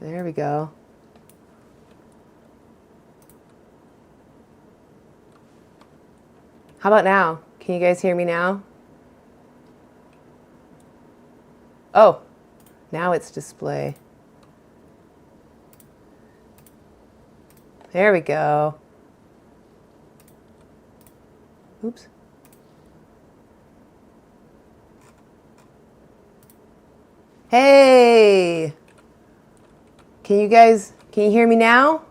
There we go. How about now? Can you guys hear me now? Oh, now it's display. There we go. Oops. Hey! Can you hear me now?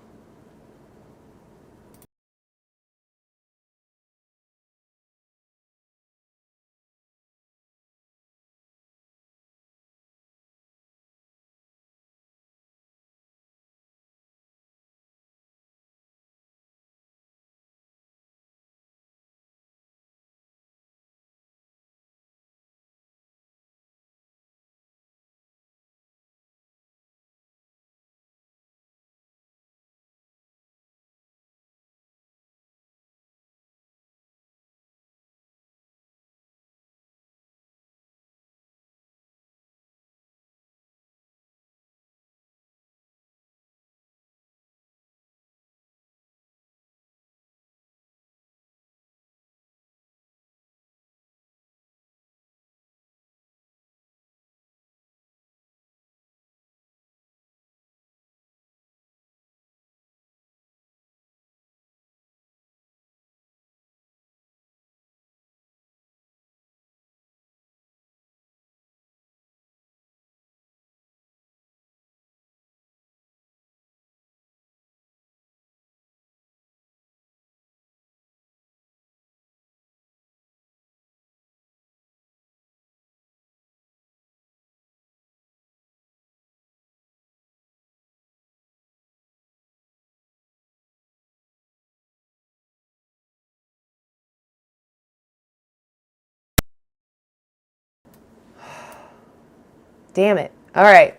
Damn it. All right.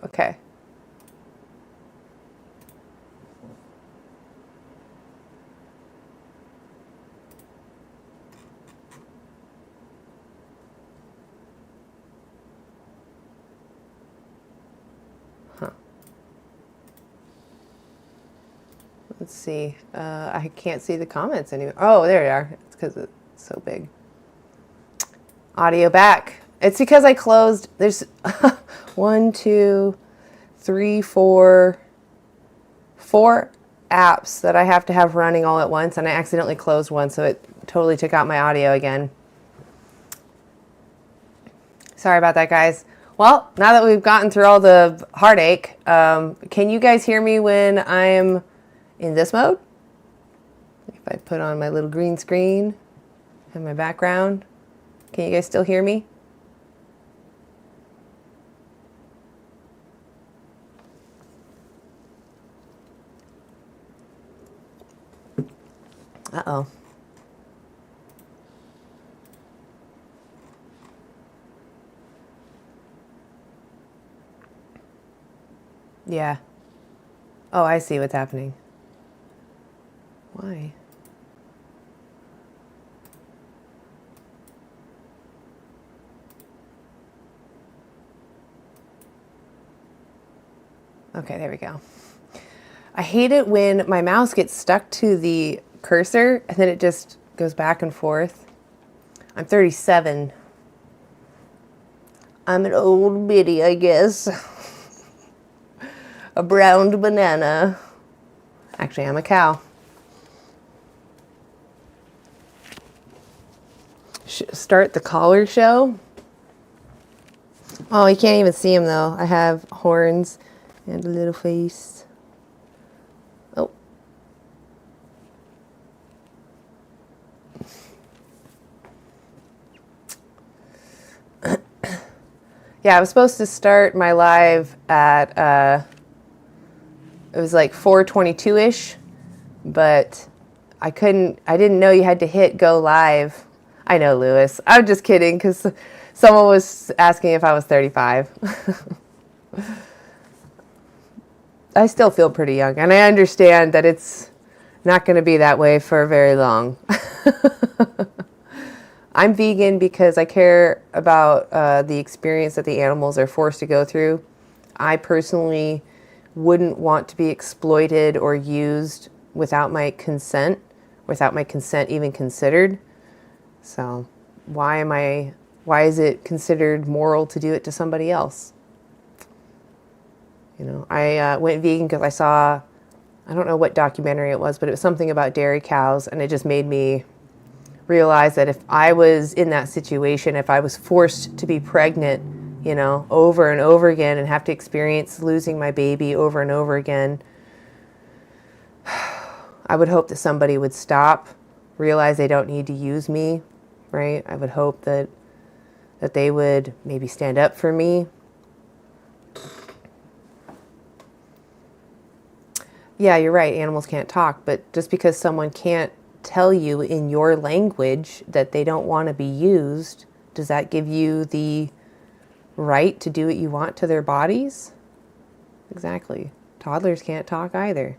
Okay. Huh. Let's see. I can't see the comments anymore. Oh, there you are. It's because it's so big. Audio back. It's because I closed. There's 1, 2, 3, 4 apps that I have to have running all at once, and I accidentally closed one, so it totally took out my audio again. Sorry about that, guys. Well, now that we've gotten through all the heartache, can you guys hear me when I'm in this mode? If I put on my little green screen and my background, can you guys still hear me? Uh-oh. Yeah. Oh, I see what's happening. Why? Okay, there we go. I hate it when my mouse gets stuck to the cursor and then it just goes back and forth. I'm 37. I'm an old biddy, I guess. A browned banana. Actually, I'm a cow. Start the collar show. Oh, you can't even see him though. I have horns and a little face. Oh. Yeah, I was supposed to start my live at, it was like 4:22-ish, but I didn't know you had to hit go live. I know, Lewis. I'm just kidding because someone was asking if I was 35. I still feel pretty young, and I understand that it's not going to be that way for very long. I'm vegan because I care about the experience that the animals are forced to go through. I personally wouldn't want to be exploited or used without my consent even considered. So why is it considered moral to do it to somebody else? You know, I went vegan because I saw, I don't know what documentary it was, but it was something about dairy cows, and it just made me realize that if I was in that situation, if I was forced to be pregnant, you know, over and over again and have to experience losing my baby over and over again, I would hope that somebody would stop, realize they don't need to use me, right? I would hope that they would maybe stand up for me. Yeah, you're right, animals can't talk, but just because someone can't tell you in your language that they don't want to be used, does that give you the right to do what you want to their bodies? Exactly. Toddlers can't talk either.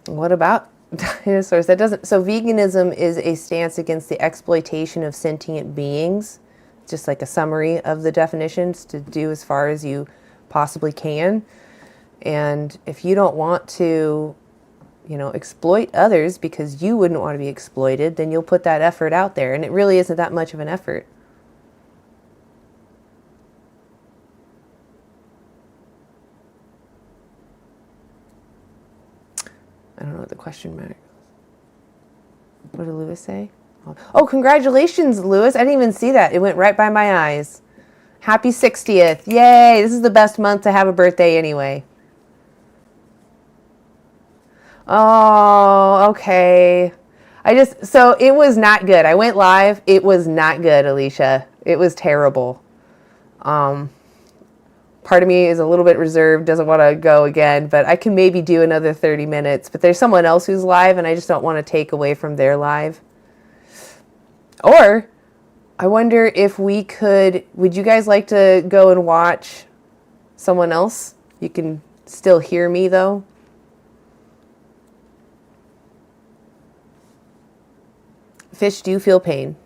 What about dinosaurs? That doesn't. So veganism is a stance against the exploitation of sentient beings. Just like a summary of the definitions, to do as far as you possibly can. And if you don't want to, you know, exploit others because you wouldn't want to be exploited, then you'll put that effort out there. And it really isn't that much of an effort. I don't know what the question mark. What did Lewis say? Oh, congratulations, Lewis. I didn't even see that. It went right by my eyes. Happy 60th. Yay. This is the best month to have a birthday anyway. Oh, okay. So it was not good. I went live. It was not good, Alicia. It was terrible. Part of me is a little bit reserved, doesn't want to go again, but I can maybe do another 30 minutes. But there's someone else who's live, and I just don't want to take away from their live. Or I wonder if we could, would you guys like to go and watch someone else? You can still hear me though. Fish do feel pain.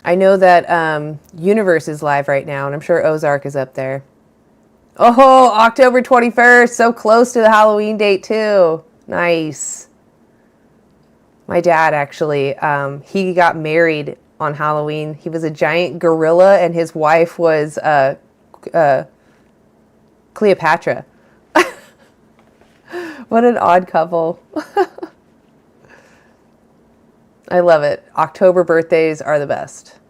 I know that Universe is live right now, and I'm sure Ozark is up there. Oh, October 21st, so close to the Halloween date too. Nice. My dad actually, he got married on Halloween. He was a giant gorilla, and his wife was Cleopatra. What an odd couple. I love it. October birthdays are the best.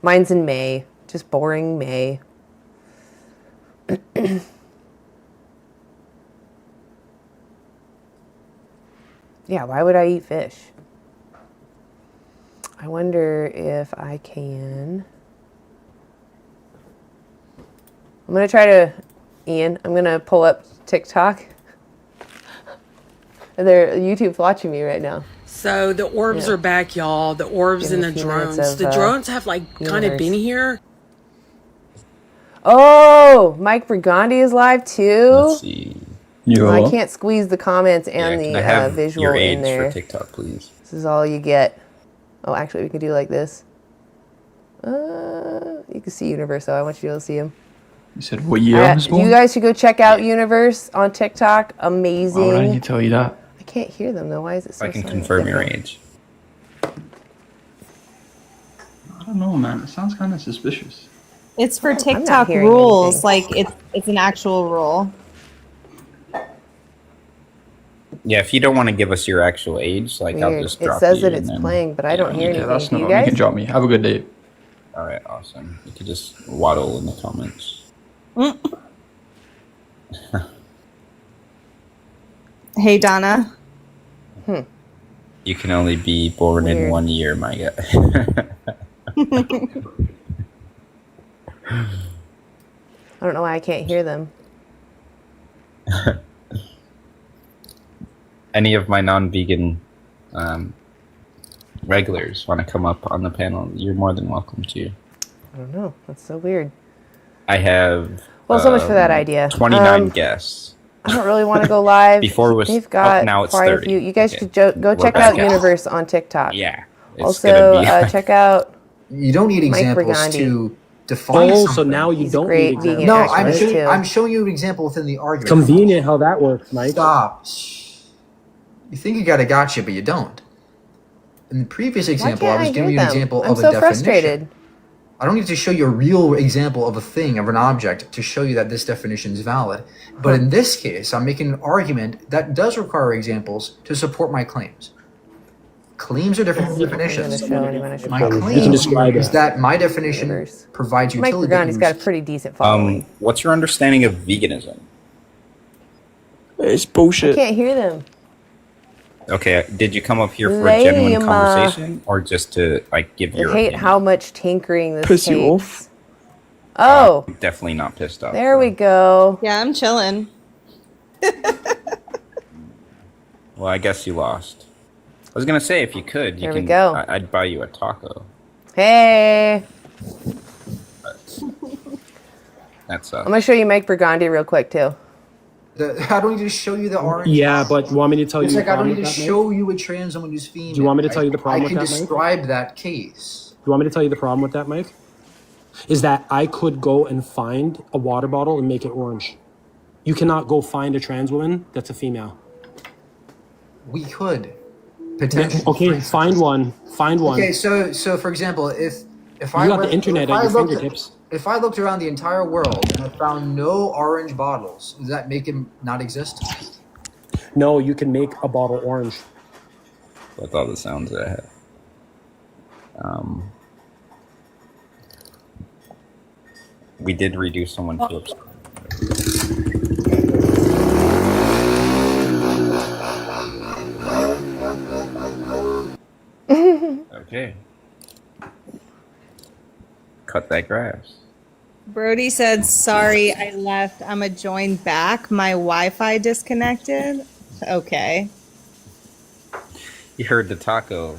Mine's in May. Just boring May. Yeah, why would I eat fish? I wonder if I can. I'm going to try to, Ian, I'm going to pull up TikTok. YouTube's watching me right now. So the orbs are back, y'all. The orbs and the drones. The drones have kind of been here. Oh, Mike Briganti is live too. Let's see. I can't squeeze the comments and the visual your age in there. For TikTok, please. This is all you get. Oh, actually, we can do like this. You can see Universe, though. I want you to be able to see him. You said what year I was born? You guys should go check out Universe on TikTok. Amazing. Why would I need to tell you that? I can't hear them, though. Why is it so I can silent? confirm your age. I don't know, man. It sounds kind of suspicious. It's for TikTok rules. Anything. Like, it's an actual rule. Yeah, if you don't want to give us your actual age, like, I'll just drop you. It says that it's playing, but I don't hear anything. That's not. You guys? You can drop me. Have a good day. All right, awesome. You could just waddle in the comments. Hey, Donna. You can only be born in 1 year, my guy. I don't know why I can't hear them. Any of my non-vegan regulars want to come up on the panel, you're more than welcome to. I don't know. That's so weird. I have Well, so much for that idea. 29 guests. I don't really want to go live. Before it was, They've got now it's quite 30. a few. You guys should go check back out at it. Universe on TikTok. Yeah. It's Also, gonna be check out You don't need Mike examples Brigandi. to define something. So now you He's don't great need vegan examples. No, activist too. I'm showing you an example within the argument. Convenient how that works, Mike. Stop. You think you got a gotcha, but you don't. In the previous example, I was giving you an example I'm of a so definition. frustrated. I don't need to show you a real example of a thing, of an object, to show you that this definition is valid. But in this case, I'm making an argument that does require examples to support my claims. Claims are different from definitions. My claim is that my definition provides Mike utility. Brigandi's got a pretty decent following. What's your understanding of veganism? It's I bullshit. can't hear them. Okay, did you come up here for a genuine conversation or just to like give your I hate opinion? how much tinkering this Piss you takes. off? Oh, I'm definitely not pissed off. there we go. Yeah, I'm chilling. Well, I guess you lost. I was gonna say if you could, There we go. I'd buy you a taco. Hey, That's I'm gonna show you Mike Brigandi real quick too. I don't need to show you the orange. Yeah, but you want me to tell It's you like the I don't problem need with to that, show you a trans woman who's female. Do you want me to tell you the problem I with can that, Mike? describe that case. You want me to tell you the problem with that, Mike? Is that I could go and find a water bottle and make it orange. You cannot go find a trans woman that's a female. We could potentially. Okay, find one. Find one. Okay, so for example, if I You got went- the internet if at I your looked- fingertips. If I looked around the entire world and I found no orange bottles, does that make him not exist? No, you can make a bottle orange. With all the sounds that I had. We did reduce someone to obscure. Okay. Cut that grass. Brody said, sorry, I left. I'm a join back. My Wi-Fi disconnected. Okay. You heard the taco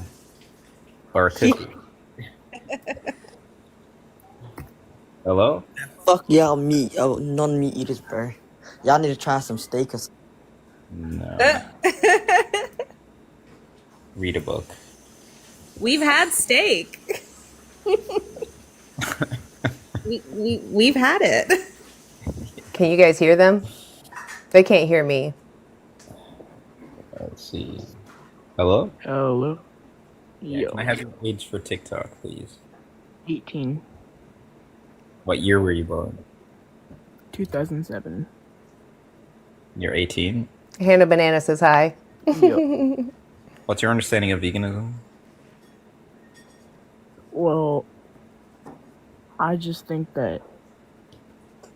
or a cookie. Hello? Fuck y'all meat, non-meat eaters, bro. Y'all need to try some steak or No. Read a book. We've had steak. We've had it. Can you guys hear them? They can't hear me. Let's see. Hello? Hello. Yeah, Yo. can I have your age for TikTok, please? 18. What year were you born? 2007. You're 18? Hannah Banana says hi. Yo. What's your understanding of veganism? Well, I just think that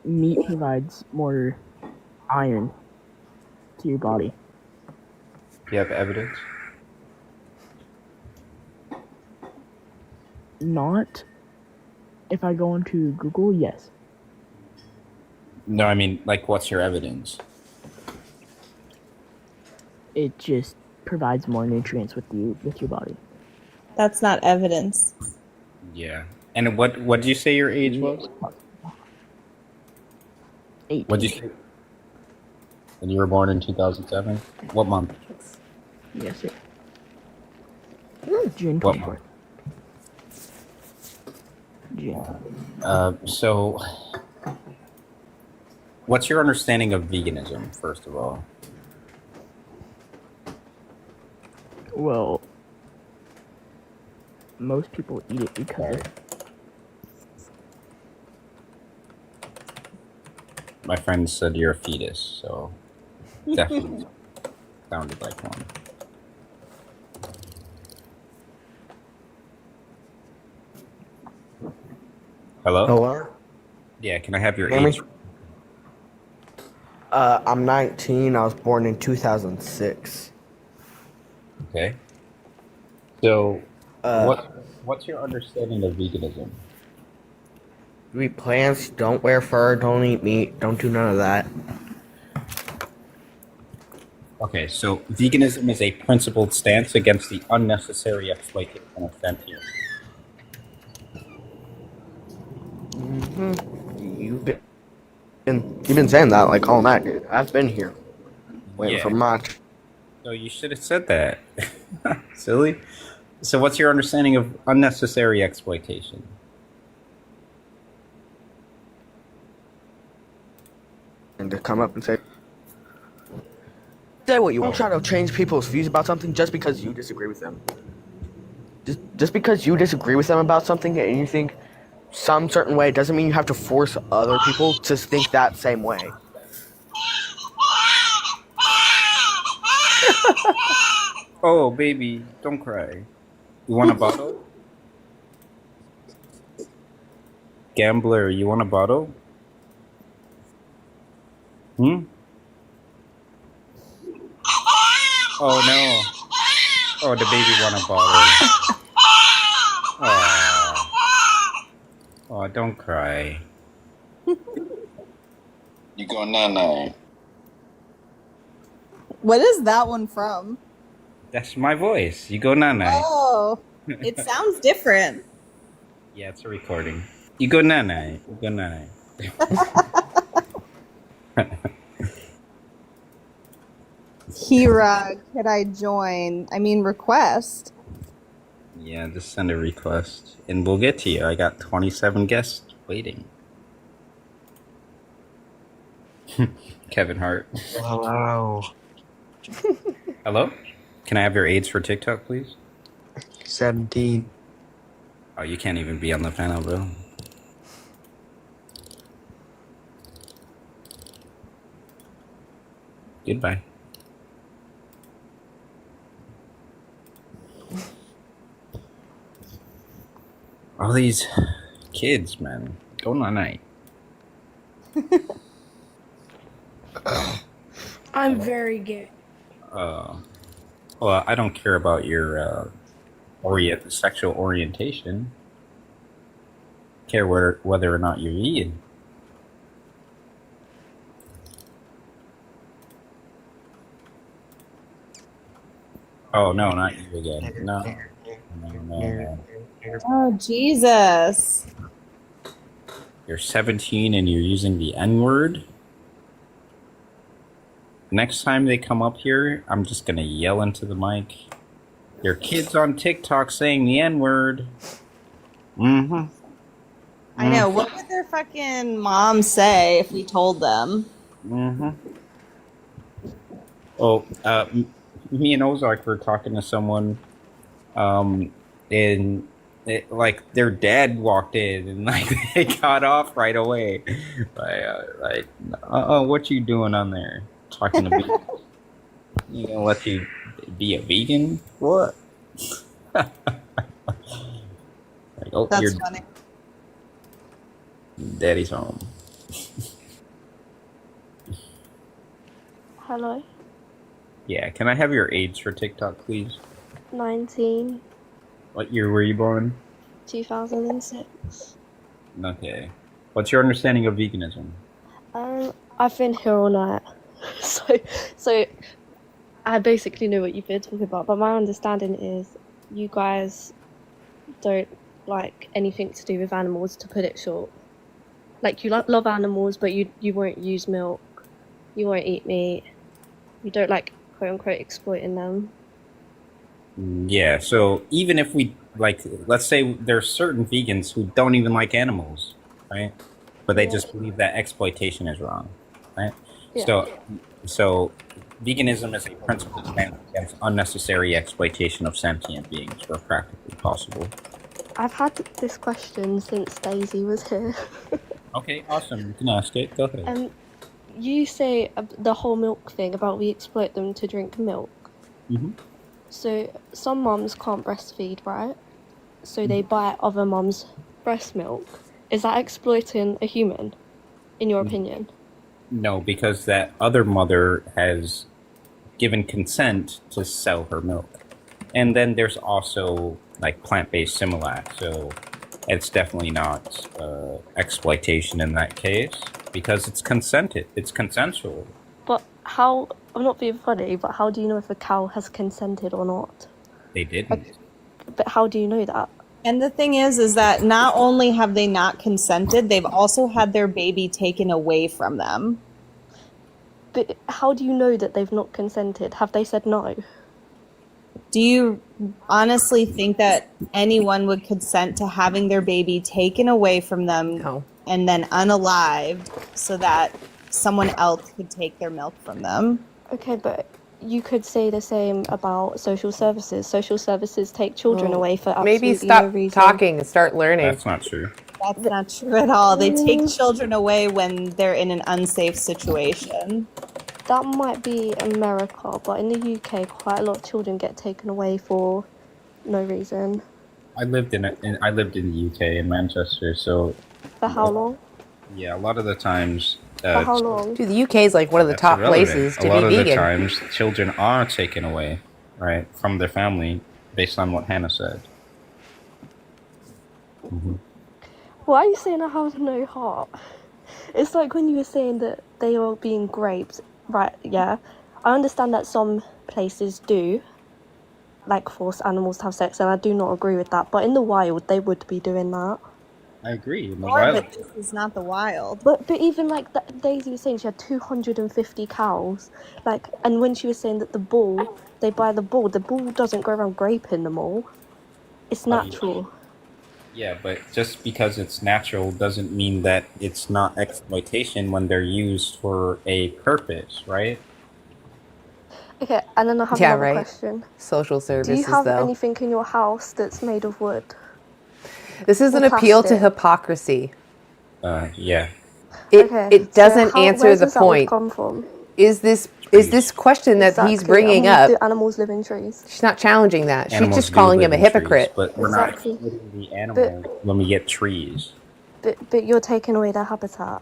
meat provides more iron to your body. Do you have evidence? Not if I go into Google, yes. No, I mean, like, what's your evidence? It just provides more nutrients with your body. That's not evidence. Yeah. And what did you say your age was? 18. What did you say? And you were born in 2007? What month? Yes, sir. June What 24th. month? June. So, what's your understanding of veganism, first of all? Well, most people eat it because My friend said you're a fetus, so definitely sounded like one. Hello? Hello? Yeah, can I have your Hear me? age? I'm 19. I was born in 2006. Okay. So, what's your understanding of veganism? You eat plants, don't wear fur, don't eat meat, don't do none of that. Okay, so veganism is a principled stance against the unnecessary exploitation of sentience. You And you've been saying that like all night, dude. I've been here waiting for much. So you should have said that. Silly. So what's your understanding of unnecessary exploitation? And to come up and say what you want. Don't try to change people's views about something just because you disagree with them. Just because you disagree with them about something and you think some certain way doesn't mean you have to force other people to think that same way. Oh, baby, don't cry. You want a bottle? Gambler, you want a bottle? Hmm? Oh, no. Oh, the baby want a bottle. Oh, oh, don't cry. You go nine. What is that one from? That's my voice. You go nana. Oh, it sounds different. Yeah, it's a recording. You go nana. You go nana. Kira, could I join? I mean, request. Yeah, just send a request. And we'll get to you. I got 27 guests waiting. Kevin Hart. Hello. Hello? Can I have your aids for TikTok, please? 17. Oh, you can't even be on the panel, bro. Goodbye. All these kids, man. Going on night. I'm very gay. Well, I don't care about your sexual orientation. I care whether or not you're vegan. Oh no, not you again. No. Oh, Jesus. You're 17 and you're using the N-word? Next time they come up here, I'm just gonna yell into the mic. Your kids on TikTok saying the N-word. Mm-hmm. I know. What would their fucking mom say if we told them? Mm-hmm. Oh, me and Ozark were talking to someone, and like their dad walked in and like they got off right away. What you doing on there? Talking to me? You gonna let you be a vegan? What? Like, oh, That's funny. Daddy's home. Hello? Yeah, can I have your aids for TikTok, please? 19, What year were you born? 2006. Okay. What's your understanding of veganism? I've been here all night. So I basically know what you've been talking about, but my understanding is you guys don't like anything to do with animals, to put it short. Like, you love animals, but you won't use milk, you won't eat meat, you don't like quote-unquote exploiting them. Yeah, so even if we, like, let's say there's certain vegans who don't even like animals, right? But they just believe that exploitation is wrong, right? Yeah. So veganism is a principle stand against unnecessary exploitation of sentient beings where practically possible. I've had this question since Daisy was here. Okay, awesome. You can ask it. Go ahead. You say the whole milk thing about we exploit them to drink milk. Mm-hmm. So some mums can't breastfeed, right? So they buy other mums' breast milk. Is that exploiting a human, in your opinion? No, because that other mother has given consent to sell her milk. And then there's also like plant-based Similac, so it's definitely not exploitation in that case because it's consented. It's consensual. But how, I'm not being funny, but how do you know if a cow has consented or not? They didn't. But how do you know that? And the thing is that not only have they not consented, they've also had their baby taken away from them. But how do you know that they've not consented? Have they said no? Do you honestly think that anyone would consent to having their baby taken away from them and then unalived so that someone else could take their milk from them? Okay, but you could say the same about social services. Social services take children away for absolutely Maybe stop no reason. talking and start learning. That's not true. That's not true at all. They take children away when they're in an unsafe situation. That might be America, but in the UK, quite a lot of children get taken away for no reason. I lived in the UK in Manchester, so For how long? yeah, a lot of the times. For how long? Dude, the UK is like one of the That's top irrelevant. places to A lot be of vegan. the times, children are taken away, right, from their family, based on what Hannah said. Why are you saying I have no heart? It's like when you were saying that they are being raped. Right, yeah. I understand that some places do, like, force animals to have sex, and I do not agree with that. But in the wild, they would be doing that. I agree. In the Or, wild, but this is not the wild. But even like Daisy was saying, she had 250 cows. Like, and when she was saying that the bull doesn't go around graping them all. It's natural. yeah, but just because it's natural doesn't mean that it's not exploitation when they're used for a purpose, right? Okay, and then I have another question. Social services, Do you have though. anything in your house that's made of wood? This is an Or appeal to plastic? hypocrisy. Yeah. It doesn't answer where the does that wood point. come from? Is this question that he's Exactly. bringing I mean, up? do animals live in trees? She's not challenging that. Animals She's just do calling live him a in trees, hypocrite. but we're Exactly. not exploiting the animal when we get trees. But you're taking away their habitat.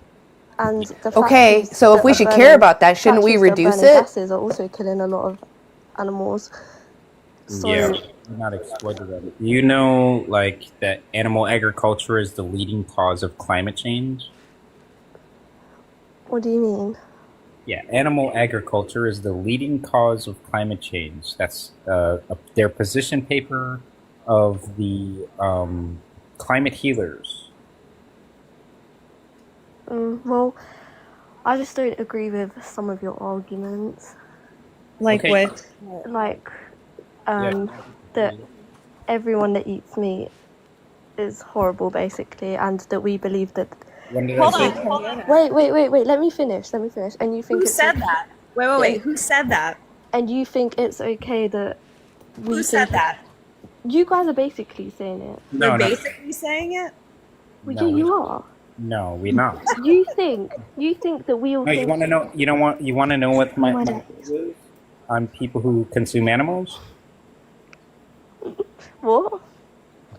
And the Okay, factories so if that we are should burning- care about that, shouldn't we factories that are reduce burning it? Gases are also killing a lot of animals. So, Yeah, we're not exploiting them. You know, like, that animal agriculture is the leading cause of climate change? what do you mean? Yeah, animal agriculture is the leading cause of climate change. That's their position paper of the climate healers. Well, I just don't agree with some of your arguments. Like Okay. what? Like, that everyone that eats meat is horrible, basically, and that we believe that. When did Hold I on, say? hold on. Wait. Let me finish. And you think Who it's said okay- that? Wait. Who said that? And you think it's okay that we Who said think- that? You guys are basically saying it. No, You're no, basically saying it? Well, No, yeah, we- you are. no, we're not. You think that we all No, think. you want to know? You want to know what my my view is on people who consume animals? What?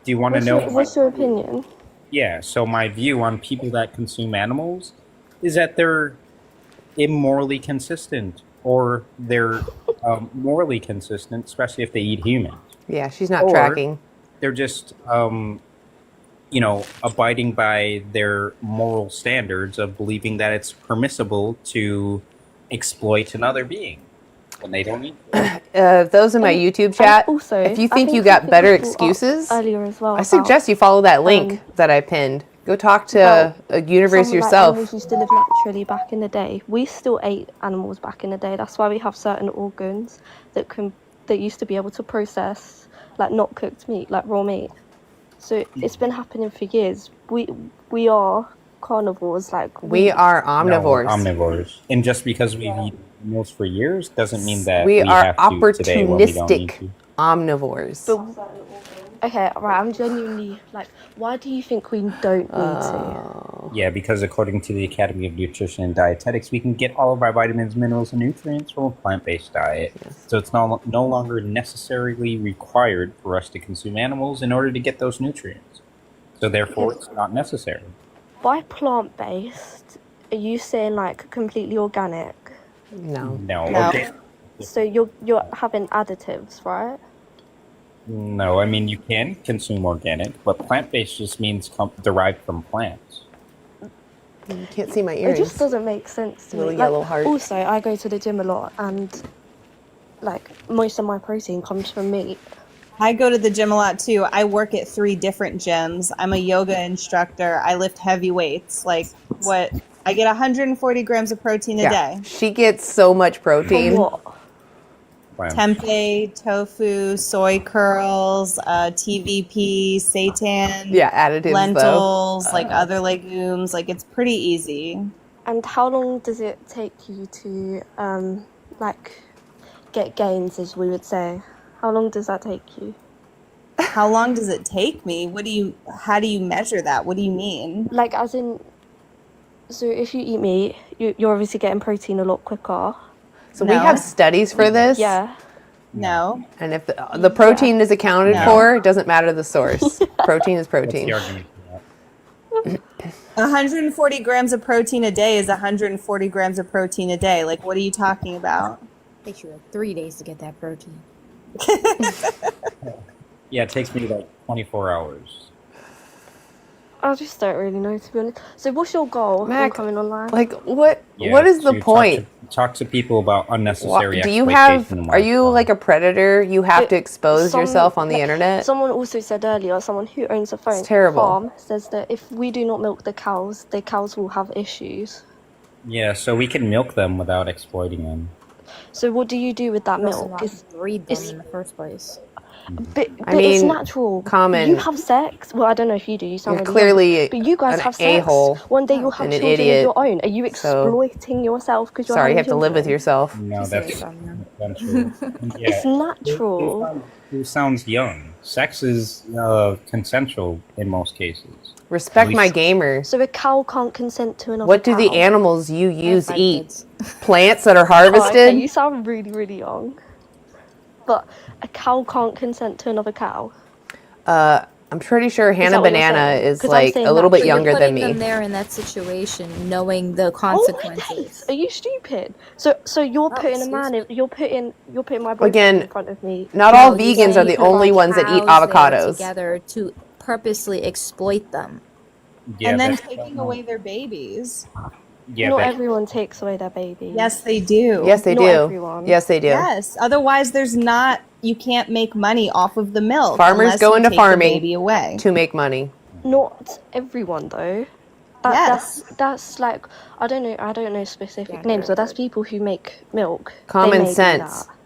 Do you want to know? What's your opinion? Yeah, so my view on people that consume animals is that they're immorally consistent, or they're morally consistent, especially if they eat humans. Yeah, she's not Or tracking. They're just, abiding by their moral standards of believing that it's permissible to exploit another being when they don't need to. Those in my YouTube chat, also, if you I think think you got something better was brought up excuses, earlier as well I suggest you follow that link that I pinned. Go talk to a universe some, like, yourself. animals used to live naturally back in the day. We still ate animals back in the day. That's why we have certain organs that used to be able to process, like, not cooked meat, like raw meat. So it's been happening for years. We are carnivores, like We are No, we're omnivores. omnivores. And just because we've eaten animals for years doesn't mean that We are have to today when we don't need opportunistic to. omnivores. Okay, right. I'm genuinely like, why do you think we don't need to? Yeah, because according to the Academy of Nutrition and Dietetics, we can get all of our vitamins, minerals, and nutrients from a plant-based diet. So it's no longer necessarily required for us to consume animals in order to get those nutrients. So therefore, it's not necessary. By plant-based, are you saying like completely organic? No. No. No. Okay. So you're having additives, right? No, I mean, you can consume organic, but plant-based just means derived from plants. You can't see my It earrings. just doesn't make sense to Little me. yellow Like, heart. also, I go to the gym a lot, and like most of my protein comes from meat. I go to the gym a lot too. I work at 3 different gyms. I'm a yoga instructor. I lift heavy weights. Like what? I get 140 grams of protein a day. She gets so much protein. What? Tempeh, tofu, soy curls, TVP, seitan. Yeah, additives lentils, though. like other legumes. Like it's pretty easy. And how long does it take you to like get gains, as we would say? How long does that take you? How long does it take me? How do you measure that? What do you mean? Like, as in, so if you eat meat, you're obviously getting protein a lot quicker. So we have studies for this. Yeah. No. And if the protein is accounted for, it doesn't matter the source. Protein is protein. What's the argument for that? 140 grams of protein a day is 140 grams of protein a day. Like, what are you talking about? Takes you 3 days to get that protein. Yeah, it takes me like 24 hours. I just don't really know, to be honest. So what's your goal Mac, from coming online? Like, what Yeah, is the to point? Talk to people about unnecessary Do you exploitation. have, are you like a predator? You have to expose yourself on the like, internet? Someone also said earlier, someone who owns a terrible. farm says that if we do not milk the cows will have issues. Yeah, so we can milk them without exploiting them. So what do you do with that milk? Breed them in the first place. But I mean, it's natural. common. You have sex. Well, I don't know if you do. You sound You're really clearly young. But you guys an have sex. a-hole One day you'll have and an children idiot, of your own. Are you exploiting yourself because you're Sorry, you having have to live with children? yourself. No, that's untrue. Yeah. It's natural. Who sounds young? Sex is consensual in most cases. Respect my gamer. So a cow can't consent to another What do the cow? animals you use eat? Plants that are Oh, okay, harvested? you sound really, really young. But a cow can't consent to another cow. I'm pretty sure Hannah that what you're Banana saying? is 'Cause I'm like saying a little that. bit So younger than Putting them me. there in that situation, knowing the Oh my consequences. days! Are you stupid? So you're putting a man in, you're putting my boyfriend Again, in front of me. not all vegans are the only ones that eat Cows there avocados. together to purposely exploit them. Yeah, and then that's- taking away their babies. Yeah, Not but everyone takes away their baby. Yes, they do. Yes, they Not do. everyone. Yes, they do. Yes. Otherwise, you can't make money off of the milk. Farmers unless go you into take the farming baby away. to make money. Not everyone though. Yes. That's like I don't know specific names, but that's people who make milk. They Common may do sense. that.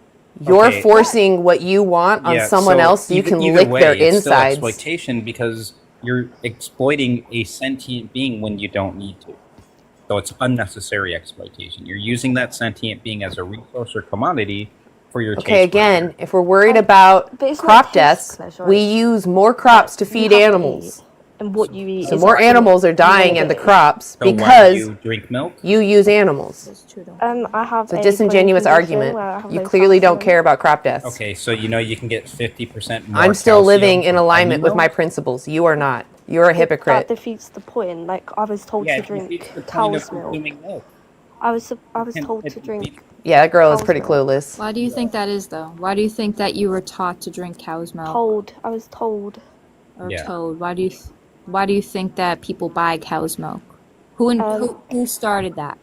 You're Okay. forcing what you want on yeah, someone so else. You can either lick way, their it's still insides. exploitation because you're exploiting a sentient being when you don't need to. So it's unnecessary exploitation. You're using that sentient being as a resource or commodity for your Okay, taste pleasure. again, if we're worried about but it's not crop taste deaths, pleasure, we it's- use more crops to You feed have to animals. eat, and what you eat. So is more actually animals are what you're dying gonna in the get. crops So why do because you drink milk? you use animals. I have It's a a disingenuous brain condition argument. where I have You low clearly don't calcium. care about crop deaths. Okay, so you know you can get 50% more I'm still calcium living in from alignment with almond my milk? principles. You are not. You're a That hypocrite. defeats the point. Like I was told Yeah, to it drink defeats the point of cow's milk. consuming milk. I was told It to drink. Yeah, that girl is cow's pretty milk. clueless. Why do you think that is, though? Why do you think that you were taught to drink cow's milk I was told. or Yeah. toad? Why do you think that people buy cow's milk? Who started that?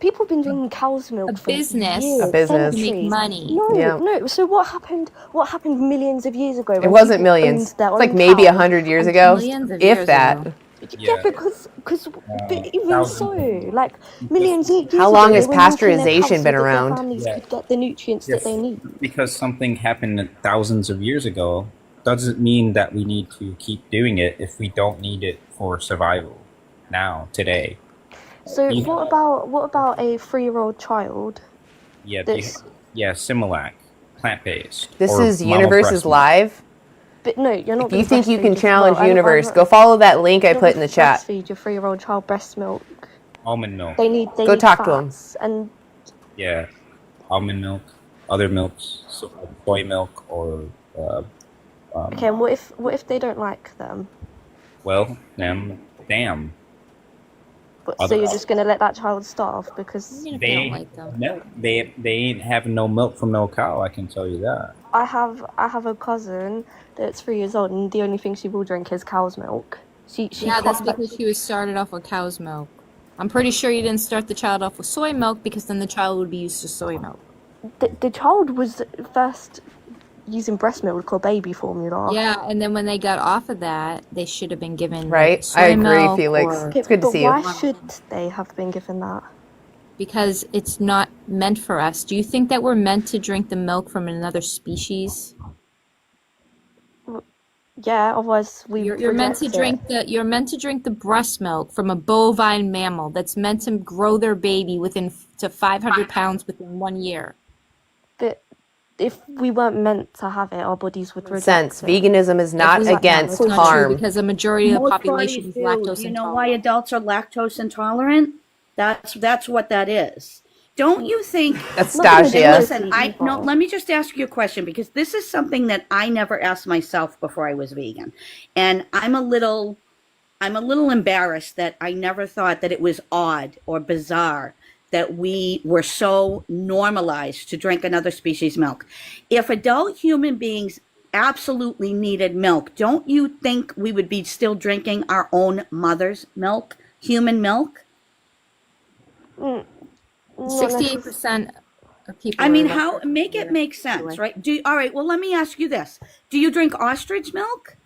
People have been drinking cow's milk A for business. years, A business. To make centuries. money. No, Yeah. no. So what happened? What happened millions of years ago? It when wasn't people millions. owned their It's like own maybe cows? 100 years ago, Millions of if years that. ago. Yeah, because but even so, thousands. like millions of years How ago, long they has were milking their pasteurization cows so been that their around? families Yeah. could get the nutrients that they need. Because something happened thousands of years ago doesn't mean that we need to keep doing it if we don't need it for survival now, today. So You- what about a 3-year-old child? Yeah, This- Similac, plant-based. This or is mama Universe's breast milk. Live. But no, you're not. If you gonna think you breastfeed can your- challenge well, Universe, I'm go not- follow that link I you're not put in the gonna chat. Breastfeed your 3-year-old child breast milk. Almond milk. They need. They Go need talk to 'em. fats and Yeah, almond milk, other milks, so soy milk, or okay. And what if they don't like them? well, them, damn. But, so Other- you're just gonna let that child starve because Even if they don't like them. No, they ain't having no milk from no cow. I can tell you that. I have a cousin that's 3 years old and the only thing she will drink is cow's milk. She Yeah, that's can't- because she was started off with cow's milk. I'm pretty sure you didn't start the child off with soy milk because then the child would be used to soy milk. the child was first using breast milk or baby formula. Yeah, and then when they got off of that, they should have been given Right? soy I agree, milk Felix. or It's good to But see why you. should they have been given that? because it's not meant for us. Do you think that we're meant to drink the milk from another species? Yeah, otherwise we You're meant to reject it. you're meant to drink the breast milk from a bovine mammal that's meant to grow their baby to 500 pounds within 1 year. But if we weren't meant to have it, our bodies would reject Sense. it. Veganism is not against That's not harm. true because the majority of the Most population bodies is do. lactose Do you know intolerant. why adults are lactose intolerant? That's what that is. Don't you think? Stasia. Listen, let me just ask you a question, because this is something that I never asked myself before I was vegan, and I'm a little embarrassed that I never thought that it was odd or bizarre that we were so normalized to drink another species' milk. If adult human beings absolutely needed milk, don't you think we would be still drinking our own mother's milk, human milk? 68% of people. I mean, are make it make sense, right? All right, well, let me ask you this. Do you drink ostrich milk?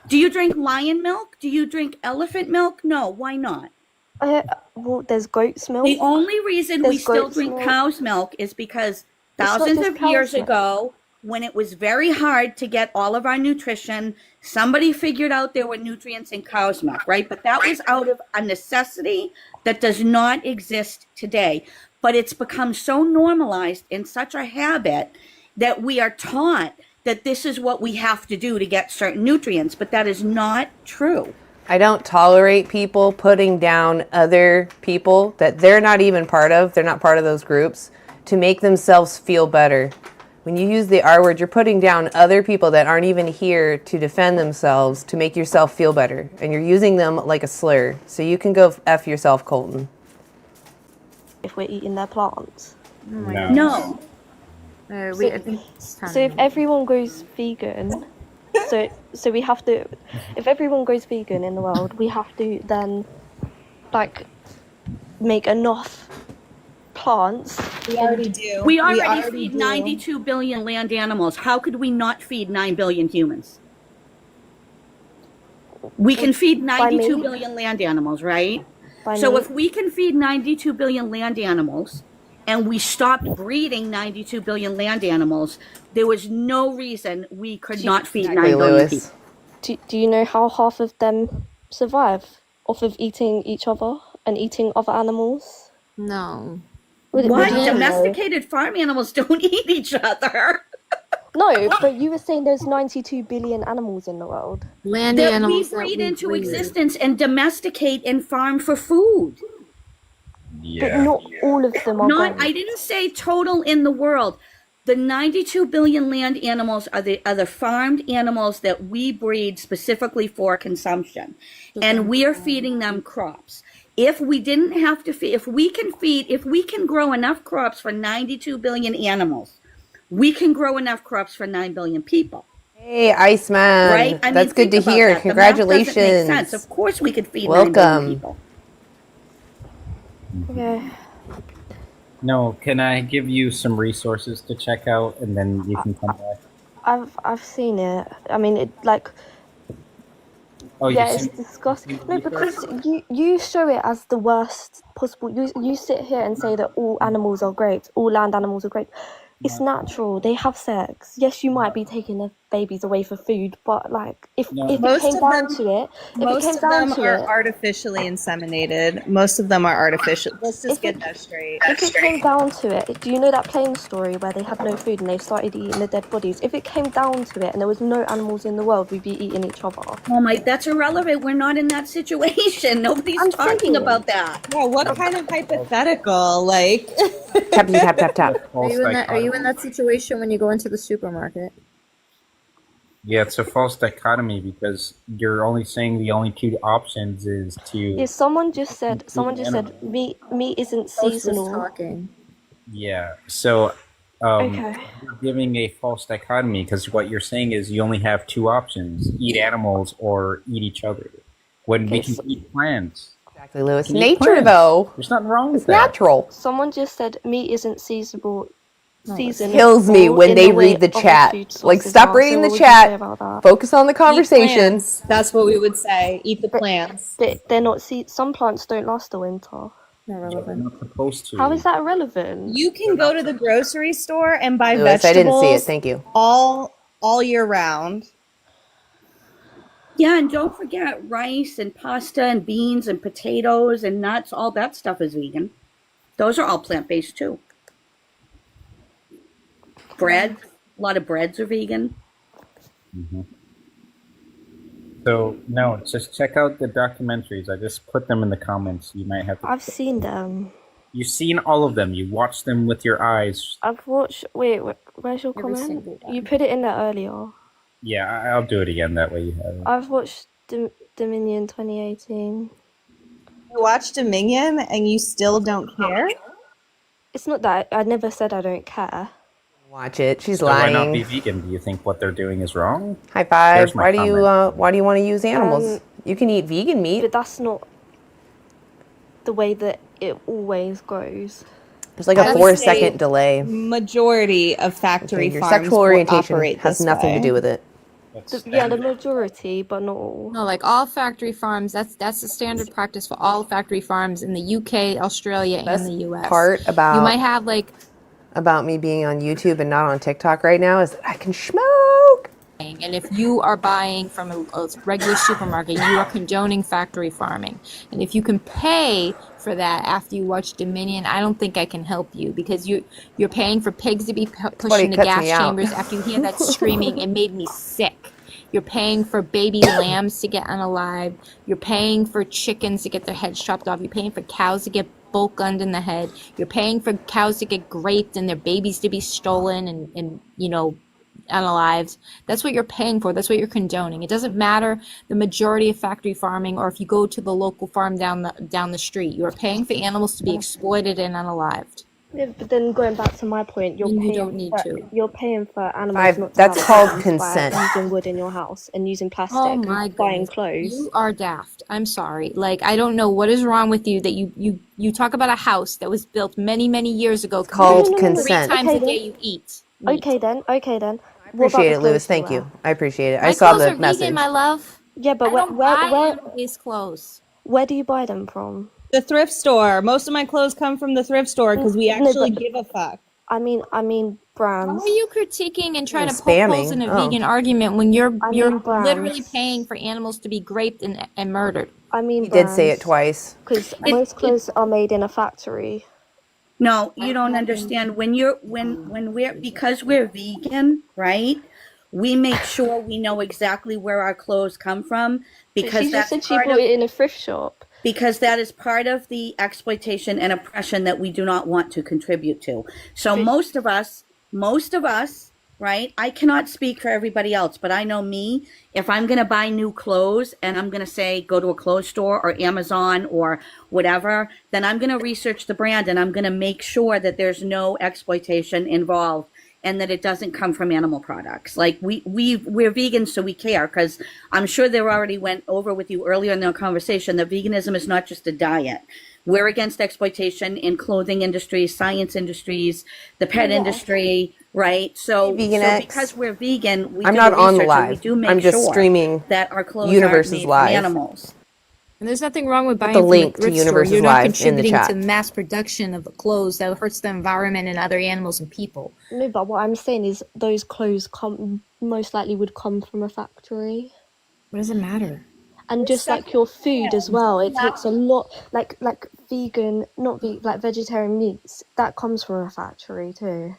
Do you drink lion milk? Do you drink elephant milk? No, why not? Well, there's goat's milk. The only reason we There's still goat's drink milk. cow's milk is because not thousands just of cow's years milk. ago, when it was very hard to get all of our nutrition, somebody figured out there were nutrients in cow's milk, right? But that was out of a necessity that does not exist today. But it's become so normalized in such a habit that we are taught that this is what we have to do to get certain nutrients, but that is not true. I don't tolerate people putting down other people that they're not even part of. They're not part of those groups to make themselves feel better. When you use the R word, you're putting down other people that aren't even here to defend themselves to make yourself feel better. And you're using them like a slur. So you can go F yourself, Colton. If we're eating their plants. No. So if everyone goes vegan, so we have to, if everyone goes vegan in the world, we have to then like make enough plants. We already do. We already feed 92 billion land animals. How could we not feed 9 billion humans? We can feed 92 billion land animals, right? So if we can feed 92 billion land animals and we stopped breeding 92 billion land animals, there was no reason we could not feed 9 billion people. Do you know how half of them survive off of eating each other and eating other animals? No. What? Domesticated farm animals don't eat each other. No, but you were saying there's 92 billion animals in the world. Land that animals we breed into existence and domesticate and farm for food. But not all of them are I didn't say total in the world. The 92 billion land animals are the farmed animals that we breed specifically for consumption. And we are feeding them crops. If we didn't have to feed, if we can grow enough crops for 92 billion animals, we can grow enough crops for 9 billion people. Hey, Iceman. Right? I mean, That's good to think about hear. that. The math doesn't make Congratulations. sense. Of course we could feed 9 billion Welcome. people. Yeah. No, can I give you some resources to check out and then you can come back? I've seen it. I mean, it like. Oh, yeah, you've it's disgusting. No, because you show it as the worst possible. You sit here and say that all animals are great, all land animals are great. It's natural. They have sex. Yes, you might be taking their babies away for food, but like if it came down to it, Most of them are artificially inseminated. Most of them are artificial. Let's just get that straight. If it came down to it, do you know that plane story where they had no food and they started eating the dead bodies? If it came down to it and there was no animals in the world, we'd be eating each other. Oh my, that's irrelevant. We're not in that situation. Nobody's talking about that. Yeah, what kind of hypothetical? Like, Tap, tap, tap, tap. Are you in that situation when you go into the supermarket? Yeah, it's a false dichotomy because you're only saying the only two options is to... Yeah, someone just said meat isn't seasonal. Talking. Yeah, so Okay. you're giving a false dichotomy because what you're saying is you only have two options, eat animals or eat each other. When we can eat plants. Exactly, Lewis. We can eat Nature, plants. though. There's nothing wrong with It's that. natural. Someone just said meat isn't seasonal season Kills me fall when in they the way read the other chat. food Like, sources stop are. reading So the what would you say chat. about that? Focus on the Eat conversation. plants. That's what we would say. Eat the plants. But they're not. Some plants don't last the winter. They're not supposed to. How is that irrelevant? You can go to the grocery store and buy Lewis, I didn't see it. vegetables Thank you. all year round. Yeah, and don't forget rice and pasta and beans and potatoes and nuts. All that stuff is vegan. Those are all plant-based too. Bread, a lot of breads are vegan. Mm-hmm. So, no, just check out the documentaries. I just put them in the comments. You might have to... I've seen them. You've seen all of them. You watched them with your eyes. I've watched. Wait, where's your comment? You put it in there earlier. Yeah, I'll do it again. That way you have it. I've watched Dominion 2018. You watch Dominion and you still don't care? It's not that I never said I don't care. Watch it. She's So lying. why not be vegan? Do you think what they're doing is wrong? High five. There's my Why do you want to use animals? Um, You can eat vegan meat. But that's not the way that it always goes. There's like a I would 4-second say delay. Majority of factory Your farms sexual will orientation operate has this nothing way. to do with it. Yeah, the majority, but not all. No, like all factory farms, that's the standard practice for all factory farms in the UK, Australia, Best and the US. part about you might have like about me being on YouTube and not on TikTok right now is that I can smoke. and if you are buying from a regular supermarket, you are condoning factory farming. And if you can pay for that after you watch Dominion, I don't think I can help you because you're paying for pigs to be pushed into cuts gas me out. chambers. After you hear that screaming, it made me sick. You're paying for baby lambs to get unalived. You're paying for chickens to get their heads chopped off. You're paying for cows to get bolt gunned in the head. You're paying for cows to get raped and their babies to be stolen and unalived. That's what you're paying for. That's what you're condoning. It doesn't matter the majority of factory farming or if you go to the local farm down the street. You are paying for animals to be exploited and unalived. Yeah, but then going back to my point, you're paying for animals not to That's have called problems consent. by using wood in your house and using plastic Oh my and buying goodness. clothes. You are daft. I'm sorry. Like, I don't know what is wrong with you that you talk about a house that was built many, many years ago. Called No. consent. 3 times Okay, a day then. you eat meat. Okay then. I appreciate it, Lewis. Thank you. I appreciate it. I My saw clothes the are message. vegan, my love. Yeah, but I don't buy animal-based clothes. where do you buy them from? The thrift store. Most of my clothes come from the thrift store because we actually give a fuck. I mean How brands. are you critiquing and trying to You're poke holes spamming. in a Oh. vegan argument when you're brands. literally paying for animals to be raped and murdered? I mean He did say it twice. because most clothes are made in a factory. No, you don't understand. When because we're vegan, right? We make sure we know exactly where our clothes come from because She just that's said she part bought of, it in a thrift shop. because that is part of the exploitation and oppression that we do not want to contribute to. So most of us, right? I cannot speak for everybody else, but I know me, if I'm going to buy new clothes and I'm going to say, go to a clothes store or Amazon or whatever, then I'm going to research the brand and I'm going to make sure that there's no exploitation involved and that it doesn't come from animal products. Like we're vegans, so we care, because I'm sure they already went over with you earlier in their conversation that veganism is not just a diet. We're against exploitation in clothing industries, science industries, the pet industry, right? So because we're vegan, we I'm do not the on the research and we live. do make I'm just sure streaming that our clothes Universe's aren't made live. from animals. And there's nothing wrong with buying the from link a to thrift store. Universe's You're not Live in the contributing chat. to the mass production of clothes that hurts the environment and other animals and people. No, but what I'm saying is those clothes most likely would come from a factory. What does it matter? And just like your food as well, it takes a lot, like vegan, like vegetarian meats, that comes from a factory too.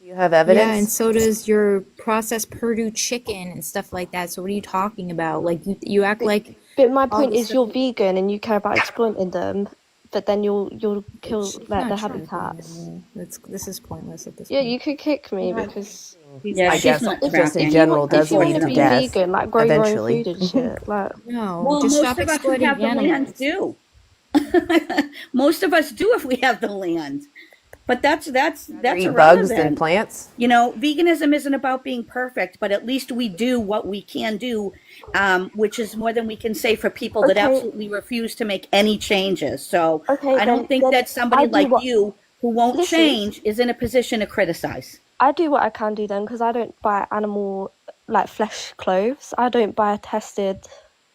Do you have evidence? Yeah, and so does your processed Purdue chicken and stuff like that. So what are you talking about? Like you act like. But my all point this is, you're vegan and you care about exploiting them, but then you'll kill like the habitats. This is pointless at this Yeah, point. you could kick me because. Yeah, I she's guess not just in tracking. general If does you lead want to to be death vegan, like grow eventually. your own food and shit, like. No, Well, just most stop of us who exploiting have the land animals. do. Most of us do if we have the land. But that's Eat irrelevant. bugs and plants. You know, veganism isn't about being perfect, but at least we do what we can do, which is more than we can say for people that Okay. absolutely refuse to make any changes. So Okay, I don't think then that somebody I do like what- you who won't Listen. change is in a position to criticize. I do what I can do then, because I don't buy animal, like, flesh clothes. I don't buy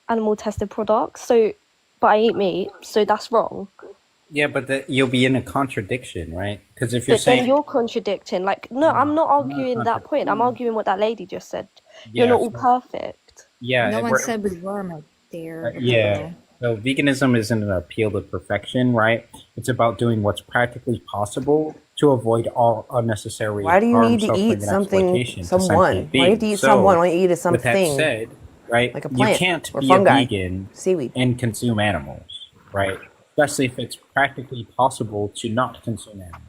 animal tested products. So, but I eat meat, so that's wrong. Yeah, but you'll be in a contradiction, right? Because if you're But then saying you're contradicting. Like, no, I'm not arguing that point. I'm arguing what that lady just said. You're not all perfect. yeah, No one we're- said we were, my dear. yeah. So veganism isn't an appeal to perfection, right? It's about doing what's practically possible to avoid all unnecessary Why do you harm, need to suffering, eat and something, exploitation to someone? sentient Why do you have to eat beings. someone? Why don't you eat a With something? that said, right, like a plant you can't or be fungi, a vegan seaweed, and consume animals, right? Especially if it's practically possible to not consume animals.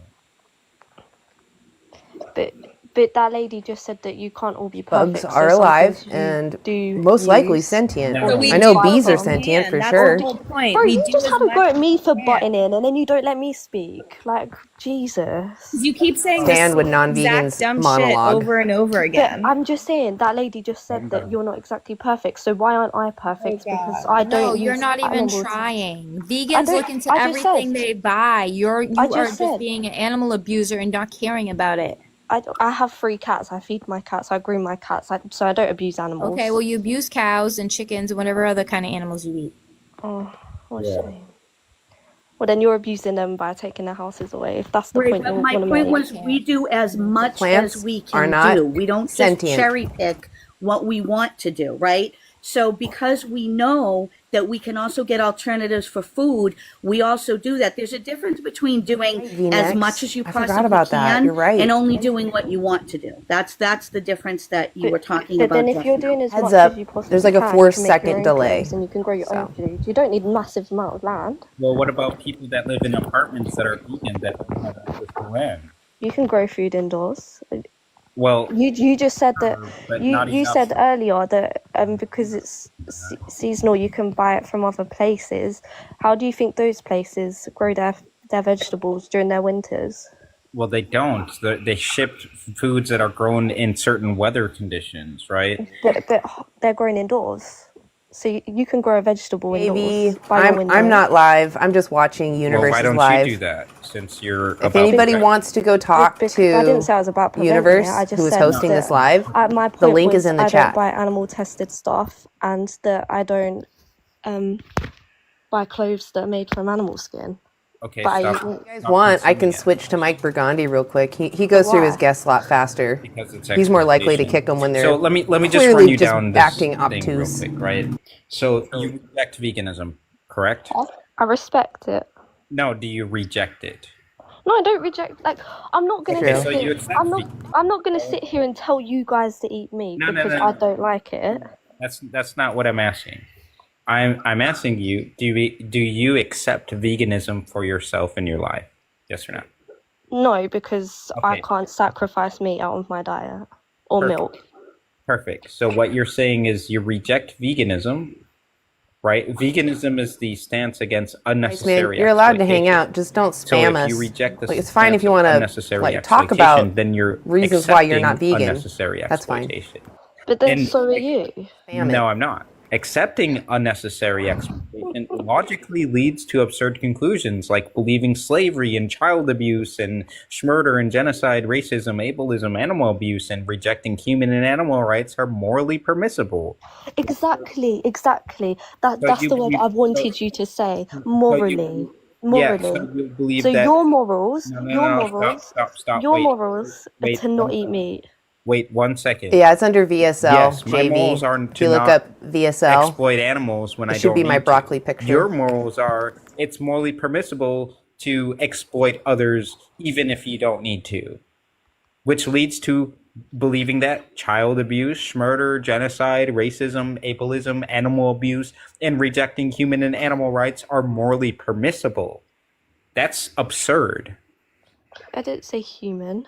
But that lady just said that you can't all be perfect. bugs are alive and most likely sentient. No. I know bees are sentient for sure. Bro, you just had a go at me for butting in, and then you don't let me speak. Like, Jesus. You keep saying Stand this with exact non-vegans dumb monologue. shit over and over again. But I'm just saying, that lady just said that you're not exactly perfect, so why aren't I perfect? Because I don't. No, you're use not even animals. trying. I Vegans don't- look into I just everything said. they buy. You I are just just said. being an animal abuser and not caring about it. I have 3 cats. I feed my cats. I groom my cats. So I don't abuse animals. Okay, well, you abuse cows and chickens and whatever other kind of animals you eat. Oh, what a shame. Well, then you're abusing them by taking their houses away. If that's the Right, point you but my want to point make. was we do as much plants as we are can not do. We don't just sentient. cherry pick what we want to do, right? So because we know that we can also get alternatives for food, we also do that. There's a difference between doing as V-necks. much as you I forgot possibly about that. can You're right. and only doing what you want to do. That's the difference that you were talking But about. then if just you're now. doing as Heads much up, as you possibly there's like a can, 4 you can make your second own delay. clothes and you can grow your own food. You don't need massive amount of land. Well, what about people that live in apartments that are vegan that don't have access to land? You can grow food indoors. Well, You just said that but you not enough. said earlier that because it's seasonal, you can buy it from other places. How do you think those places grow their vegetables during their winters? Well, they don't. They ship foods that are grown in certain weather conditions, right? But they're grown indoors, so you can grow a vegetable Maybe indoors. By your I'm window. not live. I'm just watching Well, Universe's why don't live. you do that? Since you're If about anybody to- wants to go talk I didn't say I to was about preventing Universe, it. I just who is said hosting that this live, my point the link was is in the I chat. don't buy animal tested stuff, and that I don't buy clothes that are made from animal skin. Okay, But stop. If you guys want, I can switch to Mike Burgundy real quick. He goes through his Why? guests a lot faster. Because it's He's more likely to expectation. kick them when they're So let me just clearly run you just down this acting thing real obtuse. quick, right? So you reject veganism, correct? I respect it. No, do you reject it? No, I don't reject. Like, I'm not gonna. Okay, sit so here- you accept I'm not gonna sit here and tell you guys to eat meat No, no, because no, I no. don't like it. That's not what I'm asking. I'm asking you, do you accept veganism for yourself in your life? Yes or no? No, because I Okay. can't sacrifice meat out of my diet or Perfect. milk. Perfect. So what you're saying is you reject veganism, right? Veganism is the stance against Man, unnecessary you're allowed to hang exploitation. out. Just don't So spam if you us. reject the Like, it's fine if stance you of want to unnecessary like talk exploitation, about then you're reasons why you're not accepting vegan. unnecessary That's fine. exploitation. But then And- so are you. Spam No, it. I'm not. Accepting unnecessary exploitation logically leads to absurd conclusions like believing slavery and child abuse and murder and genocide, racism, ableism, animal abuse, and rejecting human and animal rights are morally permissible. Exactly. So That's you the word believe- I wanted you to say. Morally. Yeah, so Morally. you believe So that. your morals, No, your no, morals, stop. your Wait, morals are wait, to not one eat second. meat. Wait 1 second. Yeah, it's under VSL, Yes, my JB. morals are If to you look not up VSL, exploit animals when it I should don't be my need to. broccoli picture. Your morals are it's morally permissible to exploit others even if you don't need to, which leads to believing that child abuse, murder, genocide, racism, ableism, animal abuse, and rejecting human and animal rights are morally permissible. That's absurd. I didn't say human.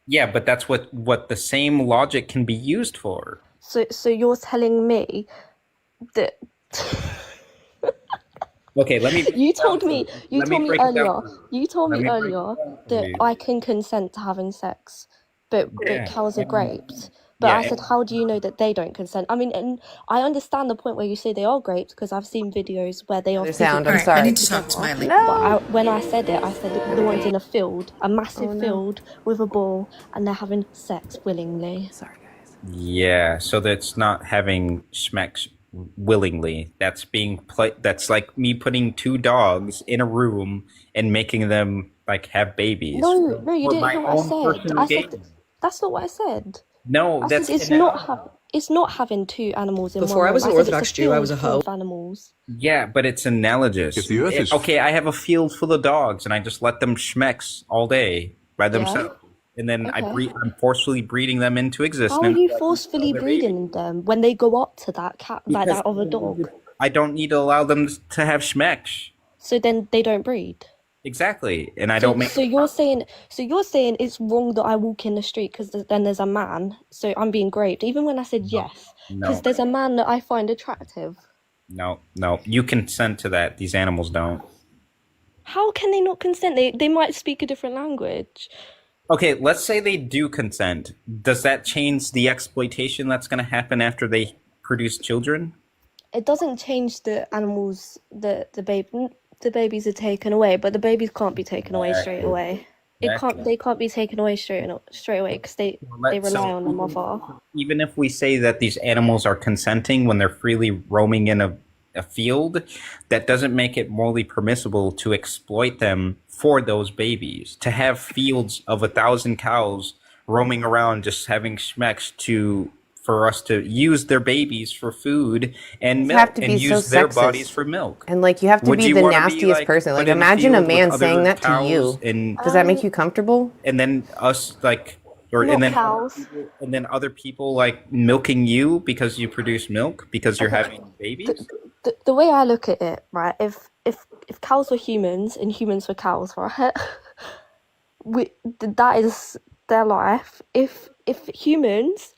Yeah, but that's what the same logic can be used for. So you're telling me that Okay, let me. you told me Let me break it down earlier. for you. You told Let me me break it earlier down for that you. I can consent to having sex, but Yeah, cows are and- grapes. But Yeah, I said, how do you know that they don't consent? I mean, and I understand the point where you say they are grapes because I've seen videos where they are Other sound, physically I'm sorry. I need to talk to Smiley. But when I said it, I said the ones in a field, a massive field with a ball, and they're having sex willingly. Sorry, guys. yeah. So that's not having schmecks willingly. That's being that's like me putting two dogs in a room and making them like have babies. No, you for didn't my hear what I own said. personal I said gain. that's not what I said. No, I that's said it's not having two animals in Before one I was room. an I said Orthodox it's a Jew, I was field a full hoe. of animals. yeah, but it's analogous. If the Earth is Okay, I have a field full of dogs, and I just let them schmecks all day by themselves, and then Okay. I'm forcefully breeding them into existence. How are you forcefully breeding them when they go up to that cat, like Because that other dog? I don't need to allow them to have schmecks. So then they don't breed. Exactly, and I So, don't make. so you're saying it's wrong that I walk in the street because then there's a man, so I'm being raped. Even when I said yes, because No, there's a man that I find attractive. no. You consent to that. These animals don't. How can they not consent? They might speak a different language. Okay, let's say they do consent. Does that change the exploitation that's going to happen after they produce children? It doesn't change the animals. The babies are taken away, but the babies can't be taken away straight away. They can't be taken away straight away because they rely on the mother. Even if we say that these animals are consenting when they're freely roaming in a field, that doesn't make it morally permissible to exploit them for those babies. To have fields of 1,000 cows roaming around just having schmecks for us to use their babies for food and milk and use their bodies for milk. And like you have to be the nastiest person. Like imagine a man saying that to you. Does that make you comfortable? And then us and then other people like milking you because you produce milk because you're having babies. The way I look at it, right? If cows were humans and humans were cows, right? That is their life. If humans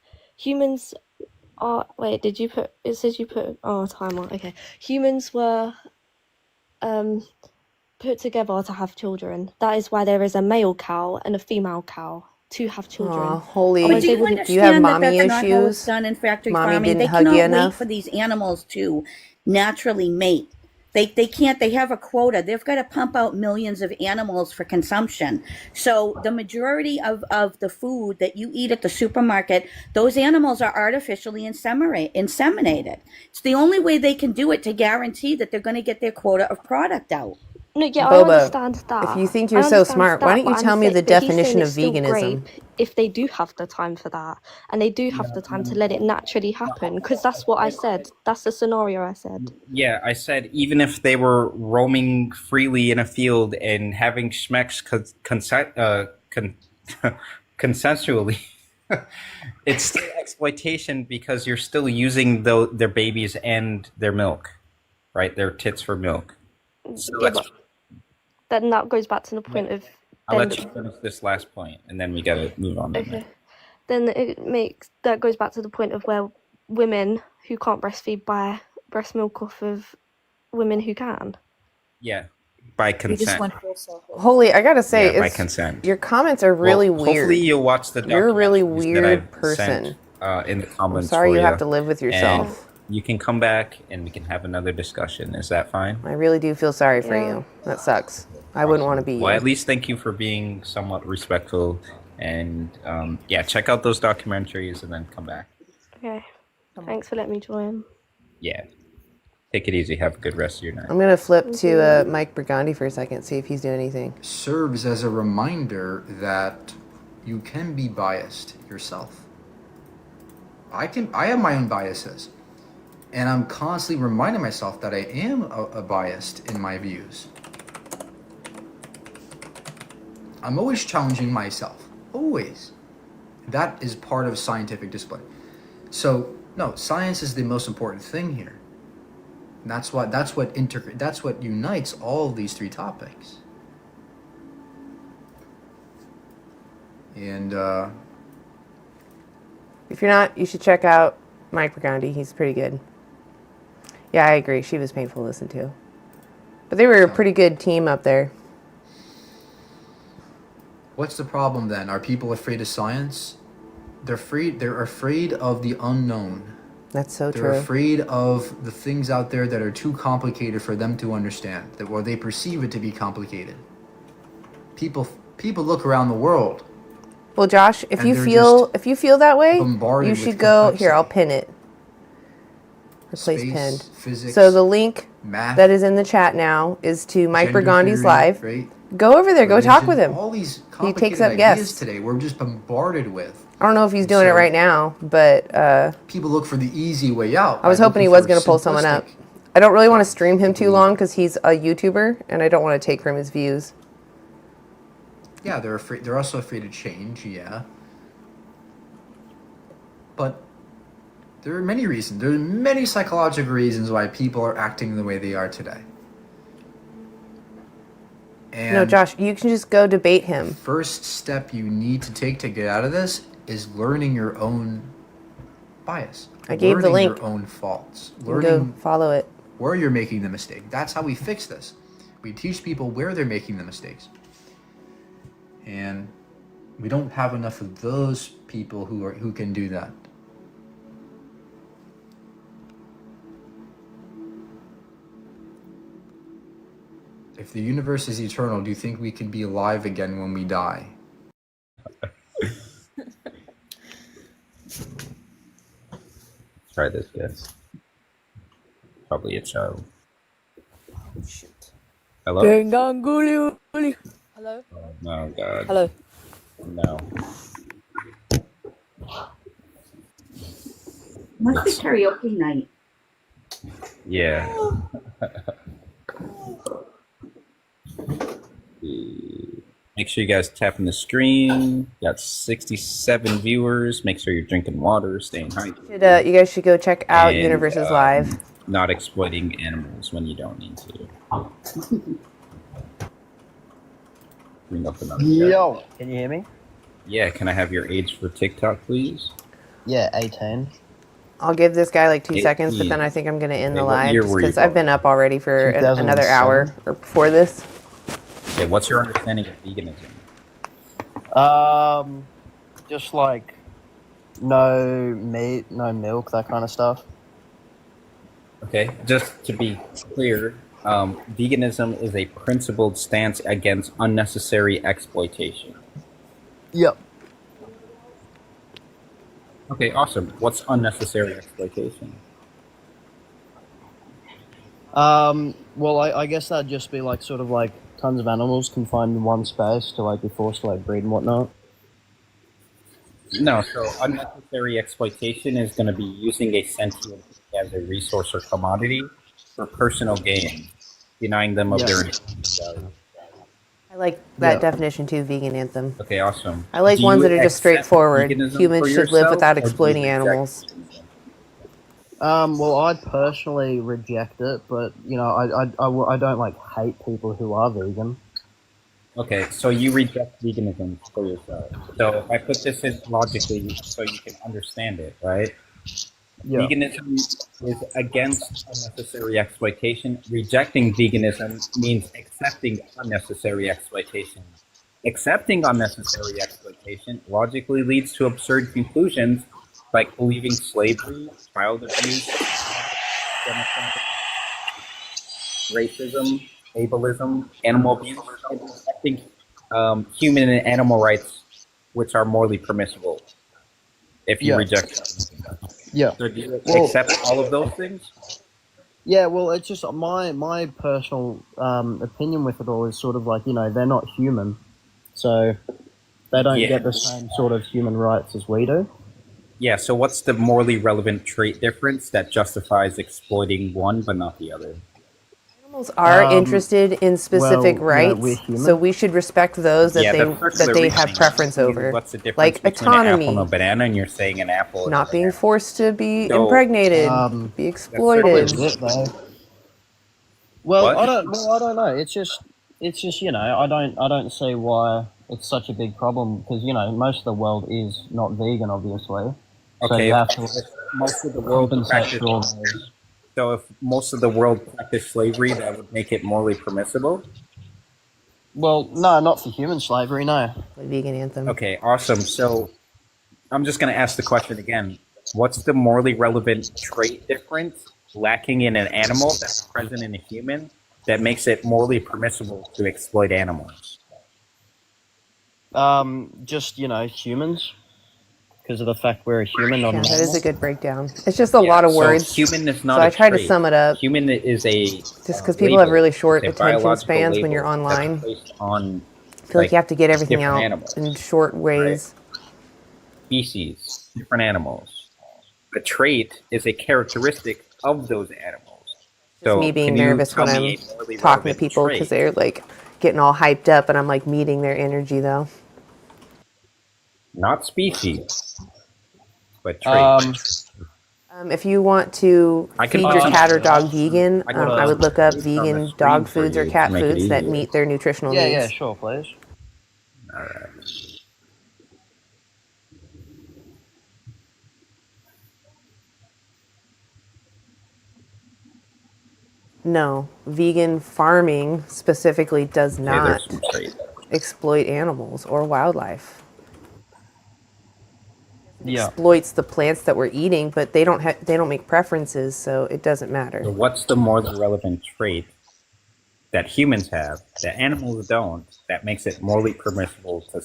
are it says you put timer. Okay. Humans were put together to have children. That is why there is a male cow and a female cow to have children. But do you understand do you have that mommy that's not how it's issues? done in factory Mommy farming? didn't They hug you cannot wait enough? for these animals to naturally mate. They can't. They have a quota. They've got to pump out millions of animals for consumption. So the majority of the food that you eat at the supermarket, those animals are artificially inseminated. It's the only way they can do it to guarantee that they're going to get their quota of product out. No, yeah, Boba, I understand that. if you think you're so smart, why don't you tell me the definition of veganism? If they do have the time for that, and they do have the time to let it naturally happen, because that's what I said. That's the scenario I said. Yeah, I said even if they were roaming freely in a field and having schmecks consensually, it's still exploitation because you're still using their babies and their milk, right? Their tits for milk. So Yeah, but then that goes back to the point of. I'll let you finish this last point, and then we gotta move on. Okay. Then that goes back to the point of where women who can't breastfeed buy breast milk off of women who can. Yeah, by consent. Holy, I gotta say, by consent. Your comments are really weird. Hopefully, you'll watch the. You're a really documentaries that weird I've person. sent, in the comments. I'm sorry for you have to live with yourself. And you can come back and we can have another discussion. Is that fine? I really do feel sorry for you. That sucks. I wouldn't want to be you. Well, at least thank you for being somewhat respectful. And check out those documentaries and then come back. Okay. Thanks for letting me join. Yeah. Take it easy. Have a good rest of your night. I'm going to flip to Mike Burgundy for a second, see if he's doing anything. Serves as a reminder that you can be biased yourself. I have my own biases. And I'm constantly reminding myself that I am a biased in my views. I'm always challenging myself. Always. That is part of scientific discipline. So, no, science is the most important thing here. And that's what unites all of these three topics. And if you're not, you should check out Mike Burgundy. He's pretty good. Yeah, I agree. She was painful to listen to. But they were a pretty good team up there. what's the problem then? Are people afraid of science? They're afraid of the unknown. That's so They're true. afraid of the things out there that are too complicated for them to understand. Or they perceive it to be complicated. People look around the world. Well, Josh, if And you they're feel just that way, bombarded you with should go here. I'll complexity. pin it. Replace Space, pinned. physics, So the link math, that is in the chat now is to Mike gender Burgandy's theory, live. right? Go over there. Go talk with him. All these He complicated takes up ideas guests. today we're just bombarded with. I don't know if he's And doing it so right now, but people look for the easy way out. I was by hoping he looking was for going to pull someone up. simplistic. I don't really want to stream him too long because he's a YouTuber, and I don't want to take from his views. Yeah, they're afraid. They're also afraid of change. Yeah, but there are many reasons. There are many psychological reasons why people are acting the way they are today. And No, Josh, you can just go debate him. first step you need to take to get out of this is learning your own bias. I gave the learning link. your own faults. You can go Learning follow it. where you're making the mistake. That's how we fix this. We teach people where they're making the mistakes. And we don't have enough of those people who can do that. If the universe is eternal, do you think we can be alive again when we die? Try this, guys. Probably a child. Hello? Hello. Oh, no, God. Hello. No. Must be karaoke night. Yeah. Make sure you guys tap on the screen. Got 67 viewers. Make sure you're drinking water, staying hydrated. You guys should go check out And, Universe's live. Not exploiting animals when you don't need to. Bring up another guy. Yo, can you hear me? Yeah, can I have your age for TikTok, please? Yeah, 18. I'll give this guy like 2 18. seconds, but then I think I'm going to end the Okay, what live year were you because I've been up already for another 2007. hour or before this. Okay, what's your understanding of veganism? Just like no meat, no milk, that kind of stuff. Okay, just to be clear, veganism is a principled stance against unnecessary exploitation. Yep. Okay, awesome. What's unnecessary exploitation? Well, I guess that'd just be like sort of like tons of animals confined in one space to like be forced to like breed and whatnot. No, so unnecessary exploitation is going to be using a sentient as a resource or commodity for personal gain, denying them of their intrinsic value. I like that definition too, vegan anthem. Okay, awesome. I like Do ones you that are just accept straightforward. veganism Humans for should live yourself, without or do you exploiting reject animals. Well, I personally reject it, but you know, I don't like hate people who are vegan. Okay, so you reject veganism for yourself. So if I put this in logically so you can understand it, right? Yeah. Veganism is against unnecessary exploitation. Rejecting veganism means accepting unnecessary exploitation. Accepting unnecessary exploitation logically leads to absurd conclusions like believing slavery, child abuse, genocide, racism, ableism, animal abuse, and rejecting human and animal rights, which are morally permissible. If you reject them. Yeah. So do you Well- accept all of those things? Yeah, well, it's just my personal opinion with it all is sort of like, you know, they're not human, so they don't Yeah. get the same sort of human rights as we do. Yeah, so what's the morally relevant trait difference that justifies exploiting one but not the other? Animals are interested in specific well, you know, we're rights, human. so we should respect those that Yeah, they the circular have reasoning. preference over. What's the difference Like between an apple autonomy, and a banana, and you're saying an apple not being forced to be So, impregnated, be exploited. Probably it, though. Well, What? I don't know. It's just you know, I don't see why it's such a big problem because you know most of the world is not vegan, obviously. So Okay, you have to most of the world compensate for all practice. those. So if most of the world practiced slavery, that would make it morally permissible? Well, no, not for human slavery, no. Vegan anthem. Okay, awesome. So I'm just going to ask the question again. What's the morally relevant trait difference lacking in an animal that's present in a human that makes it morally permissible to exploit animals? Just, humans. Because of the fact we're a human, not an that is animal. a good breakdown. It's just a lot of words. So human is not so a I tried to trait. sum it up. Human is a Just because people have really short It's a attention biological spans when you're label that's online. placed on, I feel like you have to get everything different out animals, in short ways. species, different animals. A trait is a characteristic of those animals. Just me being nervous when I'm talking to people because they're like getting all hyped up, and I'm like meeting their energy though. Not species, but trait. If you want to feed your cat or dog vegan, I would look up vegan dog foods or cat foods that meet their nutritional needs. Yeah, sure, please. All right. No, vegan farming specifically does not exploit animals or wildlife. Yeah. Exploits the plants that we're eating, but they don't make preferences, so it doesn't matter. So what's the morally relevant trait that humans have that animals don't that makes it morally permissible to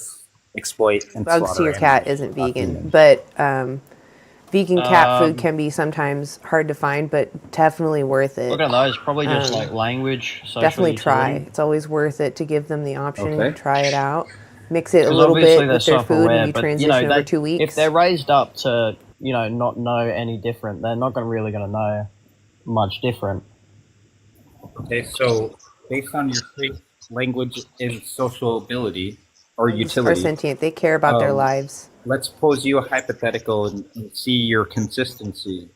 exploit and Bugs slaughter to your cat animals, isn't not vegan, humans? but vegan cat food can be sometimes hard to find, but definitely worth it. Look at those. Probably just like language, social Definitely try. utility. It's always worth it to give them the option. Okay. Try it out. Mix it a 'Cause little obviously bit they're with their food, self-aware, and you but, transition over 2 weeks. If they're raised up to, not know any different, they're not really going to know much different. Okay, so based on your trait, language is social ability or utility. Are sentient. They care about their lives. Let's pose you a hypothetical and see your consistency.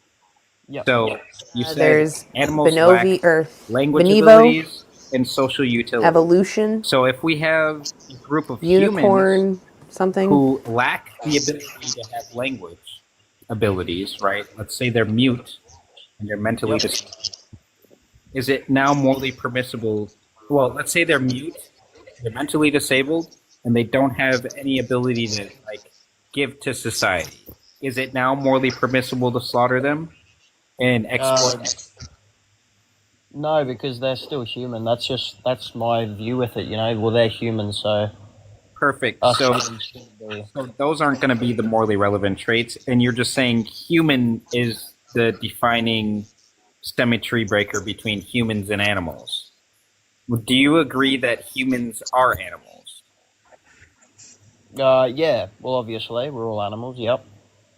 Yep. So you said There's animals Bonovi lack or language Bonevo, abilities and social utility. evolution. So if we have a group of Unicorn, humans something who lack the ability to have language abilities, right? Let's say they're mute and they're mentally disabled. Is it now morally permissible? Well, let's say they're mute, they're mentally disabled, and they don't have any ability to give to society. Is it now morally permissible to slaughter them and exploit them? No, because they're still human. That's my view with it. Well, they're human, so. Perfect. So those aren't going to be the morally relevant traits, and you're just saying human is the defining symmetry breaker between humans and animals. Do you agree that humans are animals? Yeah. Well, obviously, we're all animals. Yep.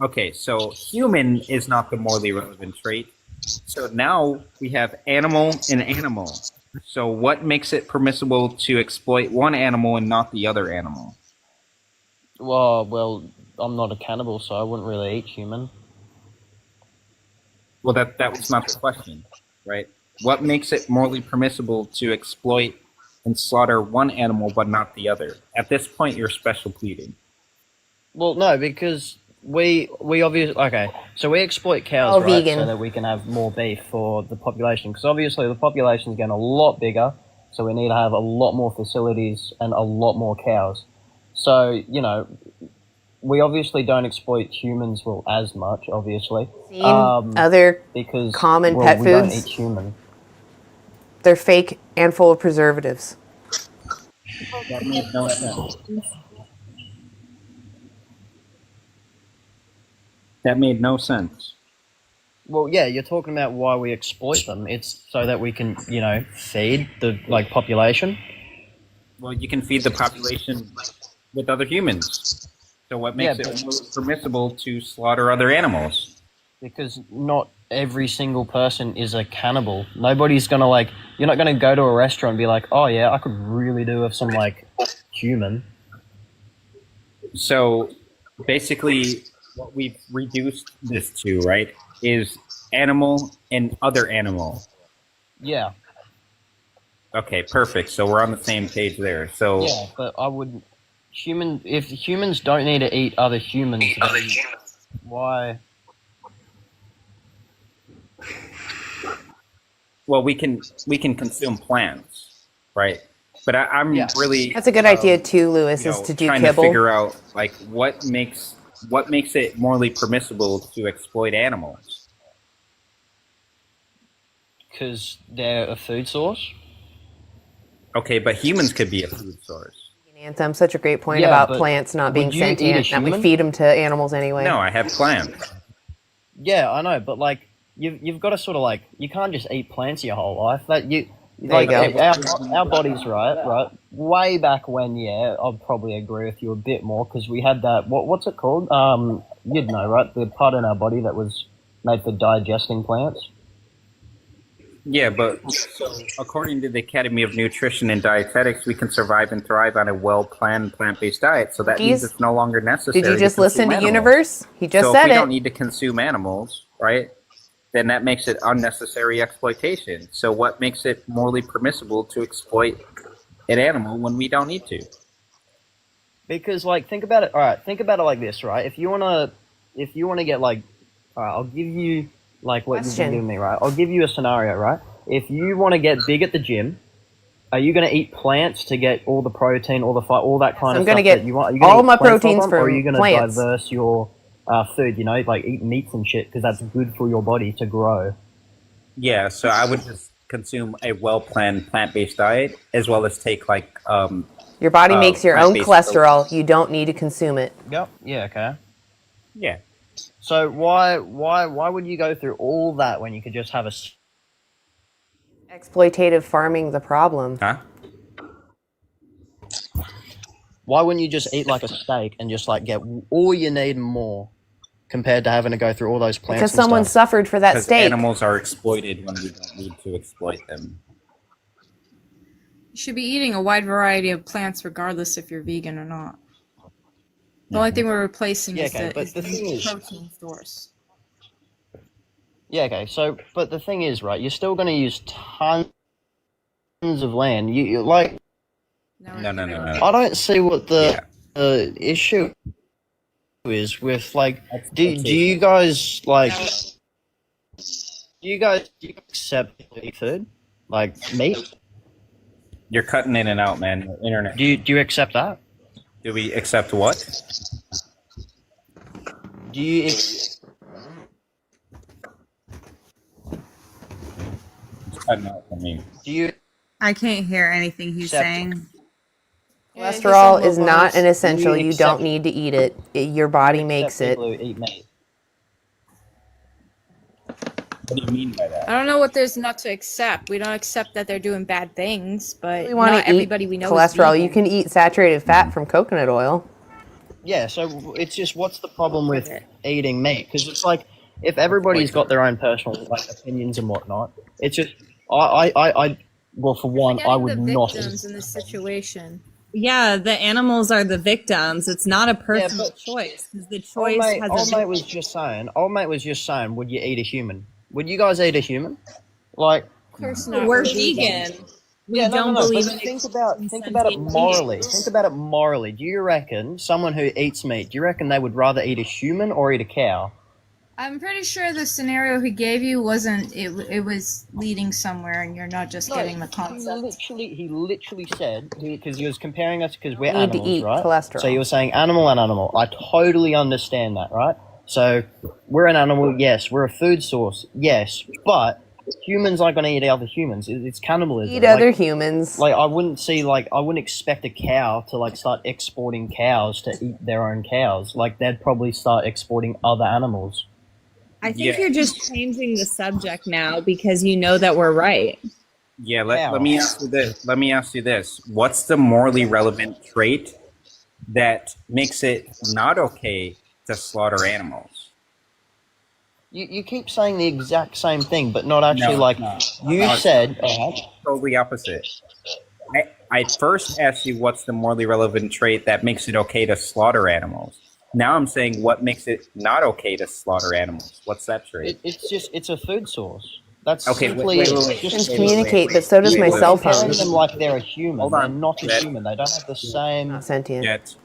Okay, so human is not the morally relevant trait. So now we have animal and animal. So what makes it permissible to exploit one animal and not the other animal? Well, I'm not a cannibal, so I wouldn't really eat human. Well, that was not the question, right? What makes it morally permissible to exploit and slaughter one animal but not the other? At this point, you're special pleading. Well, no, because we obviously so we exploit cows, right, vegan. so that we can have more beef for the population. Because obviously the population is getting a lot bigger, so we need to have a lot more facilities and a lot more cows. So we obviously don't exploit humans as much, obviously. Other because common pet we don't foods. eat human. They're fake and full of preservatives. That made no sense. That made no sense. Well, yeah, you're talking about why we exploit them. It's so that we can, feed the population. Well, you can feed the population with other humans. So what makes it more permissible to slaughter other animals? Because not every single person is a cannibal. Nobody's gonna you're not gonna go to a restaurant and be like, oh yeah, I could really do with some human. So basically what we've reduced this to, right, is animal and other animal. Yeah. Okay, perfect. So we're on the same page there. So yeah, but I wouldn't. If humans don't need to eat other humans, then why? Well, we can consume plants, right? But I'm really That's a good idea too, Lewis, is to do trying kibble. to figure out what makes what makes it morally permissible to exploit animals? Because they're a food source. Okay, but humans could be a food source. Anthem, such a great point Yeah, about but plants not being would you eat a sentient, that we human? feed them to animals anyway. No, I have plants. Yeah, I know, but like you've got to sort of like you can't just eat plants your whole life. That you There you like go. our bodies, right? Way back when, yeah, I'd probably agree with you a bit more because we had that. What's it called? You'd know, right? The part in our body that was made for digesting plants. Yeah, but so according to the Academy of Nutrition and Dietetics, we can survive and thrive on a well-planned plant-based diet. So that means it's no longer necessary. Did you just listen to animals. Universe? He just so said if we it. don't need to consume animals, right? Then that makes it unnecessary exploitation. So what makes it morally permissible to exploit an animal when we don't need to? Because like think about it. All right, think about it like this, right? If you wanna get like, all right, I'll give you like what you've been giving me, right? I'll give you a scenario, right? If you want to get big at the gym, are you going to eat plants to get all the protein, all the all that kind of stuff? I'm gonna get that you want? Are you gonna all eat my plants proteins or are from you going to plants. diverse your food? You know, like eat meats and shit because that's good for your body to grow. Yeah, so I would just consume a well-planned plant-based diet as well as take like Your body makes your own plant-based cholesterol. You don't need to consume it. Yep. Yeah. Okay. Yeah. So why would you go through all that when you could just have a Exploitative farming the problem. Huh? Why wouldn't you just eat like a steak and just like get all you need and more compared to having to go through all those plants? Because and someone stuff? suffered for that Because steak. animals are exploited when we don't need to exploit them. You should be eating a wide variety of plants regardless if you're vegan or not. The only thing we're replacing Yeah, is okay, the, but is the the thing is- protein source. Yeah, okay. So, but the thing is, right? You're still going to use tons of land. You like. No. I don't see what the issue is with like. Do you guys like? Do you guys accept food like meat? You're cutting in and out, man. Your internet. Do you accept that? Do we accept what? Do you? It's cutting out for me. Do you? I can't hear anything he's saying. Cholesterol is not an essential. Do you You don't accept- need to eat it. Your body makes it. People who eat meat. What do you mean by that? I don't know what there's not to accept. We don't accept that they're doing bad things, but We want not to eat everybody we know is cholesterol. vegan. You can eat saturated fat from coconut oil. Yeah, so it's just what's the problem with eating meat? Because it's like if everybody's got their own personal like opinions and whatnot, it's just I well for one I would the not. victims in this situation. Yeah, the animals are the victims. It's not a personal but- choice. 'Cause the Old choice mate, has old a mate was just saying. Old mate was just saying. Would you eat a human? Would you guys eat a human? Like, Of course not. We're vegan. We yeah, don't no, believe but in think about it sentient morally. beings. Think about it morally. Do you reckon someone who eats meat? Do you reckon they would rather eat a human or eat a cow? I'm pretty sure the scenario he gave you wasn't. It was leading somewhere, and you're not just getting the concept. He literally said because he was comparing us because we're Need to animals, eat right? cholesterol. So he was saying animal and animal. I totally understand that, right? So we're an animal, yes. We're a food source, yes. But humans aren't going to eat other humans. It's cannibalism. Eat other humans. Like I wouldn't expect a cow to like start exporting cows to eat their own cows. Like they'd probably start exporting other animals. I think you're just changing the subject now because you know that we're right. Yeah, let me ask you this. Let me ask you this. What's the morally relevant trait that makes it not okay to slaughter animals? You keep saying the exact same thing, but not actually No, you no, said. Totally opposite. I first asked you what's the morally relevant trait that makes it okay to slaughter animals. Now I'm saying what makes it not okay to slaughter animals. What's that trait? It's a food source. That's Okay, simply wait. just And communicate, but so does my cell phone. comparing them like they're a human. Hold on. They're not a That- human. They don't have the same. Not sentient. Yet.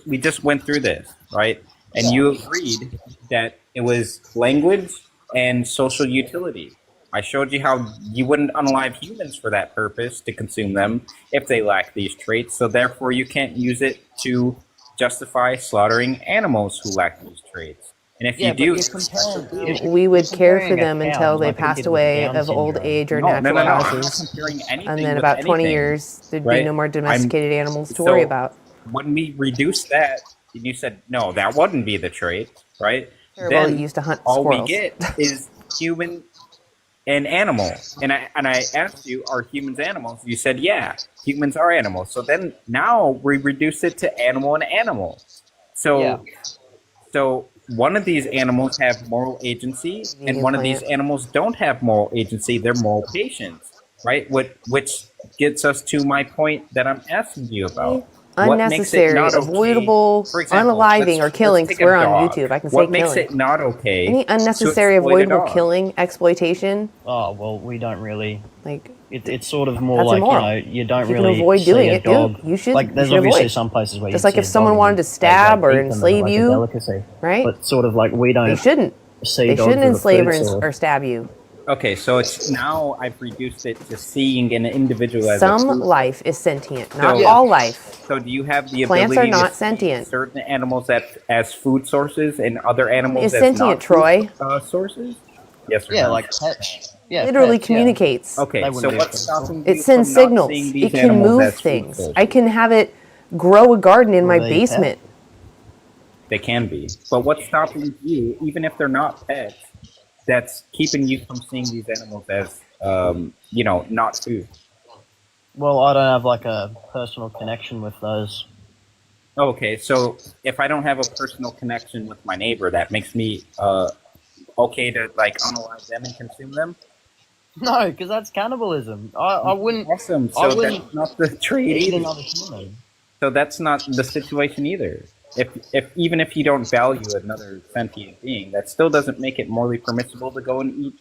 We just went through this, right? And you agreed that it was language and social utility. I showed you how you wouldn't unalive humans for that purpose to consume them if they lack these traits. So therefore, you can't use it to justify slaughtering animals who lack these traits. And if you do, we would care for comparing a them cow until to, they like, a passed kid with away Down of old syndrome. age or No, natural I'm not causes. comparing anything And then with about 20 anything, years, there'd right? be no more domesticated animals to worry about. When we reduce that, and you said, no, that wouldn't be the trait, right? Terrible, Then you used to hunt all squirrels. we get is human and animal. And I asked you, are humans animals? You said, yeah, humans are animals. So then now we reduce it to animal and animal. So, so one of these animals have moral agency, and one of these animals don't have moral agency. They're moral patients, right? Which gets us to my point that I'm asking you about. Unnecessary, avoidable, unaliving, or killing. Let's take Swear a on dog. YouTube. I can say What makes killing. it not okay? Any unnecessary, to exploit a avoidable dog? killing, exploitation. Oh well, we don't really. Like it's sort of more that's like immoral. you don't If you really can avoid see doing a it, dog. you should. Like there's you should obviously avoid. some places where Just you like see if a someone dog wanted and to stab or eat them as, enslave like, a you, delicacy. right? But sort of like we don't. They shouldn't. See They dogs shouldn't as a enslave food source. or stab you. Okay, so it's now I've reduced it to seeing an individual as Some a food. life is sentient, not So- all life. So do you have the Plants ability are not to see sentient. certain animals as food sources and other animals Is as sentient, not Troy. food, sources? Yes or Yeah, no? like pets. Yeah, Literally pets, communicates. They Okay, wouldn't so be what's offensive. stopping you It sends from not signals. seeing these It can animals move as food things. sources? I can have it grow a garden in my Were they pets? basement. They can be. But what's stopping you, even if they're not pets, that's keeping you from seeing these animals as, not food? Well, I don't have like a personal connection with those. Okay, so if I don't have a personal connection with my neighbor, that makes me okay to like unalive them and consume them? No, because that's cannibalism. I wouldn't. Awesome. I So wouldn't that's not the trade eat either. another human. So that's not the situation either. If even if you don't value another sentient being, that still doesn't make it morally permissible to go and eat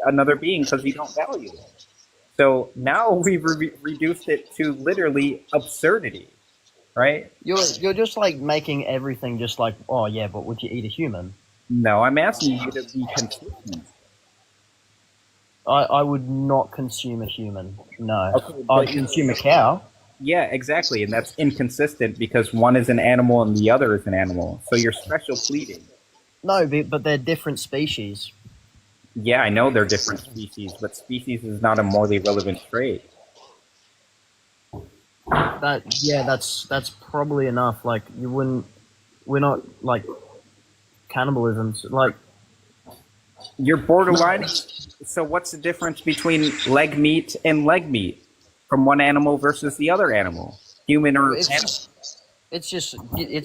another being because you don't value it. So now we've reduced it to literally absurdity, right? You're just like making everything just like, oh yeah, but would you eat a human? No, I'm asking you to be consistent. I would not consume a human. No, Okay, I'd but- consume a cow. Yeah, exactly, and that's inconsistent because one is an animal and the other is an animal. So you're special pleading. No, but they're different species. Yeah, I know they're different species, but species is not a morally relevant trait. That's probably enough. Like you wouldn't. We're not like cannibalism. Like You're borderline. So what's the difference between leg meat and leg meat from one animal versus the other animal? Human or animal? it's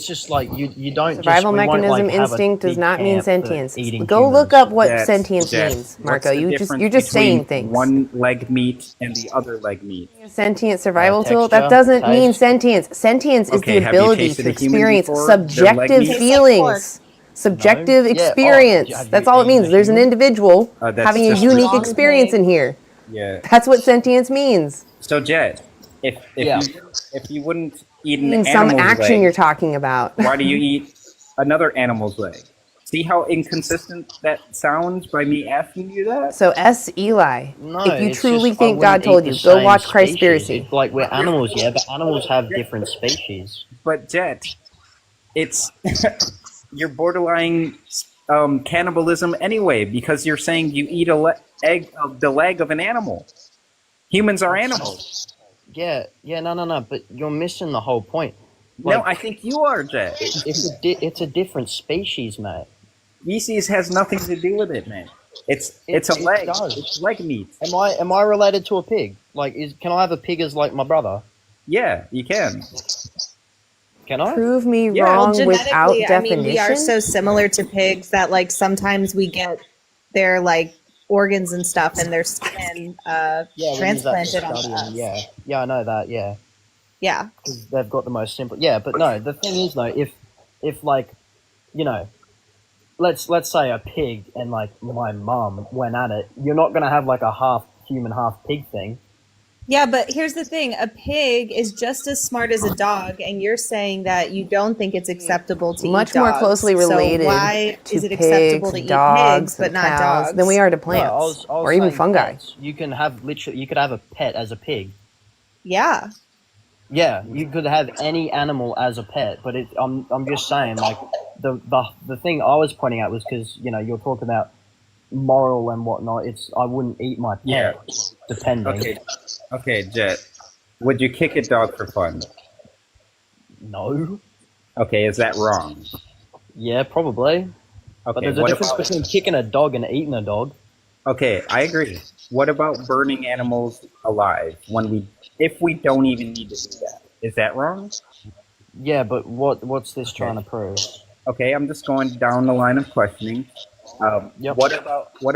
just like you don't. Survival we won't, mechanism like, have a instinct does big not mean camp for sentience. eating Go humans. look up what That's- sentience that's- means, what's Marco. the You're difference just saying between things. one leg meat and the other leg meat. Sentient survival tool? texture, That doesn't mean taste. sentience. Sentience is Okay, the have you ability tasted to a human experience before? Their leg subjective meat? feelings. Subjective No. Yeah. Oh, experience. have That's you all it eaten means. a There's an human? individual That's having a just unique wrong experience thing. in here. Yeah. That's what sentience means. So Jet, if you wouldn't eat an In some animal's action leg, you're talking about. why do you eat another animal's leg? See how inconsistent that sounds by me asking you that? So S. Eli, No, if you it's truly just, I think God wouldn't told eat you, the go same watch species. Christspiracy. It's like we're animals, yeah, but animals have different species. But Jet, it's you're borderline cannibalism anyway because you're saying you eat the leg of an animal. Humans are animals. Yeah, no, but you're missing the whole point. No, I think you are, Jet. It's a different species, mate. Species has nothing to do with it, man. It's a leg. does. It's leg meat. Am I related to a pig? Like, can I have a pig as like my brother? Yeah, you can. Can I? Prove me Yeah. wrong Well, without genetically, I definition. mean, we are so similar to pigs that like sometimes we get their like organs and stuff and their skin Yeah, we use that for transplanted onto studying, us. Yeah, I know that. Yeah, Yeah. because they've got the most simple. Yeah, but no, the thing is though, if like, you know, let's say a pig and like my mum went at it, you're not gonna have like a half human, half pig thing. Yeah, but here's the thing. A pig is just as smart as a dog, and you're saying that you don't think it's acceptable to Much eat dogs. more closely related So why to is it acceptable to pigs, eat dogs, pigs but and not cows dogs? than we are to No, plants I was or even saying fungi. pets. You can have you could have a pet as a pig. Yeah. Yeah, you could have any animal as a pet, but I'm just saying, like, the thing I was pointing out was because, you know, you're talking about moral and whatnot. I wouldn't eat my pet, depending. Okay, Jet. Would you kick a dog for fun? No. Okay, is that wrong? Yeah, probably. Okay, but there's a difference between kicking a dog and eating a dog. Okay, I agree. What about burning animals alive if we don't even need to do that? Is that wrong? Yeah, but what's this trying to prove? Okay, I'm just going down the line of questioning. What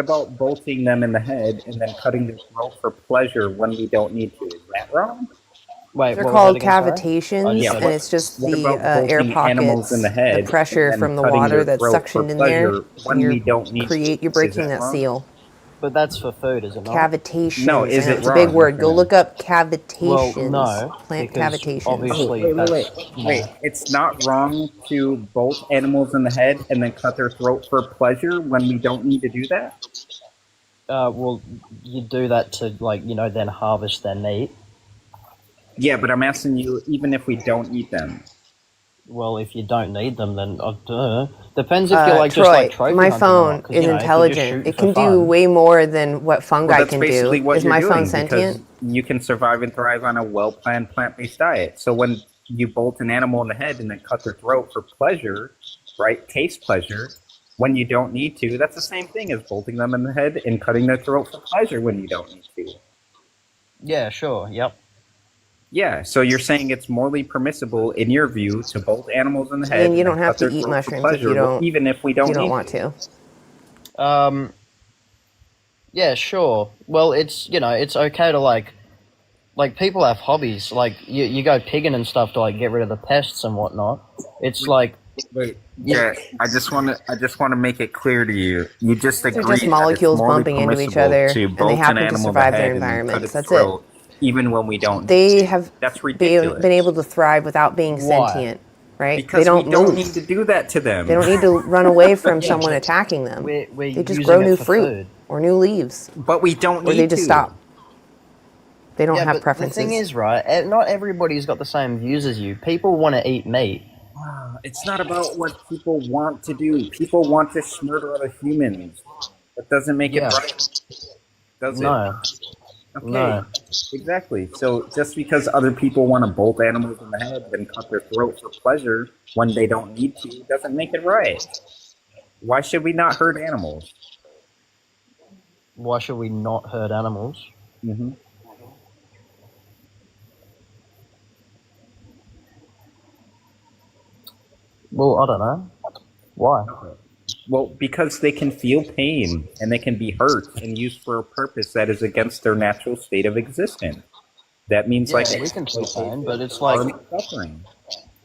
about bolting them in the head and then cutting their throat for pleasure when we don't need to? Is that wrong? Wait, they're called cavitations, and it's just the air pockets, the pressure from the water that's suctioned in there, and you're breaking that seal. But that's for food, is it not? Cavitations. No, is it It's a big word. Go look up cavitations. Well, no, plant cavitations. Obviously, wait. It's not wrong to bolt animals in the head and then cut their throat for pleasure when we don't need to do that? Well, you do that to, like, you know, then harvest their meat. Yeah, but I'm asking you, even if we don't eat them. Well, if you don't need them, then depends if you're like Troy, just like trophy my hunting phone or not, 'cause, is you know, if you're just intelligent. shooting It for can fun. do way more than what fungi That's can basically do. what Is you're my doing, phone because sentient? you can survive and thrive on a well-planned plant-based diet. So when you bolt an animal in the head and then cut their throat for pleasure, right, taste pleasure, when you don't need to, that's the same thing as bolting them in the head and cutting their throat for pleasure when you don't need to. Yeah, sure, yep. Yeah, so you're saying it's morally permissible, in your view, to bolt animals in the head And you don't then have cut to their eat throat for mushrooms pleasure, if you don't. even if we don't, if you don't need want to. Yeah, sure. Well, it's, you know, it's okay to like people have hobbies. Like you go pigging and stuff to like get rid of the pests and whatnot. It's like. Wait, yeah, I just want to make it clear to you. You just agree They're just molecules that it's bumping into each other, to and bolt they an happen to animal in survive the their head and cut environments. its That's throat, it. even when we don't. They have That's ridiculous. been able to thrive without being Why? sentient, right? Because they don't we don't move. need to do that to them. They don't need to run away from Yeah, someone but attacking them. we're They just using grow it new for fruit food. or new leaves, But we don't need or they just to. stop. They don't Yeah, have but preferences. the thing is, right? Not everybody's got the same views as you. People want to eat meat. It's not about what people want to do. People want to murder other humans. That doesn't make it right, does it? No. Okay, No. exactly. So just because other people want to bolt animals in the head and cut their throat for pleasure when they don't need to, doesn't make it right. Why should we not hurt animals? Why should we not hurt animals? Mm-hmm. Well, I don't know. Why? Well, because they can feel pain and they can be hurt and used for a purpose that is against their natural state of existence. That means Yeah, we can feel pain, but it's like suffering.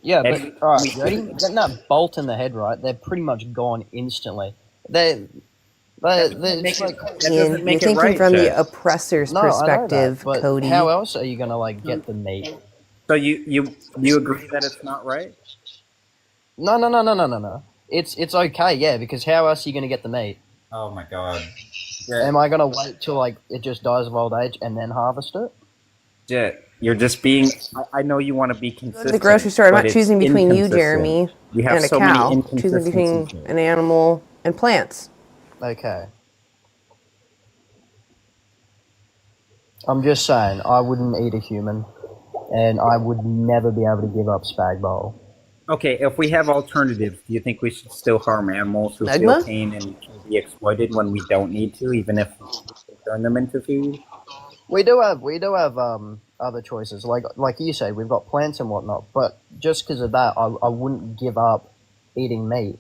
Yeah, but And alright, getting that bolt in the head, right? They're pretty much gone instantly. It's like You're thinking from the oppressor's No, I know perspective, that, but Cody. how else are you gonna like get the meat? So you agree that it's not right? No. It's okay, yeah, because how else are you gonna get the meat? Oh my god. Am I gonna wait till like it just dies of old age and then harvest it? Jet, you're just being. I know you want to be consistent. Go to the grocery store. I'm but not it's choosing between you, inconsistent. Jeremy, We have and a so many cow. Choosing between inconsistencies. an animal and plants. Okay. I'm just saying, I wouldn't eat a human, and I would never be able to give up spag bowl. Okay, if we have alternatives, do you think we should still harm animals who feel Nagma? pain and can be exploited when we don't need to, even if we turn them into food? We do have other choices, like you say, we've got plants and whatnot. But just because of that, I wouldn't give up eating meat.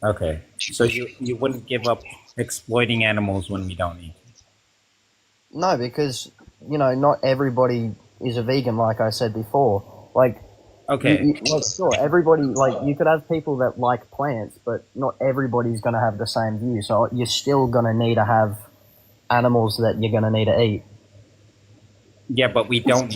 Okay, so you wouldn't give up exploiting animals when we don't need to? No, because not everybody is a vegan, like I said before. Like, okay, sure, everybody you could have people that like plants, but not everybody's gonna have the same view. So you're still gonna need to have animals that you're gonna need to eat. Yeah, but we don't.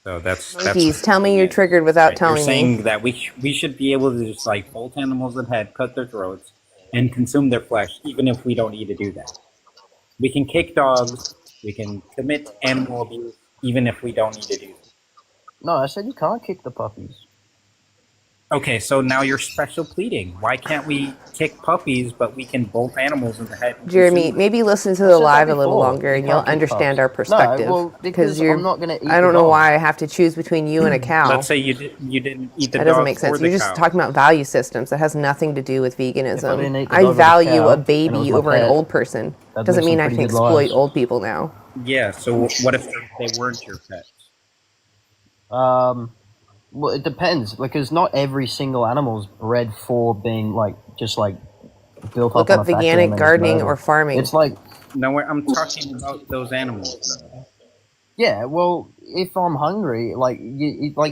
So that's Monkeys, tell me you're triggered without You're telling saying me. that we should be able to just bolt animals in the head, cut their throats, and consume their flesh, even if we don't need to do that. We can kick dogs, we can commit animal abuse, even if we don't need to do that. No, I said you can't kick the puppies. Okay, so now you're special pleading. Why can't we kick puppies, but we can bolt animals in the head? Jeremy, maybe listen to the live a little longer and you'll understand our perspective. No, well, because I'm not going to eat I don't the know dog. why I have to choose between you and a cow. Let's say you didn't eat the That dog doesn't make sense. or the You're just cow. talking about value systems. That has nothing to do with If I didn't veganism. eat the I dog or the value cow, a and it baby was my over an pet, old person. I'd Doesn't live mean some I can pretty good exploit lives. old people now. Yeah, so what if they weren't your pets? Well, it depends, because not every single animal's bred for being just built Look up on up a factory and veganic then gardening murdered. or farming. It's like, No, I'm talking about those animals, though. yeah, well, if I'm hungry,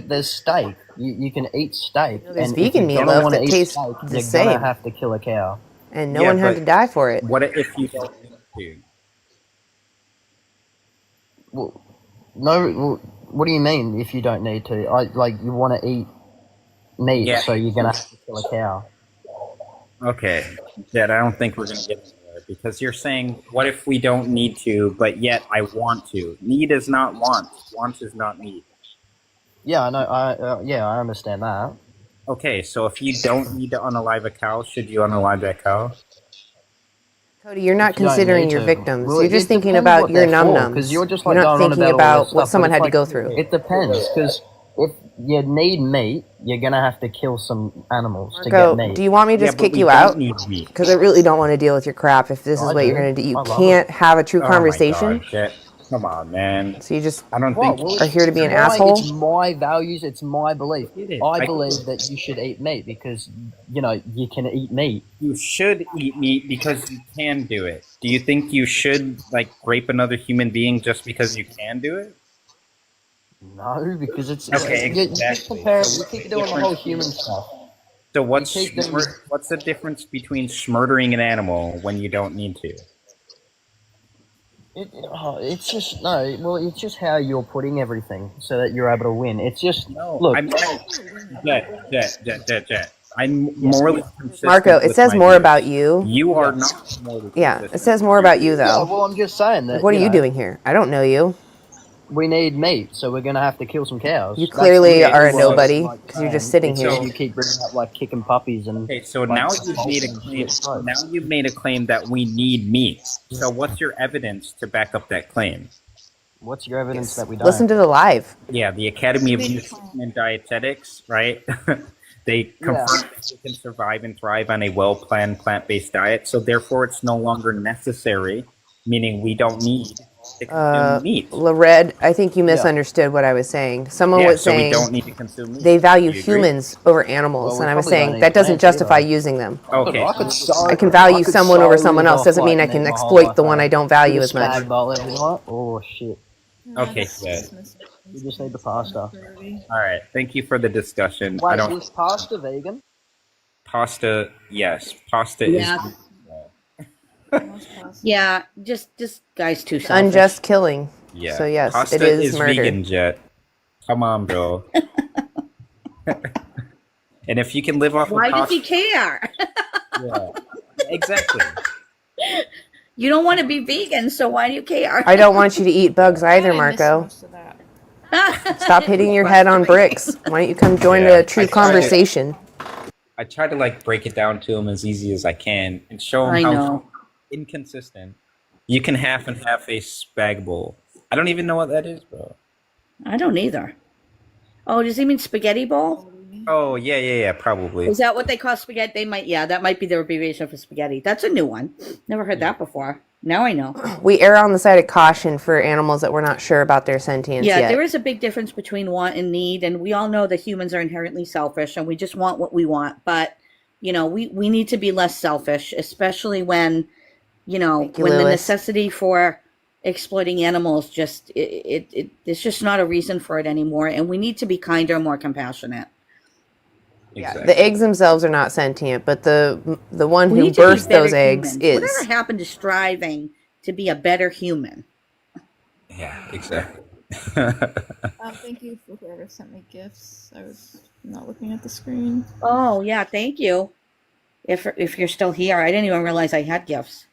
there's steak. You can eat steak. There's and if vegan you're gonna meatloaf wanna that eat tastes steak, the you're same. gonna have to kill a cow. And no one had to die for it. What if you don't need to? Well, no. Well, what do you mean if you don't need to? You want to eat meat, Yeah. so you're gonna have to kill a cow. Okay, Jed, I don't think we're going to get anywhere because you're saying, what if we don't need to, but yet I want to? Need is not want. Want is not need. Yeah, I know. I understand that. Okay, so if you don't need to unalive a cow, should you unalive that cow? Cody, you're not If you don't considering need your to. victims. Well, you're just it thinking depends about what your they're for, num-nums. 'cause you're just You're like not going on thinking about all about this what stuff, someone but had it's to go through. It depends, because if you need meat, you're gonna have to kill some animals to Marco, get meat. do you want me to just kick you out? Because I really don't want to deal with your crap if this is I what you're do. going to do. You I love can't it. have a true Oh conversation. my God, Jet. Come on, man. So you just I don't What? think Well, are here to be an it's asshole? It's my values. It's my belief. I I- believe that you should eat meat because you can eat meat. you should eat meat because you can do it. Do you think you should rape another human being just because you can do it? No, because it's Okay, you keep exactly. comparing. So You what's keep the doing the whole difference human between- stuff. So what's You keep doing- what's the difference between smurdering an animal when you don't need to? It's just no. Well, it's just how you're putting everything so that you're able to win. It's just look. Jet. I'm morally consistent. Marco, it with says my more views. about you. You are not morally Yeah, consistent. it says more about you, though. Yeah, well, I'm just saying that. What are you doing here? I don't know you. We need meat, so we're gonna have to kill some cows. You That's clearly literally are a what I was, nobody like, because you're just saying. sitting It's here. You keep bringing up kicking puppies and. Okay, so now you've made a claim. Now you've made a claim that we need meat. So what's your evidence to back up that claim? What's your evidence that we don't? Listen to the live. Yeah, the Academy of Nutrition and Dietetics, right? They confirm that you can survive and thrive on a well-planned plant-based diet. So therefore, it's no longer necessary, meaning we don't need to consume meat. Lared, I think you misunderstood what I was saying. Someone was so we saying don't need to consume meat. they value Do you agree? humans over animals, Well, we and I was probably don't saying need that doesn't plants justify either. using them. Okay. I can value someone over someone else. Doesn't mean I can exploit the one I don't value as much. Oh shit. Okay, good. You just need the pasta. All right. Thank you for the discussion. Wait, I don't. is pasta vegan? Pasta, yes. Pasta Yeah. is. Yeah, just guys too selfish. Unjust killing. Yeah. So yes, Pasta it is murder. vegan, Jet. Come on, bro. And if you can live off Why of does pasta, he care? yeah, exactly. You don't want to be vegan, so why do you care? I don't want you to eat bugs either, Marco. Stop hitting your head on bricks. Why don't you come join Yeah, the true I tried conversation? I try to break it down to him as easy as I can and show him I how know. inconsistent. You can half and half a spag bowl. I don't even know what that is, bro. I don't either. Oh, does he mean spaghetti bowl? Oh yeah, probably. Is that what they call spaghetti? They might, yeah, that might be their abbreviation for spaghetti. That's a new one. Never heard that before. Now I know. We err on the side of caution for animals that we're not sure about their sentience Yeah, yet. there is a big difference between want and need, and we all know that humans are inherently selfish and we just want what we want. But, we need to be less selfish, especially when, when the Lewis. necessity for exploiting animals just, it's just not a reason for it anymore. And we need to be kinder, more compassionate. Yeah, the eggs themselves are not sentient, but the one We who need to be birthed better those eggs humans. is. Whatever happened to striving to be a better human? Yeah, exactly. Thank you for whoever sent me gifts. I was not looking at the screen. Oh yeah, thank you. If you're still here, I didn't even realize I had gifts.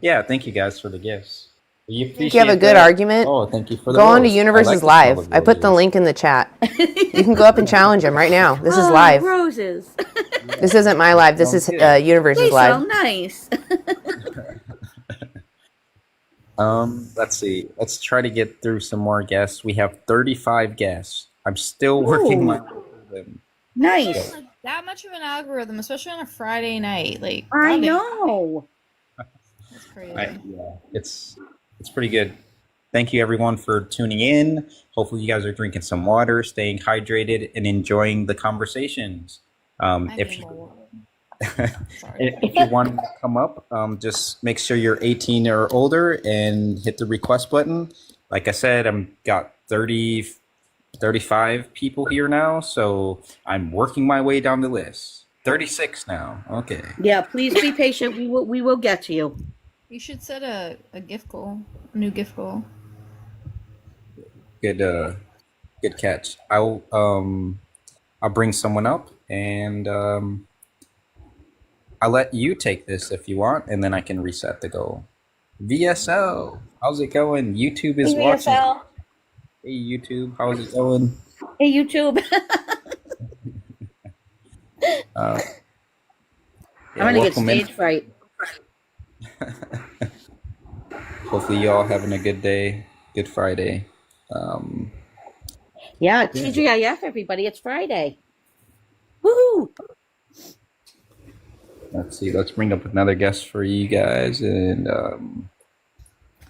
Yeah, thank you guys for the gifts. You If you have a good argument, Oh, thank you for the go on to rose. I Universe's like the Live. smell of I put the roses. link in the chat. You can go up and challenge him right now. This is live. Roses. This isn't my live. This is Universe's They Live. smell nice. Let's see. Let's try to get through some more guests. We have 35 guests. I'm still working my way through them. Nice. Like that much of an algorithm, especially on a Friday night. Like I goddamn. know. That's crazy. Yeah, it's pretty good. Thank you everyone for tuning in. Hopefully you guys are drinking some water, staying hydrated, and enjoying the conversations. If you want to come up, just make sure you're 18 or older and hit the request button. Like I said, I'm got 35 people here now, so I'm working my way down the list. 36 now. Okay. Yeah, please be patient. We will get to you. You should set a gift goal, a new gift goal. Good catch. I'll bring someone up and I'll let you take this if you want, and then I can reset the goal. VSL, how's it going? YouTube is watching. VSL. Hey YouTube, how's it going? Hey YouTube. Yeah, I'm gonna get welcome in. stage fright. Hopefully you all having a good day, good Friday. Yeah, TGIF everybody, it's Friday. Woohoo! Let's see, let's bring up another guest for you guys, and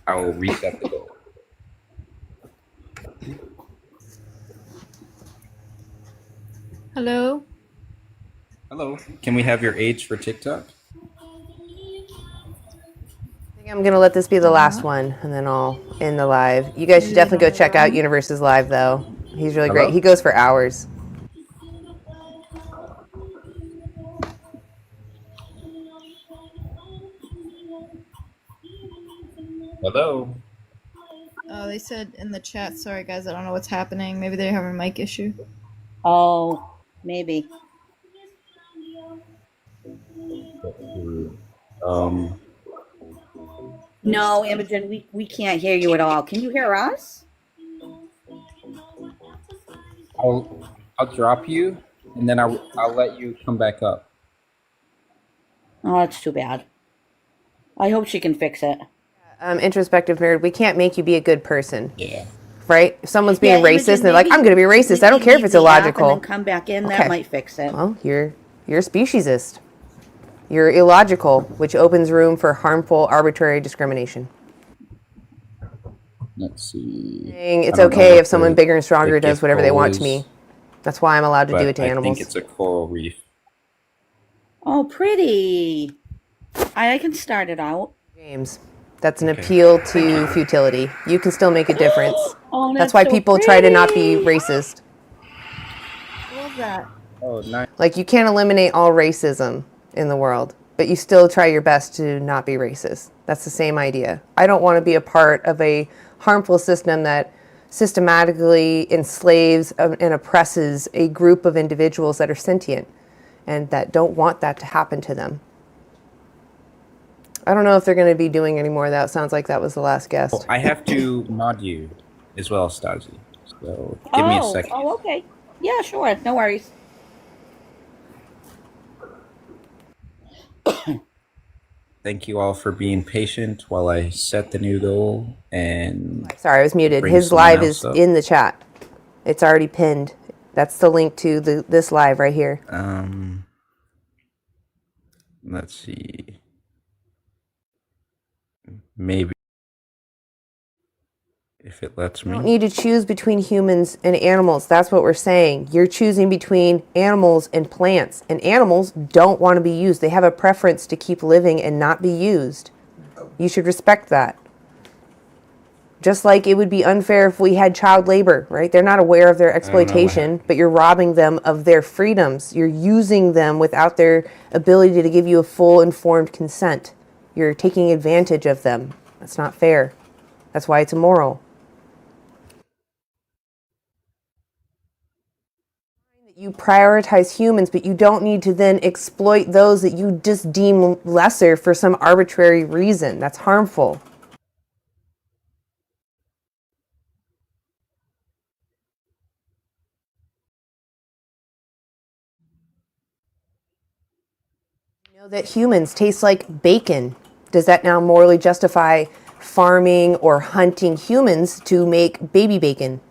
I will reset the goal. Hello? Hello, can we have your age for TikTok? I'm going to let this be the last one, and then I'll end the live. You guys should definitely go check out Universe's Live, though. He's really great. He goes for hours. Hello. Oh, they said in the chat, sorry guys, I don't know what's happening. Maybe they're having a mic issue. Oh, maybe. No, Imogen, we can't hear you at all. Can you hear us? I'll drop you, and then I'll let you come back up. Oh, that's too bad. I hope she can fix it. Introspective nerd, we can't make you be a good person. Yeah. Right? If someone's being Imogen, racist and they're like, I'm going to be racist. I don't care if it's leave the app illogical. And then come back in. That might fix it. Well, you're a speciesist. You're illogical, which opens room for harmful, arbitrary discrimination. Let's see. Saying it's okay if someone bigger and stronger does whatever they want to me. That's why I'm allowed to do it to animals. I think it's a coral reef. Oh, pretty. I can start it out. James, that's an appeal to futility. You can still make a difference. Oh, that's why so people try to not be racist. Love that. Oh, nice. Like, you can't eliminate all racism in the world, but you still try your best to not be racist. That's the same idea. I don't want to be a part of a harmful system that systematically enslaves and oppresses a group of individuals that are sentient and that don't want that to happen to them. I don't know if they're going to be doing any more of that. Sounds like that was the last guest. Oh, I have to mod you as well, Stasi. So give me a second. Oh, okay. Yeah, sure. No worries. Thank you all for being patient while I set the new goal and... Sorry, I was muted. His live is in the chat. It's already pinned. That's the link to this live right here. Let's see. Maybe if it lets me. You don't need to choose between humans and animals. That's what we're saying. You're choosing between animals and plants. And animals don't want to be used. They have a preference to keep living and not be used. You should respect that. Just like it would be unfair if we had child labor, right? They're not aware of their exploitation, but you're robbing them of their freedoms. You're using them without their ability to give you a full informed consent. You're taking advantage of them. That's not fair. That's why it's immoral. You prioritize humans, but you don't need to then exploit those that you just deem lesser for some arbitrary reason. That's harmful. know that humans taste like bacon. Does that now morally justify farming or hunting humans to make baby bacon?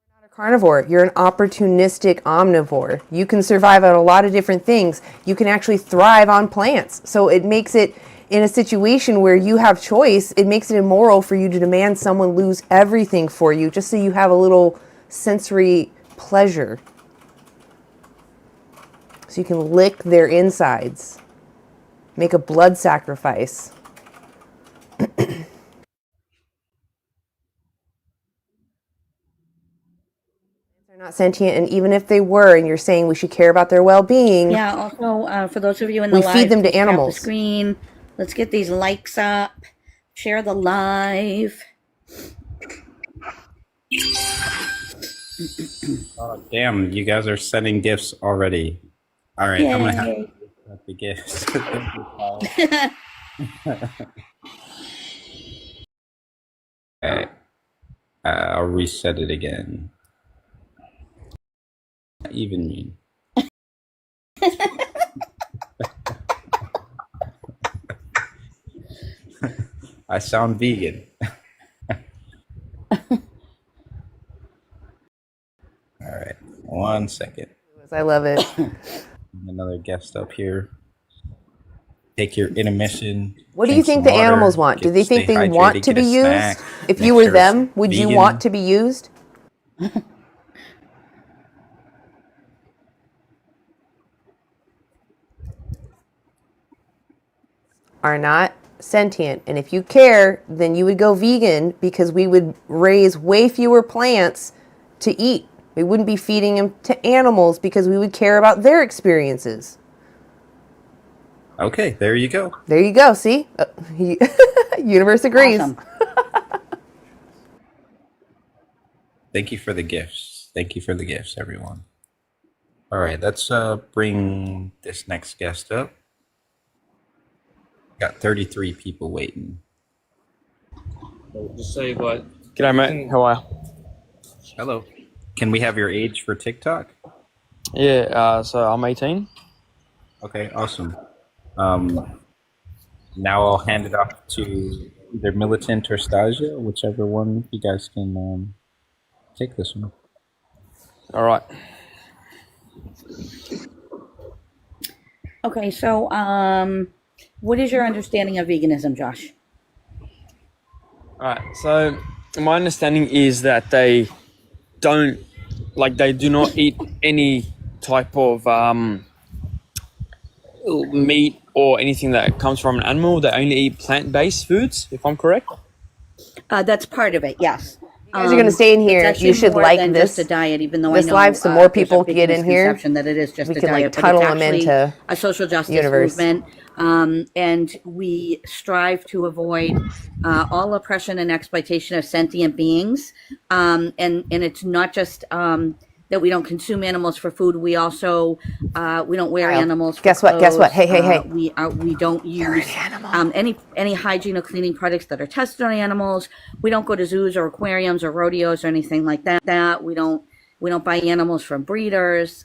You're not a carnivore. You're an opportunistic omnivore. You can survive on a lot of different things. You can actually thrive on plants. So it makes it, in a situation where you have choice, it makes it immoral for you to demand someone lose everything for you just so you have a little sensory pleasure. So you can lick their insides. Make a blood sacrifice. They're not sentient, and even if they were, and you're saying we should care about their well-being. Yeah, also, for those of you in the we live, feed them to please tap animals. the screen. Let's get these likes up. Share the live. Oh, damn, you guys are sending gifts already. All right, I'm gonna have to cut the gifts. Thank you, Paul. Okay, I'll reset it again. Even mean. I sound vegan. All right, 1 second. I love it. Another guest up here. Take your intermission. What do you think the animals want? Do they think they want to be used? If you were them, would you want to be used? Are not sentient. And if you care, then you would go vegan because we would raise way fewer plants to eat. We wouldn't be feeding them to animals because we would care about their experiences. Okay, there you go. There you go. See? Universe agrees. Awesome. Thank you for the gifts. Thank you for the gifts, everyone. All right, let's bring this next guest up. Got 33 people waiting. Just say what. G'day, mate. How are you? Hello. Can we have your age for TikTok? Yeah, so I'm 18. Okay, awesome. Now I'll hand it off to either Militant or Stasia, whichever one you guys can take this one. All right. Okay, so what is your understanding of veganism, Josh? All right. So my understanding is that they do not eat any type of meat or anything that comes from an animal. They only eat plant-based foods, if I'm correct. That's part of it, yes. You guys are going to stay in here. You should like this. Just a diet, even though this I know, live, so more people there's a get in here. misconception that it is just we a can diet, like but tunnel it's them actually into a social justice universe. movement, and we strive to avoid all oppression and exploitation of sentient beings. And it's not just that we don't consume animals for food. We also we don't wear animals for Guess what? clothes. Guess what? Hey. We don't use any hygiene or cleaning products that are tested on animals. We don't go to zoos or aquariums or rodeos or anything like that. We don't buy animals from breeders.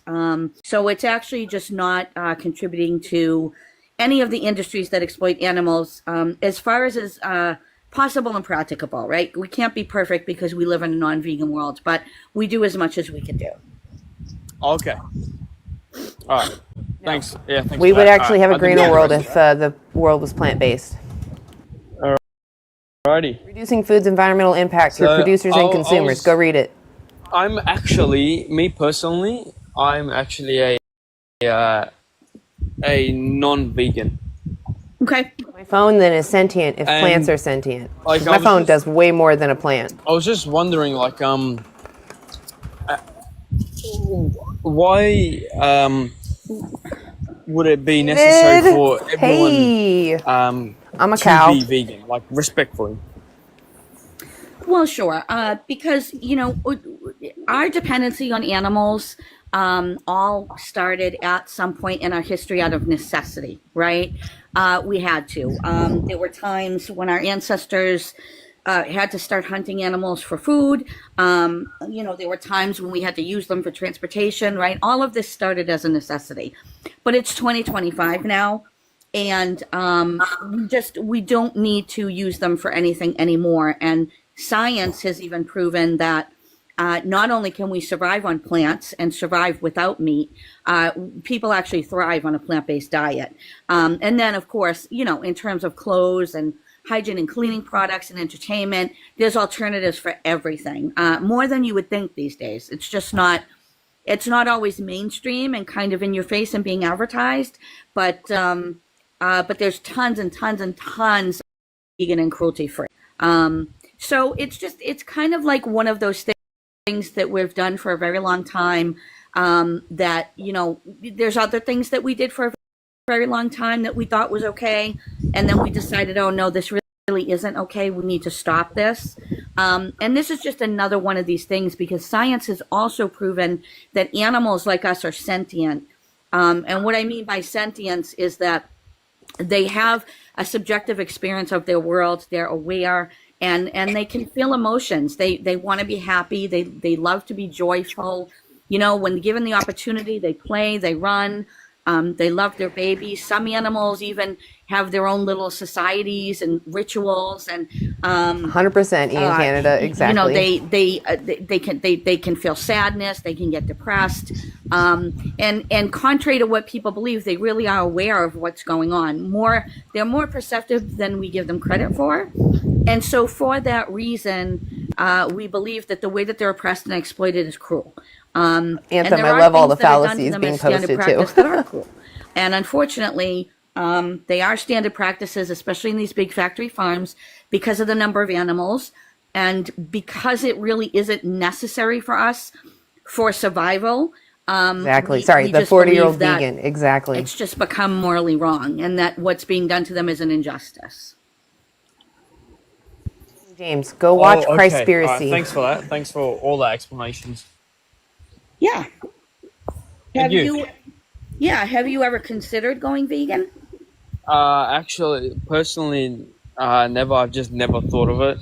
So it's actually just not contributing to any of the industries that exploit animals as far as is possible and practicable, right? We can't be perfect because we live in a non-vegan world, but we do as much as we can do. Okay. All right. Thanks. Yeah, thanks. We for would that. actually have a greener world if the world was plant-based. Alrighty. Reducing food's environmental impact through producers and consumers. Go read it. I'm actually, me personally, I'm actually a non-vegan. Okay. My phone then is sentient if plants are sentient. Like, my phone does way more than a plant. I was just wondering, like, why would it be necessary for everyone I'm a to cow. be vegan, like, respectfully? Well, sure. Because, our dependency on animals all started at some point in our history out of necessity, right? We had to. There were times when our ancestors had to start hunting animals for food. You know, there were times when we had to use them for transportation, right? All of this started as a necessity. But it's 2025 now, and we don't need to use them for anything anymore. And science has even proven that not only can we survive on plants and survive without meat, people actually thrive on a plant-based diet. And then, of course, you know, in terms of clothes and hygiene and cleaning products and entertainment, there's alternatives for everything, more than you would think these days. It's just not, it's not always mainstream and kind of in your face and being advertised, but there's tons and tons and tons of vegan and cruelty free. So it's kind of like one of those things that we've done for a very long time, that, you know, there's other things that we did for a very long time that we thought was okay, and then we decided, oh no, this really isn't okay, we need to stop this. And this is just another one of these things, because science has also proven that animals like us are sentient. And what I mean by sentience is that they have a subjective experience of their world, they're aware, and they can feel emotions. They want to be happy, they love to be joyful. You know, when given the opportunity, they play, they run. They love their babies. Some animals even have their own little societies and rituals, and 100% in Canada, exactly. You know, they can feel sadness, they can get depressed, and contrary to what people believe, they really are aware of what's going on. They're more perceptive than we give them credit for, and so for that reason, we believe that the way that they're oppressed and exploited is cruel. Anthem, I love all the fallacies being posted too. That are cool. And unfortunately, they are standard practices, especially in these big factory farms, because of the number of animals and because it really isn't necessary for us for survival. Exactly. Sorry, the 40-year-old vegan. Exactly. It's just become morally wrong, and that what's being done to them is an injustice. James, go watch Christspiracy. Thanks for that. Thanks for all the explanations. Yeah. Have you? Have you ever considered going vegan? Actually, personally, never. I've just never thought of it.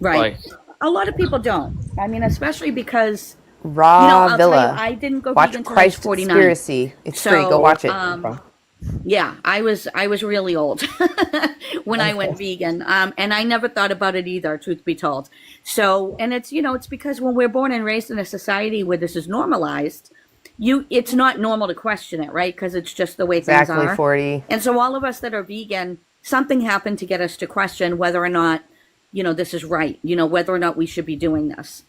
Right. A lot of people don't. I mean, especially because Raw Villa. I didn't go watch vegan until I was 49. Christspiracy. It's free. Go watch it. Yeah, I was really old when I went vegan, and I never thought about it either, truth be told. So, and it's, you know, it's because when we're born and raised in a society where this is normalized, it's not normal to question it, right? Because it's just the way things are. Exactly, 40. And so all of us that are vegan, something happened to get us to question whether or not, you know, this is right, you know, whether or not we should be doing this.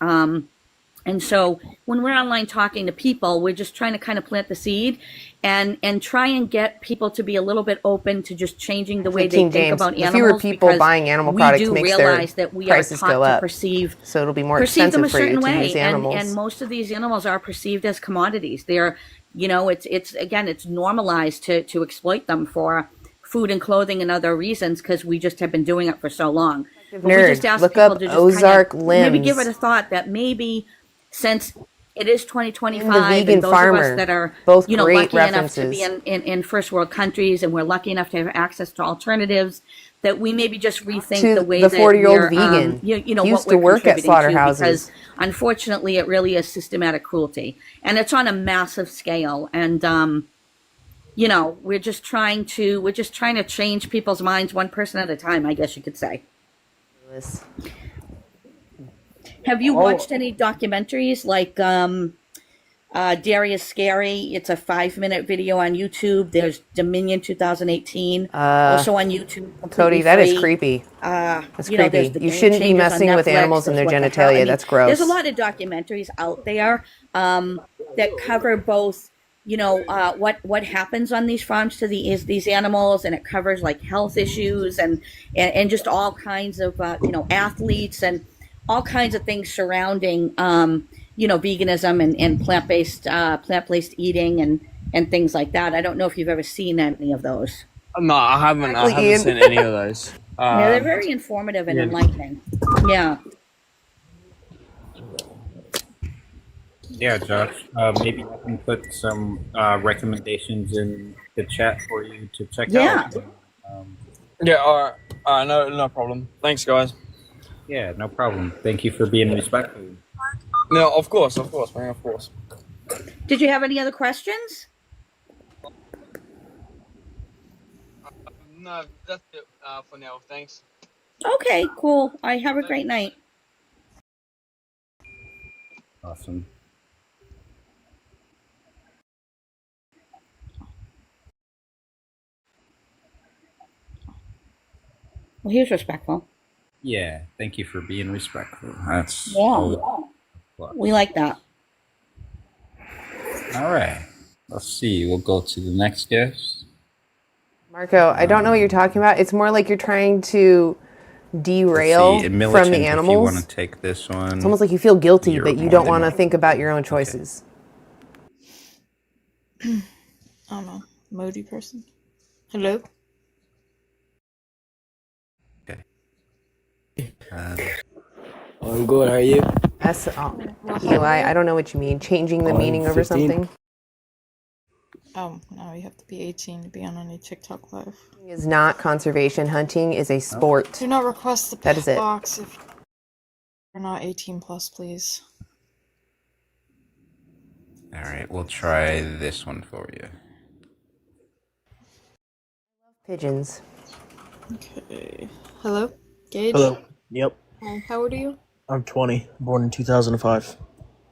And so when we're online talking to people, we're just trying to kind of plant the seed and try and get people to be a little bit open to just changing the way they think about animals. Fewer people buying animal products makes their prices go up. We do realize that we are taught to perceive, so it'll be more expensive for you to use animals. And most of these animals are perceived as commodities. They're, you know, it's normalized to exploit them for food and clothing and other reasons because we just have been doing it for so long. But we just ask people to just Ozark kind of limbs. maybe give it a thought that maybe since it is 2025, and those farmer, of us that are, both you know, great lucky references. enough to be in first world countries, and we're lucky enough to have access to alternatives, that we maybe just rethink the way that 40-year-old vegan you know, used what to we're work at contributing slaughterhouses. to, because unfortunately, it really is systematic cruelty, and it's on a massive scale. And you know, we're just trying to change people's minds one person at a time, I guess you could say. Have you watched any documentaries like Dairy is Scary? It's a 5-minute video on YouTube. There's Dominion 2018, also on YouTube. Cody, that is creepy. That's creepy. You shouldn't be messing with animals and their genitalia. That's gross. There's a lot of documentaries out there that cover both, you know, what happens on these farms to these animals, and it covers like health issues and just all kinds of you know, athletes and all kinds of things surrounding you know, veganism and plant-based eating and things like that. I don't know if you've ever seen any of those. No, I haven't. I haven't seen any of those. Yeah, they're very informative and enlightening. Yeah. Yeah, Josh. Maybe I can put some recommendations in the chat for you to check out. Yeah. All right. No problem. Thanks, guys. Yeah, no problem. Thank you for being respectful. No, of course, man, of course. Did you have any other questions? No, that's it for now. Thanks. Okay, cool. I have a great night. Awesome. Well, he was respectful. Yeah, thank you for being respectful. That's Yeah. all. We like that. All right. Let's see. We'll go to the next guest. Marco, I don't know what you're talking about. It's more like you're trying to derail Let's see. from Militant, the if you animals. want to take this one. It's almost like you feel guilty, You're but you more don't than want to welcome. think about your own choices. I don't know. Emoji person. Hello? Okay. I'm good, how are you? Eli, I don't know what you mean. Changing the I'm meaning over 15. something Oh, no, you have to be 18 to be on any TikTok live. is not conservation. Hunting is a sport. Do not request the That is it. box if you're not 18 plus, please. All right. We'll try this one for you. Pigeons. Okay. Hello? Gage? Hello. Yep. Hi, how old are you? I'm 20, born in 2005.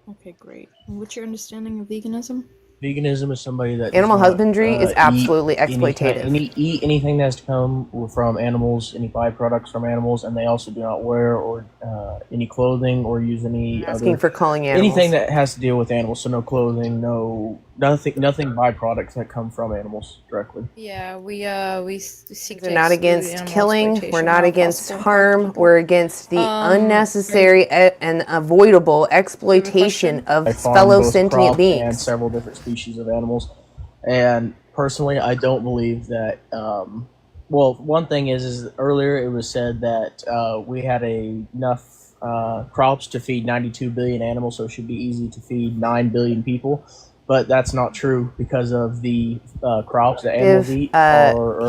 Okay, great. And what's your understanding of veganism? Veganism is somebody that Animal does not, husbandry is absolutely exploitative. Eat anything that has come from animals, any byproducts from animals, and they also do not wear or any clothing or use any Asking other, for calling animals. anything that has to deal with animals. So no clothing, nothing byproducts that come from animals directly. Yeah, we seek to We're not exclude against animal killing. We're exploitation not where against possible. harm. We're against the unnecessary and avoidable exploitation of I farm fellow both sentient crop beings. and several different species of animals. And personally, I don't believe that. Well, one thing is earlier it was said that we had enough crops to feed 92 billion animals, so it should be easy to feed 9 billion people. But that's not true because of the crops that animals eat.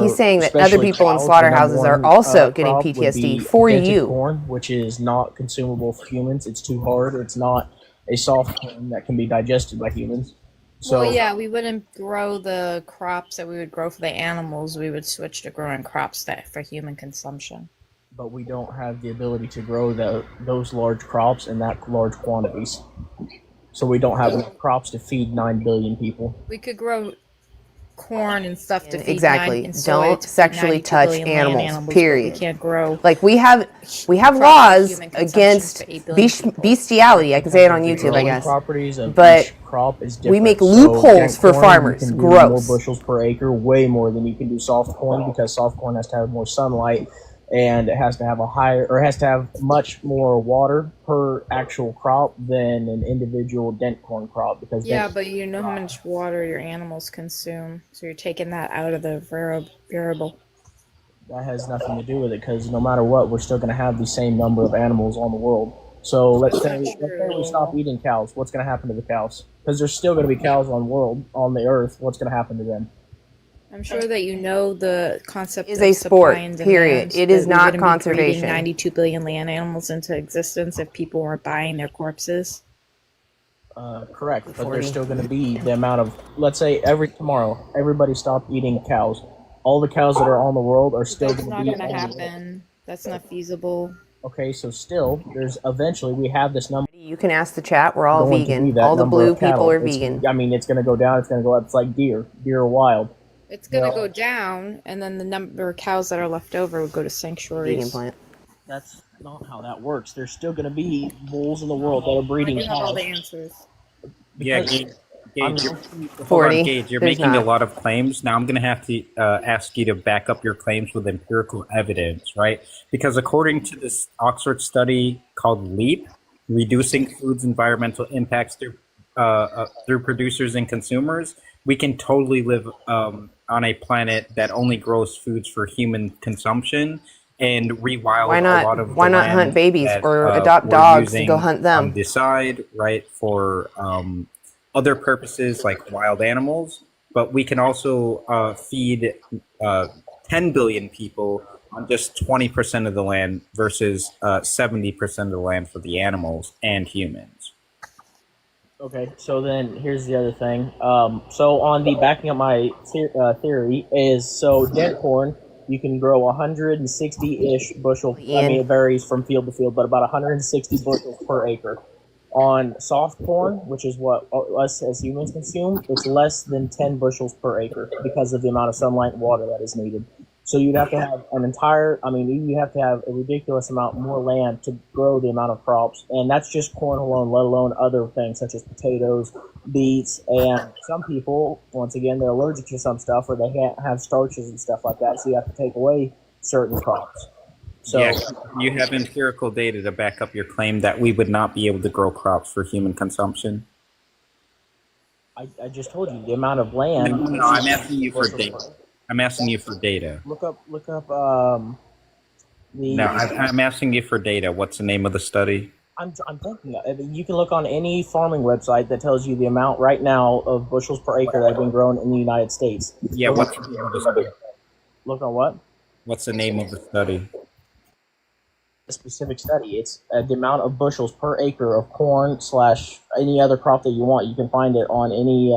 He's saying that other especially people in cows, the slaughterhouses number are one, also getting crop would PTSD be for dented you. corn, which is not consumable for humans. It's too hard. It's not a soft corn that can be digested by humans. So Well, yeah, we wouldn't grow the crops that we would grow for the animals. We would switch to growing crops that for human consumption. but we don't have the ability to grow those large crops in that large quantities. So we don't have enough crops to feed 9 billion people. We could grow corn and stuff to feed Exactly. and soy Don't to feed sexually 92 touch billion land animals. but Period. we can't grow. Like we have crops for laws human consumption against for 8 billion people. bestiality. I can say it on The YouTube, I growing guess. properties of But each crop is we different. make So loopholes dent for corn, farmers. You can do Gross. more bushels per acre, way more than you can do soft corn, because soft corn has to have more sunlight, and it has to have much more water per actual crop than an individual dent corn crop. Because Yeah, but you know how much water your animals consume, so you're taking that out of the variable. that has nothing to do with it, because no matter what, we're still going to have the same number of animals on the world. So let's say we stop eating cows. What's going to happen to the cows? Because there's still going to be cows on the earth. What's going to happen to them? I'm sure that you know the concept Is of a sport, supply and period. demand, It is that we not wouldn't be conservation. breeding 92 billion land animals into existence if people weren't buying their corpses. Correct, but there's still going to be the amount of, let's say tomorrow, everybody stopped eating cows. All the cows that are on the world are still That's going to not be going to on the world. happen. That's not feasible. Okay, so still, we have this number. You can ask the chat. We're all going to be vegan. that All the number blue of cattle. people are It's- vegan. I mean, it's going to go down, it's going to go up. It's like deer. Deer are wild. It's going to go down, and then the number of cows that are left over would go to sanctuaries. Vegan plant. That's not how that works. There's still going to be bulls in the world that are breeding I do have all cows. the answers. Yeah, Because Gage, you're, hold 40. on, Gage, you're There's making not. a lot of claims. Now I'm going to have to ask you to back up your claims with empirical evidence, right? Because according to this Oxford study called LEAP, Reducing Food's Environmental Impacts through Producers and Consumers, we can totally live on a planet that only grows foods for human consumption and rewild a lot of the Why not land hunt babies that, or adopt we're dogs and go using hunt them? on the side, right, for other purposes like wild animals, but we can also feed 10 billion people on just 20% of the land versus 70% of the land for the animals and humans. Okay, so then here's the other thing. So on the backing up my theory is, so dead corn, you can grow 160-ish bushel. I mean, it varies from field to field, but about 160 bushels per acre. On soft corn, which is what us as humans consume, it's less than 10 bushels per acre because of the amount of sunlight and water that is needed. So you'd have to have you have to have a ridiculous amount more land to grow the amount of crops, and that's just corn alone, let alone other things such as potatoes, beets, and some people, once again, they're allergic to some stuff, or they can't have starches and stuff like that, so you have to take away certain crops. So, yeah, you have empirical data to back up your claim that we would not be able to grow crops for human consumption? I just told you the amount of land. No, I'm asking you for data. I'm asking you for data. Look up. No, I'm asking you for data. What's the name of the study? I'm thinking you can look on any farming website that tells you the amount right now of bushels per acre that have been grown in the United States. Yeah, what's the name of the study? Look on what? What's the name of the study? A specific study. It's the amount of bushels per acre of corn / any other crop that you want. You can find it on any.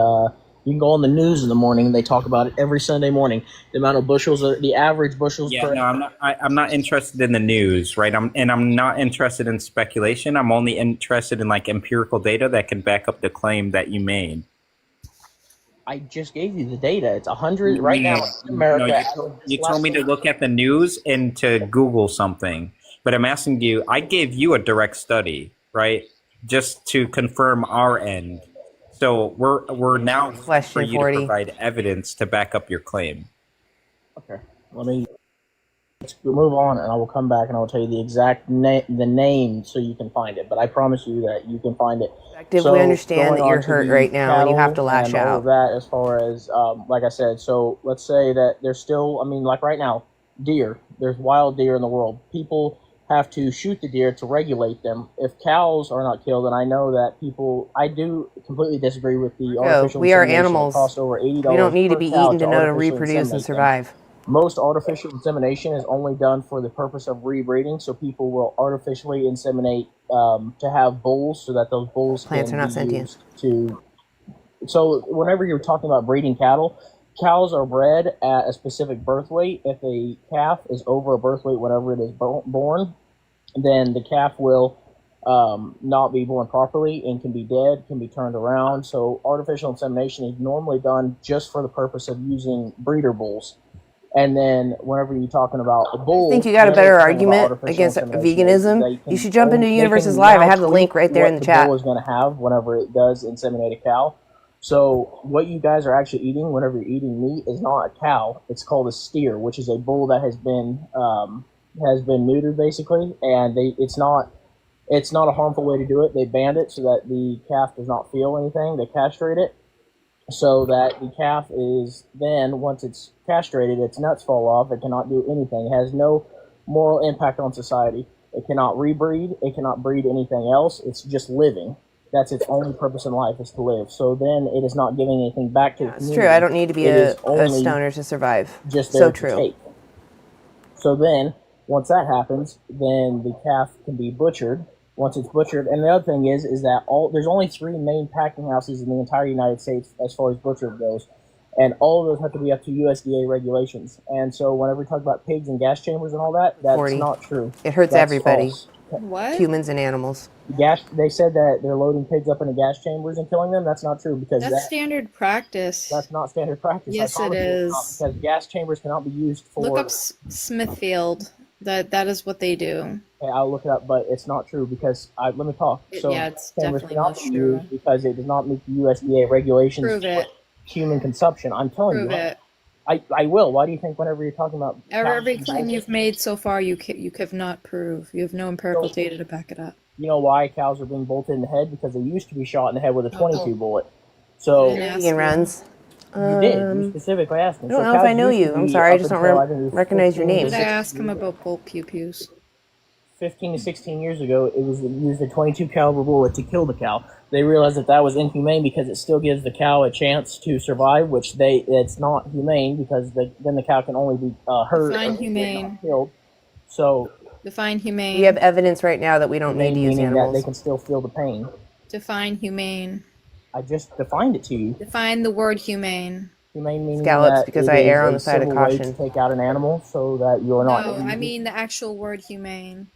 You can go on the news in the morning. They talk about it every Sunday morning. The amount of bushels, the average bushels. Yeah, per no, I'm not interested in the news, right? I'm not interested in speculation. I'm only interested in like empirical data that can back up the claim that you made. I just gave you the data. It's 100 right now in America. No, you told me to look at the news and to Google something. But I'm asking you, I gave you a direct study, right? Just to confirm our end. So we're now for you to provide evidence to back up your claim. Okay, let's move on, and I will come back and I will tell you the exact name so you can find it. But I promise you that you can find it. So we understand that you're hurt right now and you have to lash out. All of that, as far as like I said, so let's say that there's still, like right now, deer. There's wild deer in the world. People have to shoot the deer to regulate them. If cows are not killed, and I know that I do completely disagree with the artificial we are insemination. animals. It costs over $80 we don't need to per be cow eaten to know to artificially reproduce and inseminate survive. them. Most artificial insemination is only done for the purpose of rebreeding, so people will artificially inseminate to have bulls so that those bulls Plants are not sentient. So whenever you're talking about breeding cattle, cows are bred at a specific birth weight. If a calf is over a birth weight whenever it is born, then the calf will not be born properly and can be dead, can be turned around. So artificial insemination is normally done just for the purpose of using breeder bulls. And then whenever you're talking about a bull, I think you got a better argument against veganism. You should jump into Universes Live. I have the link right there in the chat. The bull is going to have whenever it does inseminate a cow. So what you guys are actually eating whenever you're eating meat is not a cow. It's called a steer, which is a bull that has been neutered basically, and it's not a harmful way to do it. They banned it so that the calf does not feel anything. They castrate it so that the calf is then, once it's castrated, its nuts fall off. It cannot do anything. It has no moral impact on society. It cannot rebreed. It cannot breed anything else. It's just living. That's its only purpose in life, is to live. So then it is not giving anything back to the community. It's true. I don't need to be a stoner to survive. Just so true. Take. So then, once that happens, then the calf can be butchered. Once it's butchered, and the other thing is that there's only 3 main packing houses in the entire United States as far as butcher goes, and all of those have to be up to USDA regulations. And so whenever we talk about pigs and gas chambers and all that, that's not true. It hurts everybody. False. What? Humans and animals. They said that they're loading pigs up into gas chambers and killing them. That's not true, because That's standard practice. That's not standard practice. Yes, it is. Because gas chambers cannot be used for. Look up Smithfield. That is what they do. Okay, I'll look it up, but it's not true because let me talk. So yeah, it's chambers definitely cannot not be true. used because it does not meet the USDA regulations Prove for it. human consumption. I'm telling Prove you. it. I will. Why do you think whenever you're talking about Every claim you've made so far, you have not proved. You have no empirical data to back it up. You know why cows are being bolted in the head? Because they used to be shot in the head with a 22 bullet. So Vegan runs. You did. You specifically asked me. I don't know if I know you. I'm sorry. I just don't recognize your name. Did I ask him about bolt pew-pews? 15 to 16 years ago, it was used a 22 caliber bullet to kill the cow. They realized that that was inhumane because it still gives the cow a chance to survive, which it's not humane because then the cow can only be hurt Define or humane. killed. So Define humane. We have evidence right now that we don't need to use meaning animals. that they can still feel the pain. Define humane. I just defined it to you. Define the word humane. Humane meaning Scallops, that because it I is err on a the side of civil way caution. to take out an animal so that you're not. No, I mean the actual word humane.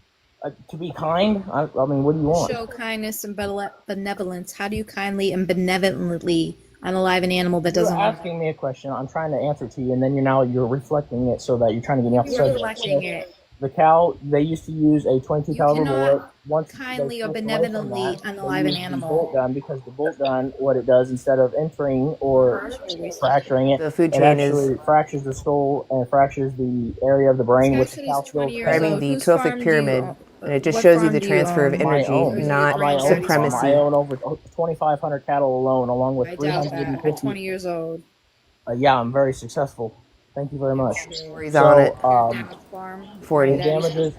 To be kind. I mean, what do you want? Show kindness and benevolence. How do you kindly and benevolently unalive an animal that doesn't You're want asking me a question. I'm trying to answer to you, and then you're reflecting it so that you're trying to get me off the You're subject. reflecting it. The cow, they used to use a 22 caliber cannot bullet. Once kindly they or switched away from benevolently that, they unalive an used the animal. bolt gun, because the bolt gun, what it does, instead of entering or fracturing it, The food it chain actually fractures the skull and fractures the area of the brain, which the cow feels Describing the trophic pyramid, and it just shows you the transfer of energy, not supremacy. I own over 2,500 cattle alone, along with I doubt that. 350. At 20 years old. Yeah, I'm very successful. Thank you very much. Lori's on it. 40. Damages.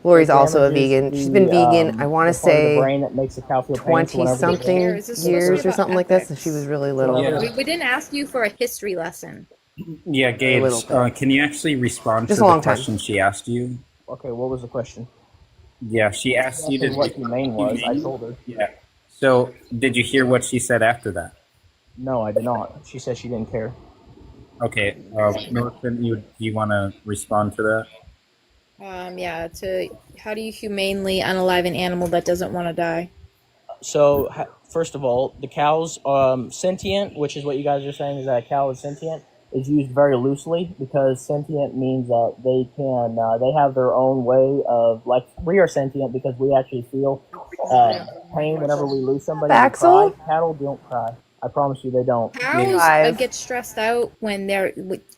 Lori's also a damages vegan. She's been vegan, I want to the part of the say, brain that makes the cow feel pain, so whenever 20-something they- years or something like this, and she was really little. We didn't ask you for a history lesson. Yeah, Gage, can you actually respond Just to a the long time. question she asked you? Okay, what was the question? Yeah, she asked you to. What humane was, I told her. Yeah. So, did you hear what she said after that? No, I did not. She said she didn't care. Okay, Millicent, you want to respond to that? Yeah, how do you humanely unalive an animal that doesn't want to die? So, first of all, the cow's sentient, which is what you guys are saying is that a cow is sentient, is used very loosely because sentient means that they can, they have their own way of, like, we are sentient because we actually feel pain whenever we lose somebody. Baxel? Cattle don't cry. I promise you they don't. Cows get stressed out when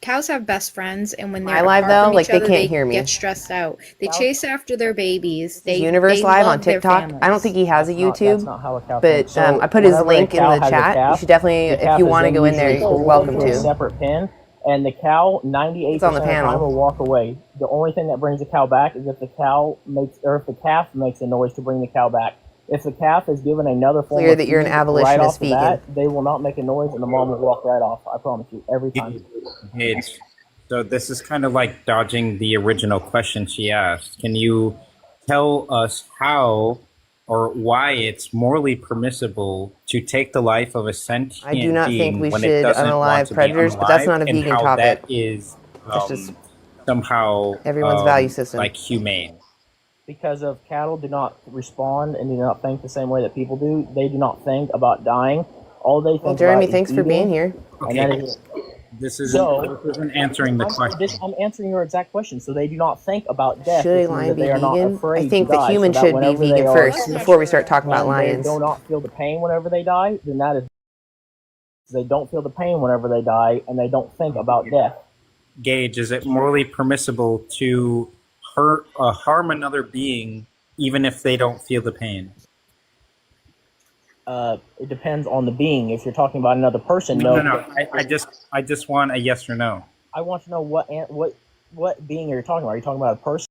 cows have best friends, and when they're Live, apart though, from like, each they other, can't hear me. Get stressed out. They chase after their babies. They Universe they Live love on their TikTok. families. I don't think he has a YouTube, That's not how a cow but thinks. So I put his whenever a link in cow the has a chat. calf, You should definitely, the if calf you is want to then go in there, usually you're pulled welcome into a to. separate pen, and the cow, 98% It's on the of the panel. time will walk away. The only thing that brings the cow back is if the calf makes a noise to bring the cow back. If the calf is given another form Clear of that you're an feed abolitionist right off the vegan. bat, they will not make a noise, and the mom will walk right off. I promise you, every time. Gage, so this is kind of like dodging the original question she asked. Can you tell us how or why it's morally permissible to take the life of a sentient I do not being think we when should it doesn't unalive want to predators, be but that's not a unalive, and vegan how topic. that is That's just somehow everyone's value system. like humane. Because of cattle do not respond and do not think the same way that people do. They do not think about dying. All they think Well, Jeremy, about thanks is for eating, being here. And that is This isn't answering the question. I'm answering your exact question. So they do not think about death. Should a which means lion that be they are not vegan? afraid I think to that die, humans so should be whenever they vegan are- first before we start talking about when lions. They do not feel the pain whenever they die. Then that is. They don't feel the pain whenever they die, and they don't think about death. Gage, is it morally permissible to harm another being even if they don't feel the pain? It depends on the being. If you're talking about another person, No. I just want a yes or no. I want to know what being are you talking about? Are you talking about a person?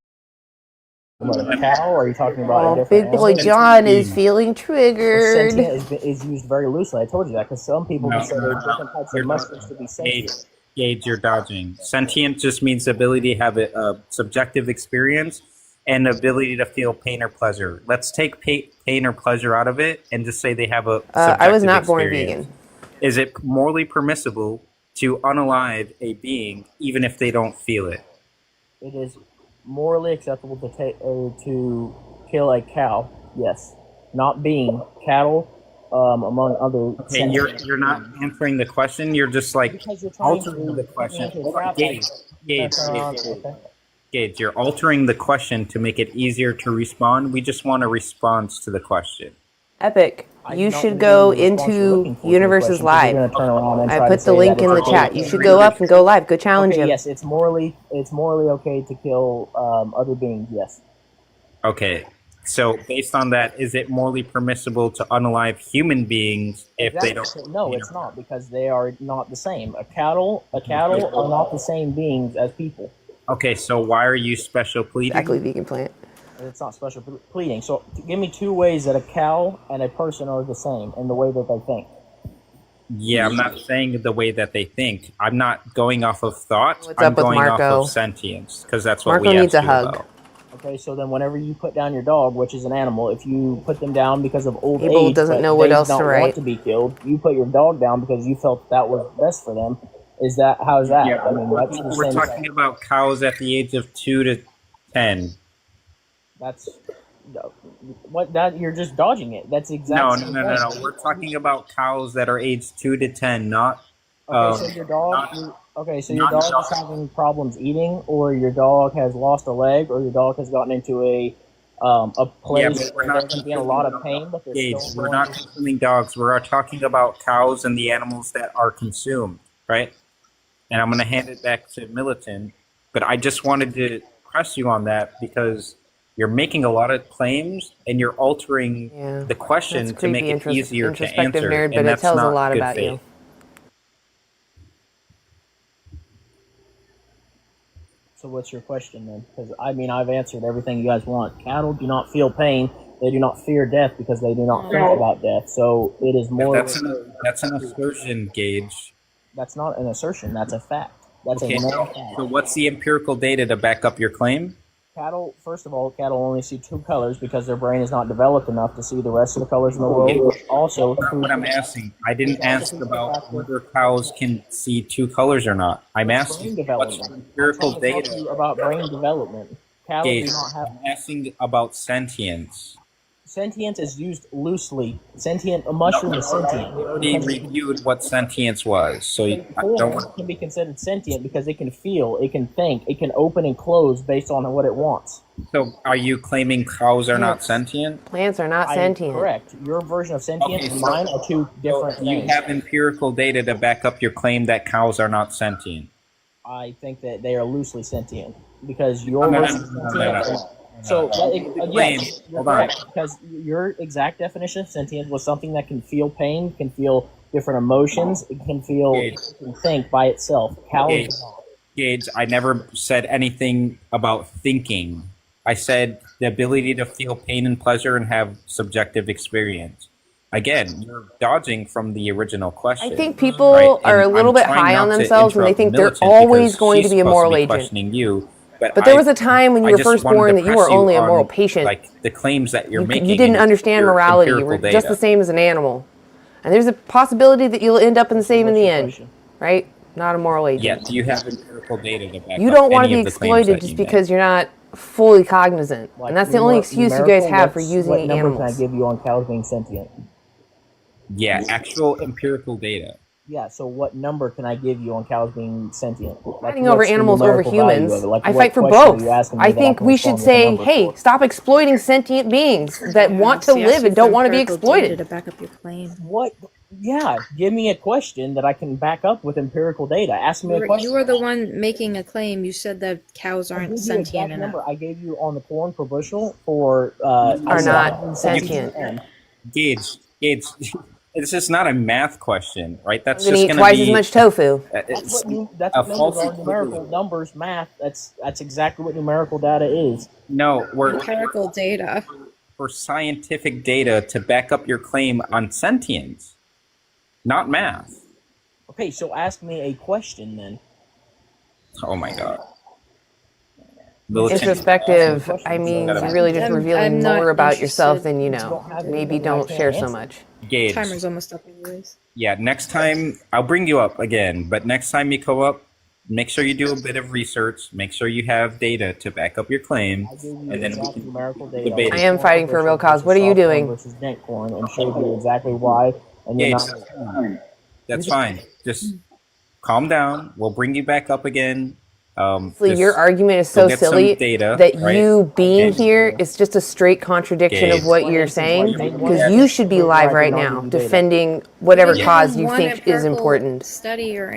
About a cow? Or are you talking about a Oh, different Big Boy animal? John is feeling triggered. Sentient is used very loosely. I told you that because some people consider different types of mushrooms to be sentient. Gage, you're dodging. Sentient just means the ability to have a subjective experience and ability to feel pain or pleasure. Let's take pain or pleasure out of it and just say they have a subjective I was not born experience. vegan. Is it morally permissible to unalive a being even if they don't feel it? It is morally acceptable to kill a cow. Yes, not being cattle. Among other. Okay, you're not answering the question. You're just like altering the question. Gage, you're altering the question to make it easier to respond. We just want a response to the question. Epic, you should go into Universes Live. I put the link in the chat. You should go up and go live. Go challenge him. Yes, it's morally okay to kill other beings. Yes. Okay. So, based on that, is it morally permissible to unalive human beings if they don't? No, it's not, because they are not the same. A cattle are not the same beings as people. Okay, so why are you special pleading? Exactly, vegan plant. It's not special pleading. So give me 2 ways that a cow and a person are the same in the way that they think. Yeah, I'm not saying the way that they think. I'm not going off of thought. What's I'm up with going off Marco? of sentience, because that's what Marco we needs asked a you hug. about. Okay, so then whenever you put down your dog, which is an animal, if you put them down because of old Abel age, doesn't but know what they else to don't write. want to be killed, you put your dog down because you felt that was best for them. Is that how's that? Yeah, I mean, that's the we're same talking thing. about cows at the age of 2 to 10. That's what that you're just dodging it. That's No, exactly no, no, no, no. We're talking about cows that are aged 2 to 10, not. Okay, so your dog. Your dog is having problems eating, or your dog has lost a leg, or your dog has gotten into a place but we're where not they're going to be in a lot of pain, but they're Gage, still we're going not to. consuming dogs. We're talking about cows and the animals that are consumed, right? And I'm going to hand it back to Militant, but I just wanted to press you on that because you're making a lot of claims and you're altering the question That's to make creepy, it easier to introspective answer, nerd, but and it that's tells a not lot good about faith. you. So what's your question then? Because I mean, I've answered everything you guys want. Cattle do not feel pain. They do not fear death because they do not think about death. So it is more. That's an assertion, Gage. That's not an assertion. That's a fact. That's Okay, a known fact. so what's the empirical data to back up your claim? Cattle, first of all, cattle only see 2 colors because their brain is not developed enough to see the rest of the colors in the world. Also, that's not what I'm asking. I didn't ask about whether cows can see 2 colors or not. I'm asking what's the empirical data about brain development. Cattle do Gage, not have. I'm asking about sentience. Sentience is used loosely. Sentient, a mushroom is sentient. We already reviewed what sentience was, so I don't Corn want. can be considered sentient because it can feel, it can think, it can open and close based on what it wants. So, are you claiming cows are not sentient? Plants are not sentient. Correct. Your version of sentient Okay, and so- mine are 2 different Do you things. have empirical data to back up your claim that cows are not sentient? I think that they are loosely sentient because your No. version is sentient. So, yes, you're correct, because your exact definition of sentient was something that can feel pain, can feel different emotions, it can feel, it can think by itself. Cows Gage, I never said anything about thinking. I said the ability to feel pain and pleasure and have subjective experience. Again, you're dodging from the original question. I think people are a little bit high on themselves and they think they're always going to be a moral agent. Questioning you, but there was a time when you were first born that you were only a moral patient. Like the claims that you're making. You didn't understand morality. You were just the same as an animal. And there's a possibility that you'll end up in the same in the end, right? Not a moral agent. Yeah, do you have empirical data to back You up don't want to any be of the claims exploited that just you because you're not fully cognizant. And that's the only excuse you guys have for using what number animals. can I give you on cows being sentient? Yeah, actual empirical data. Yeah, so what number can I give you on cows being sentient? Fighting over animals over humans. I fight for both. I think we should say, hey, stop exploiting sentient beings that want to live and don't want to be exploited. To back up your claim. What? Yeah, give me a question that I can back up with empirical data. Ask me a question. You were the one making a claim. You said that cows aren't sentient enough. Number I gave you on the corn per bushel for are not sentient. Gage, this is not a math question, right? That's I'm just gonna going eat to be twice as much tofu. That's a what false numbers are, numerical numbers, math. That's exactly what numerical data is. No, we're Empirical data. for scientific data to back up your claim on sentience, not math. Okay, so ask me a question then. Oh my god. Introspective, I mean, you're really just revealing more about yourself than you know. Maybe don't share so much. Gage. Timer's almost up anyways. Yeah, next time, I'll bring you up again, but next time you come up, make sure you do a bit of research, make sure you have data to back up your claim, and then we can debate it. I am fighting for a real cause. What are you doing? Versus dent corn, and show you exactly why. And you're Gage, not. that's fine. Just calm down. We'll bring you back up again. Your argument is so silly that you being here is just a straight contradiction of what you're saying, because you should be live right now defending whatever cause you think is important. Study or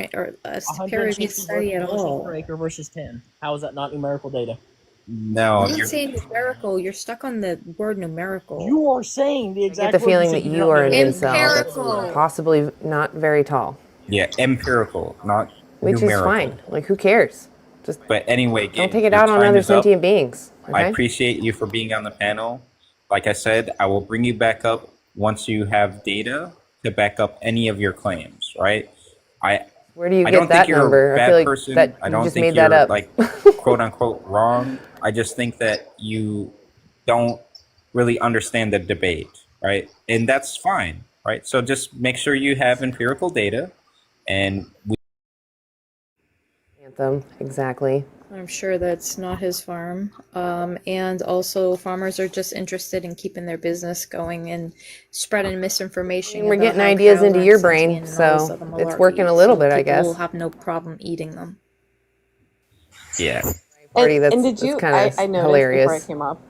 a peer-reviewed study at all. Per acre versus 10. How is that not numerical data? No, I'm not saying numerical. You're stuck on the word numerical. You are saying the I exact. get the feeling that you are an incel Empirical. that's possibly not very tall. Yeah, empirical, not Which numerical. is fine. Like, who cares? Just But anyway, don't take it out on other sentient beings. I Okay. appreciate you for being on the panel. Like I said, I will bring you back up once you have data to back up any of your claims, right? Where do you I get don't think that you're number? a I feel bad like person. that I you don't just think made that you're up. like quote unquote wrong. I just think that you don't really understand the debate, right? And that's fine, right? So just make sure you have empirical data and Anthem, exactly. I'm sure that's not his farm. And also, farmers are just interested in keeping their business going and spreading misinformation. We're about getting how ideas cows into aren't your sentient brain, and all this so other it's working malarkey. a little So bit, I people will guess. have no problem eating them. yeah. Party, And did you? kind of I noticed before I hilarious. came up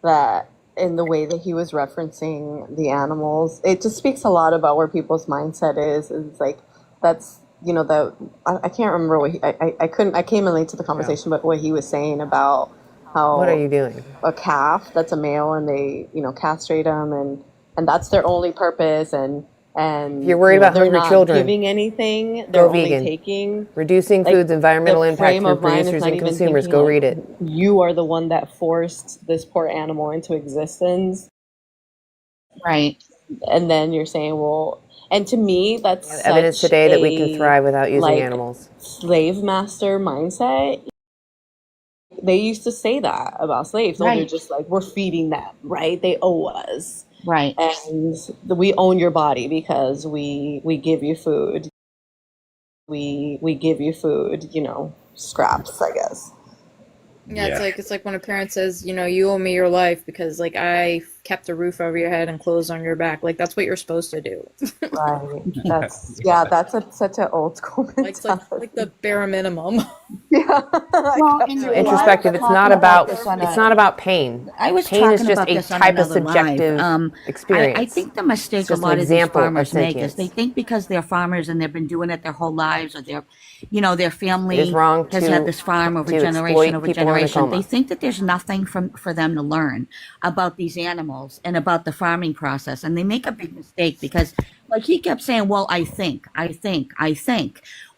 that in the way that he was referencing the animals, it just speaks a lot about where people's mindset is. It's like that's the I can't remember what I couldn't I came in late to the conversation, but what he was saying about What are how you doing? a calf that's a male and they castrate them and that's their only purpose and If you're worried about they're hungry not children, giving anything. go They're only vegan. taking Reducing like Food's Environmental the Impact frame through of mind is Producers not and even Consumers. thinking Go like read it. you are the one that forced this poor animal into existence, Right. and then you're saying, well, and to me that's We have evidence such today that we can a thrive without using like animals. slave master mindset. They used to say that about slaves. Oh, they're Right. just like, we're feeding them, right? They owe us. Right. And we own your body because we give you food. We give you food, scraps, I guess. Yeah, it's like when a parent says, you owe me your life because like I kept a roof over your head and clothes on your back. Like that's what you're supposed to do. Right. That's such an old school mentality. Like the bare minimum. Well, and Introspective. It's not about pain. I was Pain is talking just about a this on type of another live. subjective experience. I think the mistake It's a just an lot of these example of farmers make is sentience. they think because they're farmers and they've been doing it their whole lives, or their family It is wrong has to- had this farm over to generation exploit over people in a generation. coma. They think that there's nothing for them to learn about these animals and about the farming process, and they make a big mistake because, like he kept saying, "Well, I think."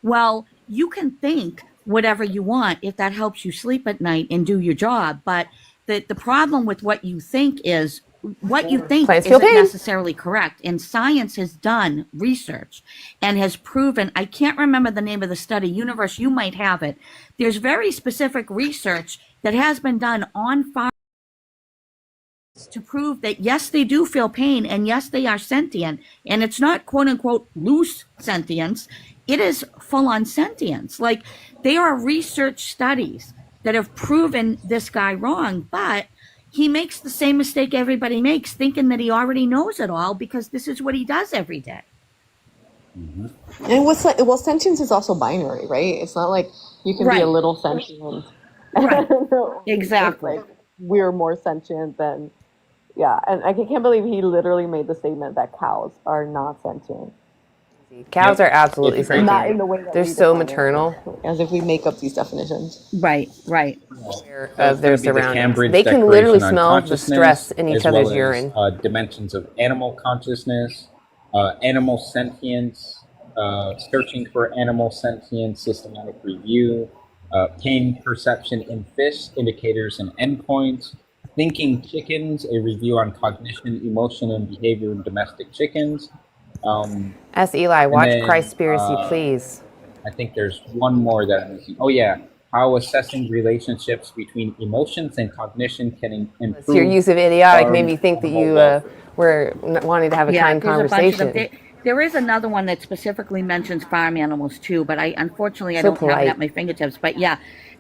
Well, you can think whatever you want if that helps you sleep at night and do your job, but the problem with what you think is what you think Plants feel isn't pain. necessarily correct. And science has done research and has proven, I can't remember the name of the study, Universe, you might have it. There's very specific research that has been done on farms to prove that yes, they do feel pain and yes, they are sentient. And it's not quote unquote loose sentience. It is full on sentience. Like there are research studies that have proven this guy wrong, but he makes the same mistake everybody makes, thinking that he already knows it all because this is what he does every day. And sentience is also binary, right? It's not like you can be a Right. little sentient. Right. Exactly. It's like we're more sentient than, yeah. And I can't believe he literally made the statement that cows are not sentient. Cows are absolutely Not in sentient. the way that They're we so define it, maternal. as if we make up these definitions. Right. Of their It's gonna be the surroundings. Cambridge They can literally Declaration on smell the Consciousness, stress in each as other's well as, urine. dimensions of animal consciousness, animal sentience, searching for animal sentience, systematic review, pain perception in fish, indicators and endpoints, thinking chickens, a review on cognition, emotion, and behavior in domestic chickens. Ask Eli, and watch then, Christspiracy, please. I think there's one more that I'm missing. Oh yeah, how assessing relationships between emotions and cognition can improve. Your use of idiotic made farm me think that animal you welfare. were wanting to have a kind there's a bunch of them. conversation. There is another one that specifically mentions farm animals too, but unfortunately I So don't have it polite. at my fingertips. But yeah,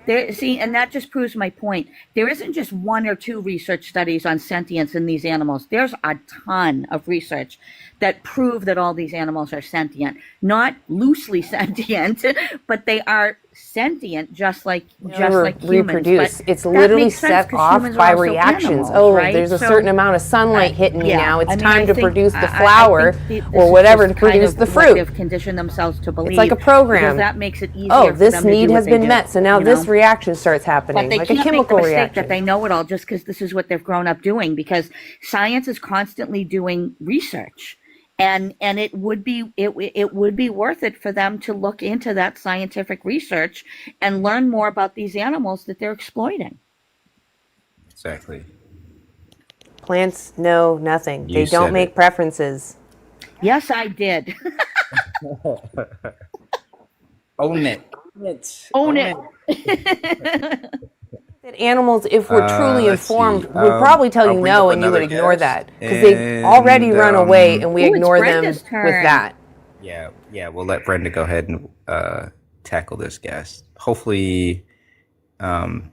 and that just proves my point. There isn't just one or two research studies on sentience in these animals. There's a ton of research that prove that all these animals are sentient, not loosely sentient, but they are sentient just like humans. Reproduce. But It's that literally makes sense set 'cause off humans are by also reactions. animals, right? There's a So, certain amount of sunlight hitting me yeah, now. It's I mean, time I to think- produce the I flower think this or is whatever just to kind produce of the what fruit. they've conditioned themselves to believe. It's like a program. Because that makes it easier Oh, for this them to need do has what they been do, met, so now you this know? reaction starts But happening, they like a can't make the chemical mistake reaction. that they know it all just because this is what they've grown up doing. Because science is constantly doing research, and it would be worth it for them to look into that scientific research and learn more about these animals that they're exploiting. Exactly. Plants know nothing. You They don't said make it. preferences. Yes, I did. Own it. Own it. That animals, if we're truly Let's informed, see. would probably tell I'll you bring no up and you would another ignore guest, that. Because they already run away and we Ooh, it's ignore them Brenda's with turn. that. Yeah, we'll let Brenda go ahead and tackle this guest. Hopefully,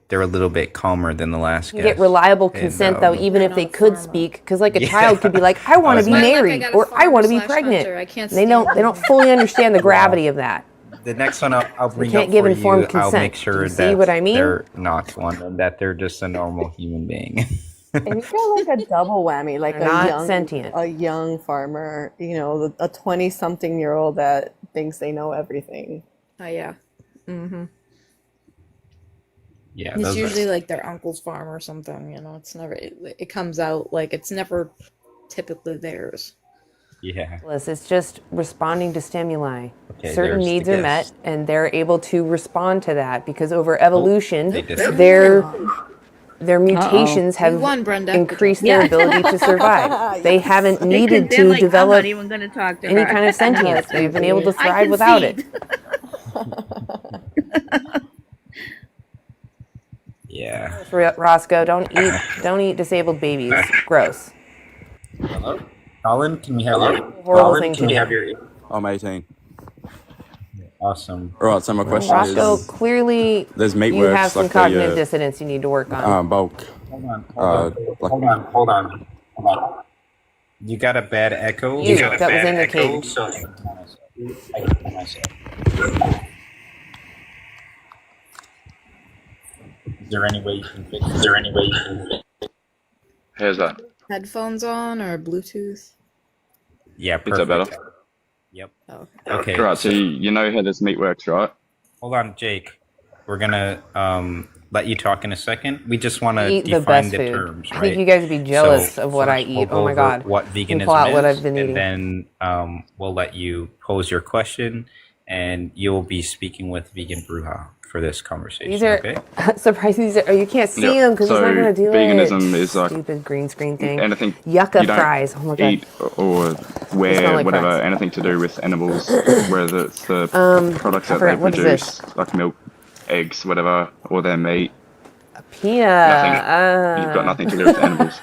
they're a little bit calmer than the last You guest. get reliable And, consent, though, even if they could speak. Because, like, a child could be like, I want to be That's why, married, or I want to be pregnant. I can't And they don't fully understand the gravity of that. The next one I'll bring can't up give for informed you, I'll consent. make Do sure you see that what I mean? they're not one and that they're just a normal human being. And you get like a double whammy, like They're not sentient. a young farmer, a 20-something-year-old that thinks they know everything. Oh yeah. Mm-hmm. Yeah, It's those usually are, like their uncle's farm or something. It's never. It comes out like it's never typically theirs. yeah. It's just responding to stimuli. Okay, Certain there's the needs are met, guest. and they're able to respond to that because over evolution, they disappeared. their mutations have You won, Brenda. increased Yeah. their ability to survive. They haven't needed They're to like, I'm develop not even going to talk to any her. kind of sentience. They've been able to I thrive without it. concede. Yeah. Roscoe, don't eat disabled babies. Gross. Hello? Colin, can we have your Horrible thing to can we do. have your I'm 18. awesome. All right, so my question Roscoe, is, clearly there's meat you works have some like cognitive the dissonance you need to work on. bulk. Hold on. You got a bad echo. You, that was in the cage. Is there any way you can fix it? How's that? Headphones on or Bluetooth? Yeah, Is perfect. that better? Yep. Oh. Okay. Right, so you know how this meat works, right? Hold on, Jake. We're gonna let you talk in a second. We just want to Eat the define best the food. terms, right? I think you guys would be jealous So of what I first eat. we'll go Oh my over God. What Can veganism pull out is, what I've been eating. and then we'll let you pose your question, and you'll be speaking with Vegan Bruja for this conversation. These are okay? surprised. These are. You can't see Yeah. them because So he's not gonna do veganism it. is like Stupid green screen thing. anything Yucca you don't fries. Oh my God. eat or They smell wear, like whatever, fries. anything to do with animals, whether it's the products I that they forgot, what is produce, this? like milk, eggs, whatever, or their meat. Pina. You've got nothing to do with animals.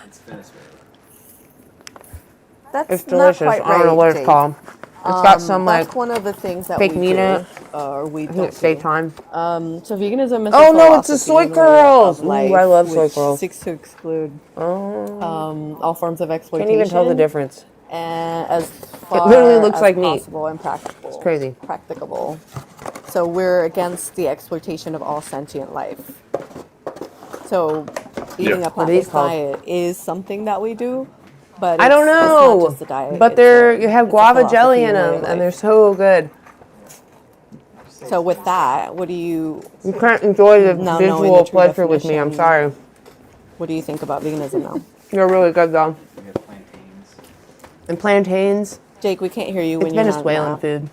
That's It's not delicious. quite I don't know right, what it's Jake. called. It's got some That's like one of the things that fake we meat in do, it. or we I think don't it's steak do. time. So veganism is Oh a no, it's the philosophy soy and way curls. of Ooh, life I love soy which curls. seeks to exclude Oh, all forms of can't exploitation. even tell the difference. And as It literally far looks as like meat. possible and practicable. It's crazy. Practicable. So we're against the exploitation of all sentient life. So eating Yeah. a What are these plant-based called? diet is something that we do, but I don't it's know, not just a diet. but you have it's a guava jelly philosophy in and way them, of and they're life. so good. So with that, what do you You can't enjoy the now knowing the visual true pleasure with me. I'm definition? sorry. What do you think about veganism now? You're really good though. And plantains. Jake, we can't hear you It's when you're Venezuelan not. food.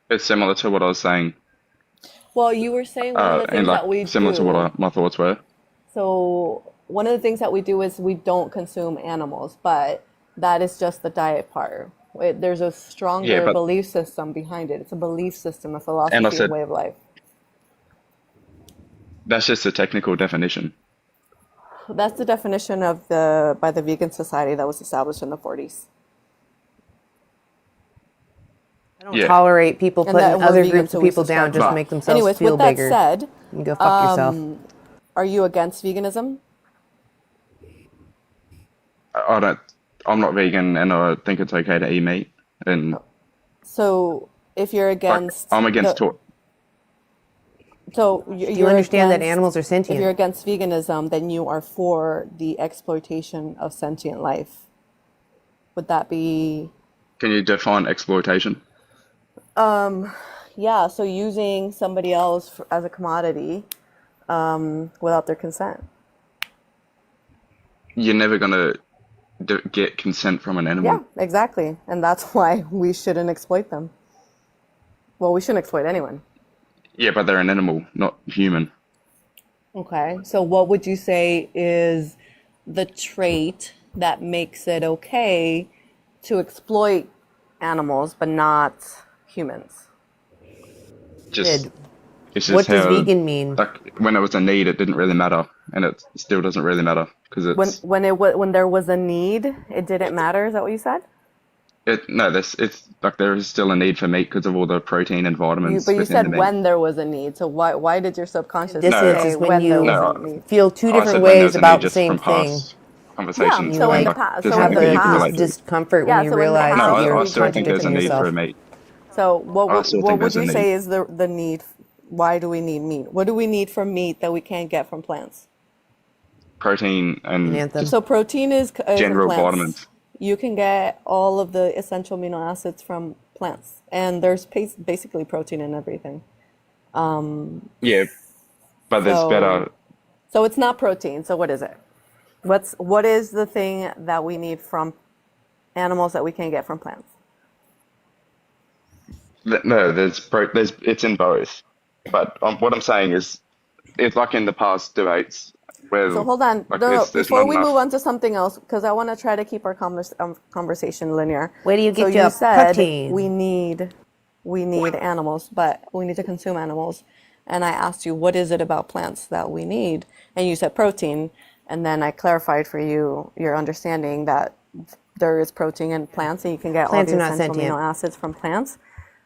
It's similar to what I was saying, Well, you were saying one of the and things like that we similar to what do. my thoughts were. So one of the things that we do is we don't consume animals, but that is just the diet part. There's a stronger Yeah, but belief system behind it. It's a belief system, a and I philosophy, said and way of life. that's just a technical definition. That's the definition of by the Vegan Society that was established in the 40s. I don't Yeah. tolerate people And that putting we're other vegan, groups so of we people down subscribe to just to that. make themselves Anyways, feel with that bigger. said, You can go fuck yourself. are you against veganism? I don't. I'm not vegan, and I think it's okay to eat meat. And So if you're like, against I'm against the, so Do you you're understand that against, animals are if sentient? you're against veganism, then you are for the exploitation of sentient life. Would that be, Can you define exploitation? yeah, so using somebody else as a commodity without their consent. You're never gonna get consent from an animal. Yeah, exactly. And that's why we shouldn't exploit them. Well, we shouldn't exploit anyone. Yeah, but they're an animal, not human. Okay. So what would you say is the trait that makes it okay to exploit animals but not humans? Just it's What just does how vegan mean? like when it was a need, it didn't really matter, and it still doesn't really matter because When there was a need, it didn't matter. Is that what you said? it's like there is still a need for meat because of all the protein and vitamins But you within the said meat. when there was a need. So why did your subconscious Dissonance say is when when there you was No, a need? feel two I different said when there ways was a need about the just same from thing. past conversations So in and the like past, just so in Have the meat a past, related. discomfort when yeah. you So in the realize No, that past, you're I still think there's a contradicting need for yourself. meat. So I still what think would there's a you need. say is the need? Why do we need meat? What do we need from meat that we can't get from plants? Protein and just So protein is in general plants. vitamins. You can get all of the essential amino acids from plants, and there's basically protein in everything. Yeah, but there's So better. so it's not protein. So what is it? What is the thing that we need from animals that we can't get from plants? No, there's it's in both. But what I'm saying is, it's like in the past debates where So hold on. like No, there's before not we move enough. on to something else, because I want to try to keep our conversation linear. Where do you So get you your said protein? we need animals, but we need to consume animals. And I asked you, what is it about plants that we need? And you said protein. And then I clarified for you your understanding that there is protein in plants, and you can get all Plants the are not essential sentient. amino acids from plants.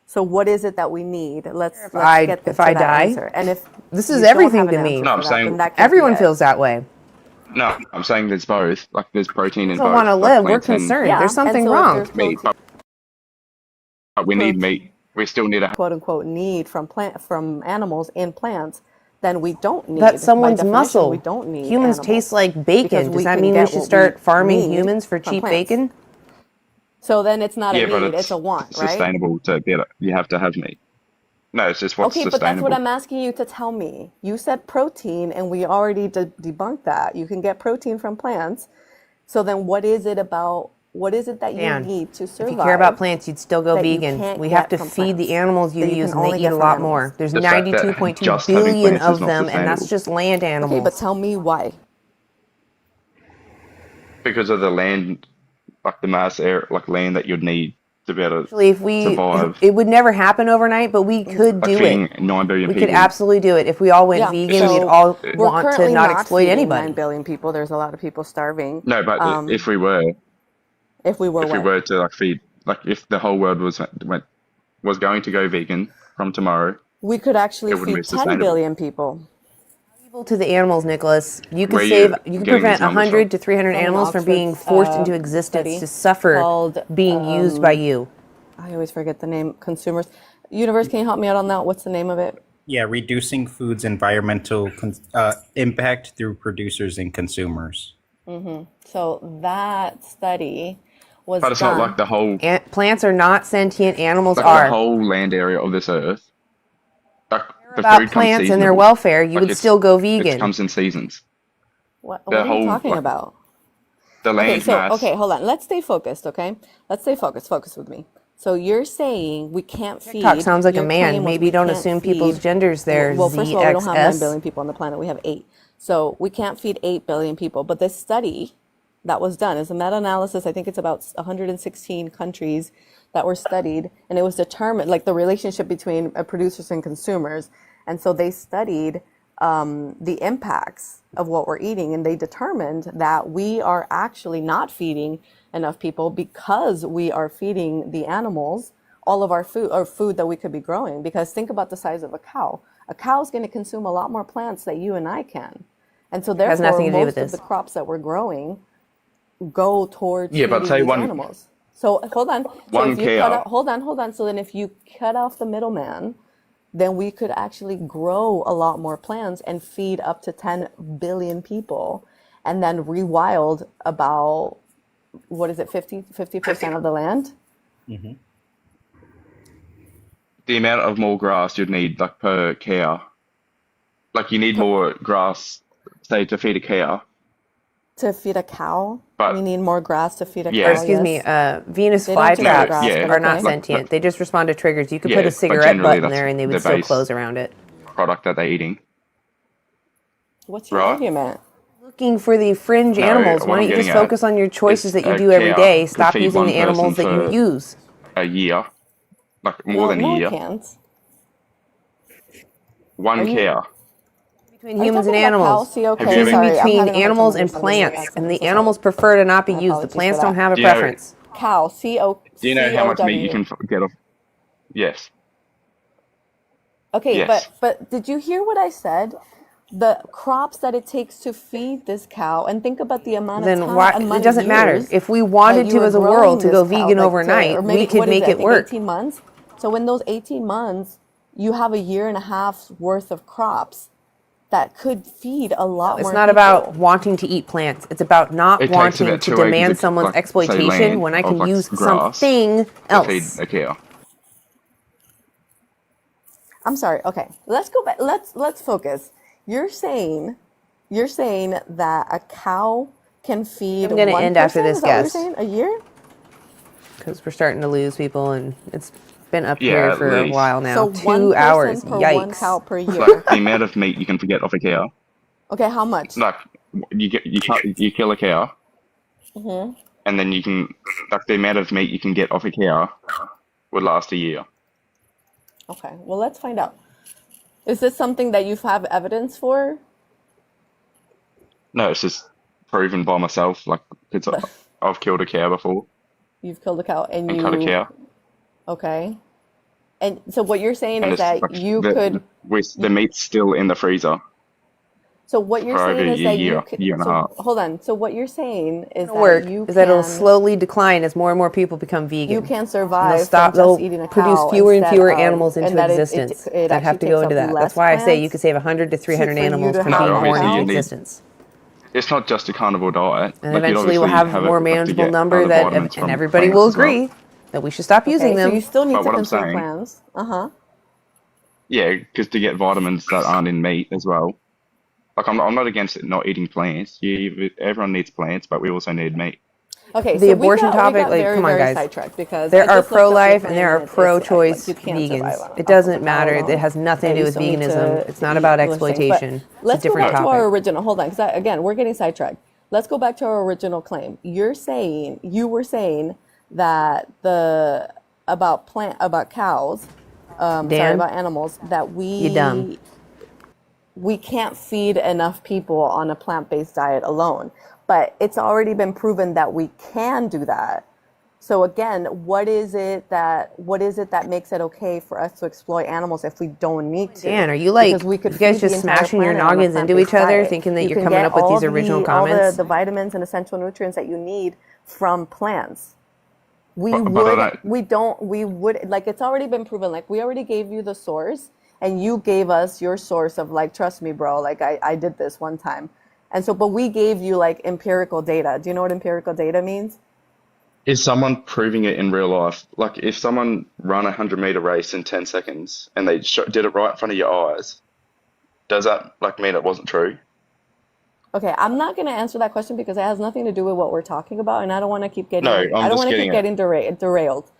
So what is it that we need? Let's get If to I that die, answer. And if this you is don't everything have an to me. answer No, for I'm that, then saying that can be Everyone it. feels that way. no. I'm saying there's both. Like there's protein in Doesn't want to both, like live. We're plants and concerned. Yeah, There's something and so if wrong. there's meat. But we need meat. We still need a. quote unquote need from animals in plants, then we don't need, That's by someone's definition, muscle. we don't need Humans taste animals like because bacon. Does we that can mean we get should what start we farming need humans for from cheap plants. bacon? So then it's not a Yeah, but need, it's a it's want, right? sustainable to get it. You have to have meat. No, it's just what's Okay, but that's what sustainable. I'm asking you to tell me. You said protein, and we already debunked that. You can get protein from plants. So then what is it that you Dan, need to if you care about survive plants, you'd still go that you vegan. can't We have get to from feed the plants, animals you that you use, can and they only eat get a from lot animals? more. There's The fact that 92.2 just having billion plants is of not them, and that's sustainable just land Okay, but animals. tell me why. because of the land, like the mass air, like land that you'd need to be able to Actually, if we, survive. it would never happen overnight, but we could Like do feeding it. 9 billion We could people. absolutely do it. If we all went Yeah, vegan, just- we'd so all we're want to currently not not exploit feeding anybody. 9 billion people. There's a lot of people starving. No, but if we were, If we were if we what? were to like feed, like if the whole world was going to go vegan from tomorrow, We could actually it wouldn't be feed 10 sustainable. billion people. Evil to the animals, Nicholas. You Where could you save. You could getting prevent these numbers 100 from? to 300 From an animals from Oxford being forced into existence study to suffer called, being used by you. I always forget the name, consumers. Universe, can you help me out on that? What's the name of it? Yeah, reducing food's environmental impact through producers and consumers. So that study was But it's done. not like the whole, Plants are not sentient. Animals like the are. whole land area of this earth. Like the About food comes plants and their seasonal. welfare, you Like would it's- still go It vegan. comes in seasons. What The are you whole talking like, about? the Okay, land so, mass. okay, hold on. Let's stay focused, okay? Let's stay focused. Focus with me. So you're saying we can't feed. TikTok sounds like a your man. claim was Maybe we don't can't assume people's feed- genders there, Well, first of all, we don't have 9 ZXS. billion people on the planet. We have 8. So we can't feed 8 billion people. But this study that was done is a meta-analysis. I think it's about 116 countries that were studied. And it was determined, like the relationship between producers and consumers. And so they studied the impacts of what we're eating, and they determined that we are actually not feeding enough people because we are feeding the animals all of our food, or food that we could be growing. Because think about the size of a cow. A cow is going to consume a lot more plants than you and I can, and so has therefore nothing to do with most of this. the crops that we're growing go towards Yeah, but feeding say these one- animals. So hold on. So one if you cut cow. out, hold on. So then if you cut off the middleman, then we could actually grow a lot more plants and feed up to 10 billion people, and then rewild about, what is it, 50% of the land? Mm-hmm. The amount of more grass you'd need, like per cow. Like you need more grass, say, to feed a cow. To feed a cow? But- we need more grass to feed a Yeah. cow, Or excuse me, yes. Venus They don't chew the flytraps grass, yeah. but are not okay. sentient. They just respond to triggers. You could Yeah, put a but cigarette generally butt in that's there and they would the still base close around it. product that they're eating. What's your Right. argument? Looking for the fringe No, animals. what Why I'm don't you just getting at focus on your choices is that you a do every cow day? could Stop feed using one the animals that person you for use. a year, like more than a No, it year. can't. One cow. Between Are you humans and talking about cows? animals. See, okay, Have you ever- Choosing sorry, I'm between having a hard time animals and understanding your plants, accent. and I'm the so sorry. animals prefer to not be My used. The apologies plants for don't that. have a Do you know? preference. Cow, Do you know how much meat you C-O-W. can get off? Yes. Okay, Yes. but did you hear what I said? The crops that it takes to feed this cow, and think about the amount of Then time, why? amount It of doesn't matter. years If we that wanted you to, were as a growing world, to this go cow, vegan like overnight, or we maybe could what is make it? I it think work. 18 months. So in those 18 months, you have a year and a half's worth of crops that could feed a lot It's more not people. about wanting to eat plants. It's about not It takes wanting about to 2 acres demand of, someone's like, say, exploitation land when I of can like use grass something to feed else. a cow. I'm sorry. Okay, let's go back. Let's focus. You're saying that a cow can feed I'm going to one end after person? this Is that what you're guest saying? A year? because we're starting to lose people, and it's been up Yeah, here at for a least. while now. So one 2 hours. person per one cow Yikes. per Like year. the amount of meat you can get off a cow. Okay, how much? Like you kill a cow, Hmm. and then you can like the amount of meat you can get off a cow would last a year. Okay, well, let's find out. Is this something that you have evidence for? No, it's just proven by myself. Like it's I've killed a cow before You've killed a cow and and cut a cow, okay. And so what you're saying and is it's that like you could, the meat's still in the freezer so what you're for over saying a is that you year, could, year and a so half. hold on. So what you're saying is that Work you is that it'll can, slowly decline as more and more people become vegan. you can And survive stop. from just They'll eating a produce cow fewer and instead fewer of, animals into and that existence it that have actually to go takes into up that. That's less why I say you plants could save 100 to 300 for you animals to from have being a born Obviously into cow? you need. existence. It's not just a carnivore diet. And Like you'd eventually we'll obviously have have more it like to manageable get number other that, vitamins and from everybody plants will as well. agree that we should stop using Okay, so them. you still need But to what I'm consume saying, plants. Uh-huh. yeah, because to get vitamins that aren't in meat as well. Like I'm not against it not eating plants. Everyone needs plants, but we also need meat. Okay, The so abortion we topic, got like, very, come on, very guys. sidetracked because There I are just looked up your pro-life and claim there are and it's like pro-choice you can't survive vegans. on It off of a doesn't cow matter. It alone, has nothing that to do you with still need veganism. to It's not eat about those things. But exploitation. It's a let's go different back to our topic. original. Hold on, because again, we're getting sidetracked. Let's go back to our original claim. You were saying that about cows, Dan, about animals, that you dumb. we can't feed enough people on a plant-based diet alone. But it's already been proven that we can do that. So again, what is it that makes it okay for us to exploit animals if we don't need to? Dan, are you like, Because we could you guys feed the just entire smashing your planet on a noggins into plant-based each other, diet. thinking that You you're can coming get up with all these original all comments? the vitamins and essential nutrients that you need from plants. We But would, like, it's already been proven, like, we already gave you the source and you gave us your source of, like, trust me, bro, like, I did this one time. And so, but we gave you, like, empirical data. Do you know what empirical data means? is someone proving it in real life? Like if someone run a 100-meter race in 10 seconds and they did it right in front of your eyes, does that like mean it wasn't true? Okay, I'm not going to answer that question because it has nothing to do with what we're talking about, and I don't want to keep No, getting, I'm just getting it. derailed.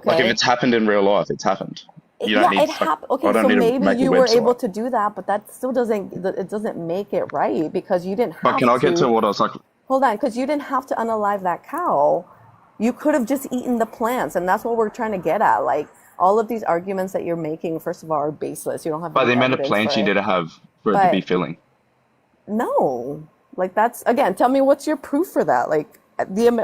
Like if Okay. it's happened in real life, it's happened. You don't Yeah, it need happened. I Okay, don't so need to maybe make a you were able website. to do that, but that still doesn't make it right because you didn't But can have I get to to. what I was like? Hold on, because you didn't have to unalive that cow. You could have just eaten the plants, and that's what we're trying to get at. Like all of these arguments that you're making, first of all, are baseless. You don't have By the any amount of evidence plants for you it. did have for it to be But filling. no, like that's again. Tell me what's your proof for that? Like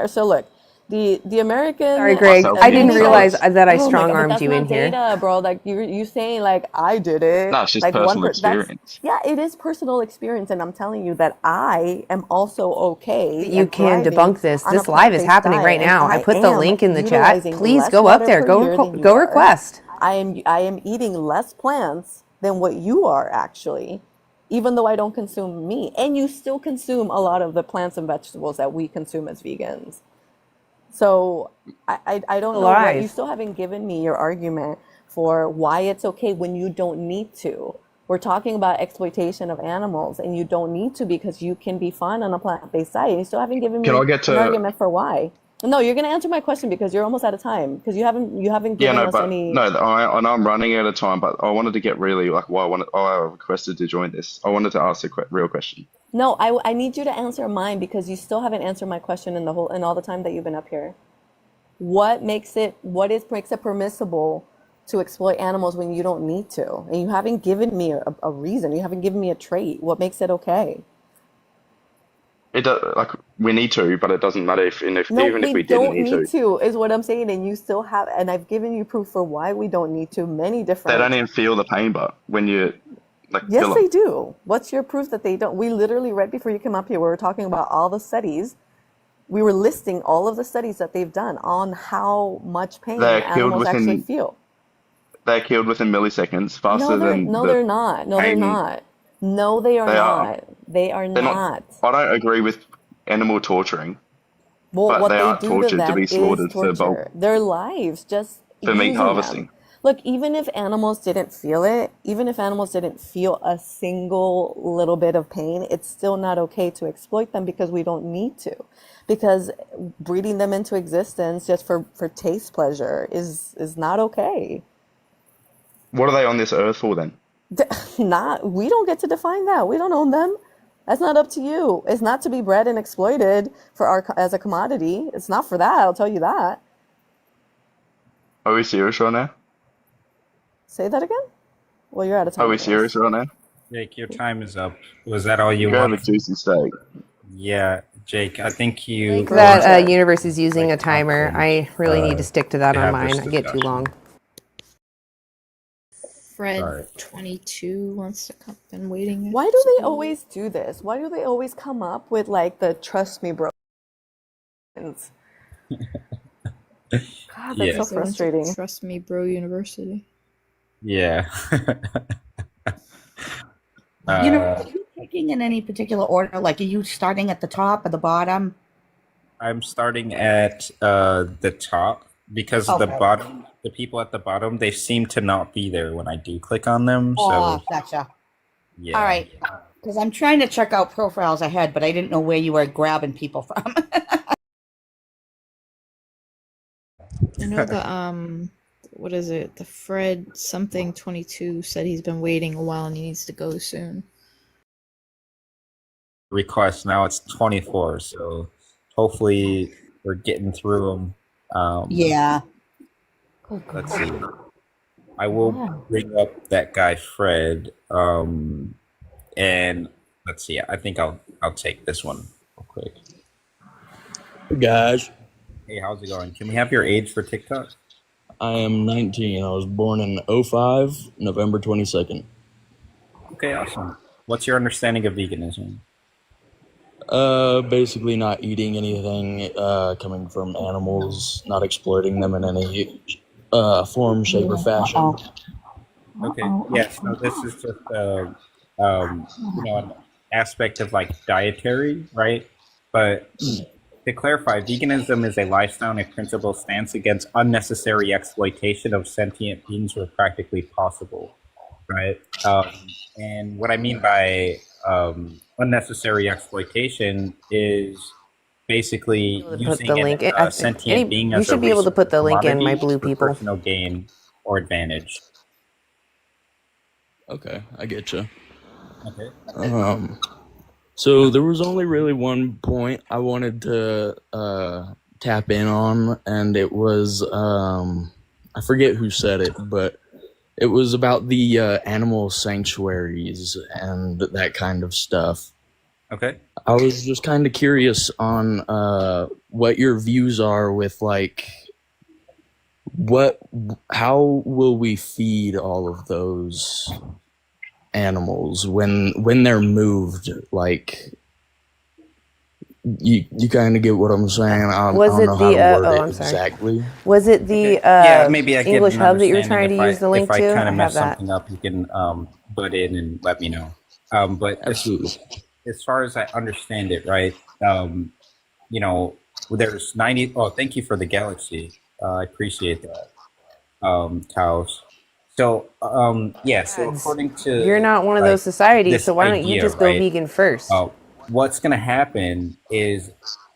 so look, the American. Sorry, Greg. Myself I eating didn't realize salads. that I Oh my God, but strong-armed that's you in not here. data, bro. Like you saying like I did it. No, it's just Like personal that's experience. yeah, it is personal experience, and I'm telling you that I am also okay. You and can thriving debunk this. on a This live is plant-based happening diet, right and now. I I put the am link in the chat. utilizing Please less go up water there. per Go year than you go are. request. I am eating less plants than what you are actually, even though I don't consume meat, and you still consume a lot of the plants and vegetables that we consume as vegans. So I don't know what, you Alive. still haven't given me your argument for why it's okay when you don't need to. We're talking about exploitation of animals and you don't need to because you can be fine on a plant-based diet. You still haven't given Can me I get an to argument for why. No, you're gonna answer my question because you're almost out of time because you haven't Yeah, given no, us but any. no, I know I'm running out of time, but I wanted to get really like why I requested to join this. I wanted to ask a real question. No, I need you to answer mine because you still haven't answered my question in all the time that you've been up here. What makes it permissible to exploit animals when you don't need to? And you haven't given me a reason. You haven't given me a trait. What makes it okay? It does, like we need to, but it doesn't matter No, even if we we didn't don't need need to. to, is what I'm saying. And you still have, and I've given you proof for why we don't need to, many They different. don't even feel the pain, but when you like Yes, kill they them, do. What's your proof that they don't? We literally, right before you come up here, we were talking about all the studies. We were listing all of the studies that they've done on how much pain they're killed animals actually within feel. they're killed within milliseconds, No, faster than the they're not. No, they're pain. not. No, they are They are. not. They are They're not. not. I don't agree with animal torturing, Well, but what they they are do to tortured to them be is slaughtered torture. Their lives just for meat using them. harvesting. Look, even if animals didn't feel it, even if animals didn't feel a single little bit of pain, it's still not okay to exploit them because we don't need to. Because breeding them into existence just for taste pleasure is not okay. What are they on this earth for then? We don't get to define that. We don't own them. That's not up to you. It's not to be bred and exploited as a commodity. It's not for that, I'll tell you that. Are we serious right now? Say that again? Well, you're out of time. Are we anyways. serious right now? Jake, your time is up. Was that all you You have a wanted? juicy steak. Yeah, Jake, I think you. That universe is using a timer. I really need to stick to that to on have this mine. I get too discussion. long. Fred Sorry. 22 wants to come. Been waiting. Why do they always do this? Why do they always come up with like the trust me bro? God, that's Yeah. so frustrating. Trust me, bro. University. Yeah. Are you picking in any particular order? Like, are you starting at the top or the bottom? I'm starting at the top because the people at the bottom, they seem to not be there when I do click on them. Oh, So gotcha. yeah. All right. Because I'm trying to check out profiles ahead, but I didn't know where you were grabbing people from. I know the what is it? The Fred something 22 said he's been waiting a while and he needs to go soon. Request now it's 24, so hopefully we're getting through them. Yeah. Let's see. I will bring up that guy Fred, and let's see. I think I'll take this one real quick. Hey guys. Hey, how's it going? Can we have your age for TikTok? I am 19. I was born in 05, November 22nd. Okay, awesome. What's your understanding of veganism? Basically not eating anything coming from animals, not exploiting them in any form, shape, or fashion. Okay, yes. No, this is just an aspect of like dietary, right? But to clarify, veganism is a lifestyle and principle stance against unnecessary exploitation of sentient beings where practically possible, right? And what I mean by unnecessary exploitation is basically using the link. a sentient being as you should a be able to put the link in, my commodity blue for people. personal gain or advantage. Okay, I get you. Okay. So there was only really one point I wanted to tap in on, and it was I forget who said it, but it was about the animal sanctuaries and that kind of stuff. Okay. I was just kind of curious on what your views are with like how will we feed all of those animals when they're moved? Like you kind of get what I'm saying. I don't know how to word it exactly. Was it the maybe I get English an hub that you were understanding. trying to use the link if I to? kind of mess have that. something up, you can butt in and let me know. But absolutely, as far as I understand it, right? There's 90. Oh, thank you for the galaxy. I appreciate that, cows. So, so according to You're not one of those societies, so why don't you just go right, vegan first? what's going to happen is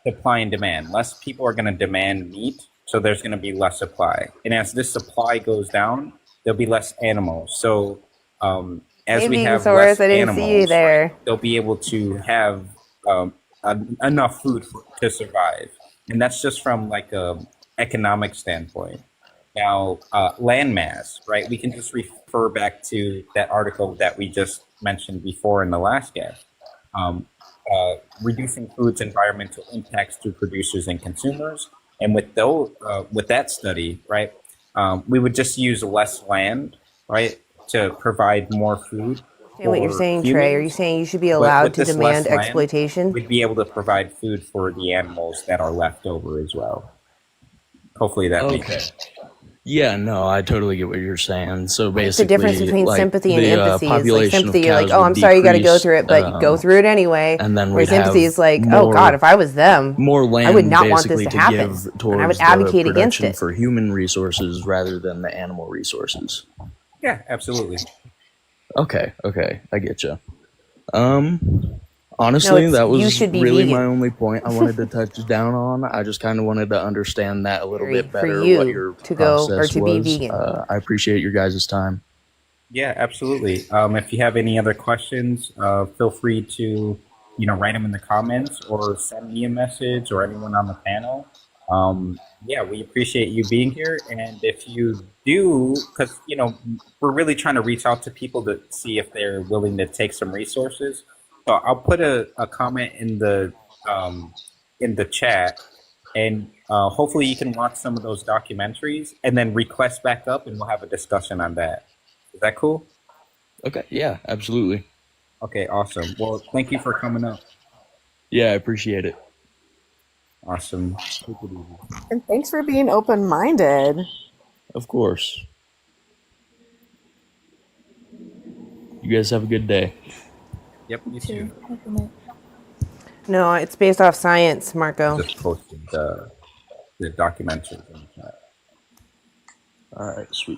supply and demand. Less people are going to demand meat, so there's going to be less supply. And as this supply goes down, there'll be less animals. So as Hey, we have VeganSaurus, less I didn't see you animals, there. they'll be able to have enough food to survive. And that's just from like a economic standpoint. Now, land mass, right? We can just refer back to that article that we just mentioned before in the last guest. Reducing food's environmental impacts to producers and consumers. And with that study, right, we would just use less land, right, to provide more food And what you're for saying, Trey, are you humans. saying you should be But allowed with to this demand less land, exploitation? we'd be able to provide food for the animals that are left over as well. Hopefully that makes sense. Yeah, no, I totally get what you're saying. So What's the basically, difference between like, sympathy and the empathy? Is like population sympathy, of you're like, cows oh, would I'm sorry you got to go decrease, through it, but you go through it anyway. and then Whereas we'd empathy have is like, more, oh God, if I was them, more land I would not want this basically to happen, give and I would towards advocate the against production it. for human resources rather than the animal resources. Yeah, absolutely. Okay, I get you. Honestly, No, that you was should be really vegan. my only point I wanted to touch down on. I just kind of wanted to understand that a little bit For better, you what your to go or process to be was. vegan. I appreciate your guys' time. Yeah, absolutely. If you have any other questions, feel free to, write them in the comments or send me a message or anyone on the panel. Yeah, we appreciate you being here. And if you do, because, we're really trying to reach out to people to see if they're willing to take some resources. So I'll put a comment in the chat, and hopefully you can watch some of those documentaries and then request back up, and we'll have a discussion on that. Is that cool? Okay, yeah, absolutely. Okay, awesome. Well, thank you for coming up. Yeah, I appreciate it. Awesome. And thanks for being open-minded. Of course. You guys have a good day. Yep, you too. No, it's based off science, Marco. Just posted the documentaries in the chat. All right, sweet.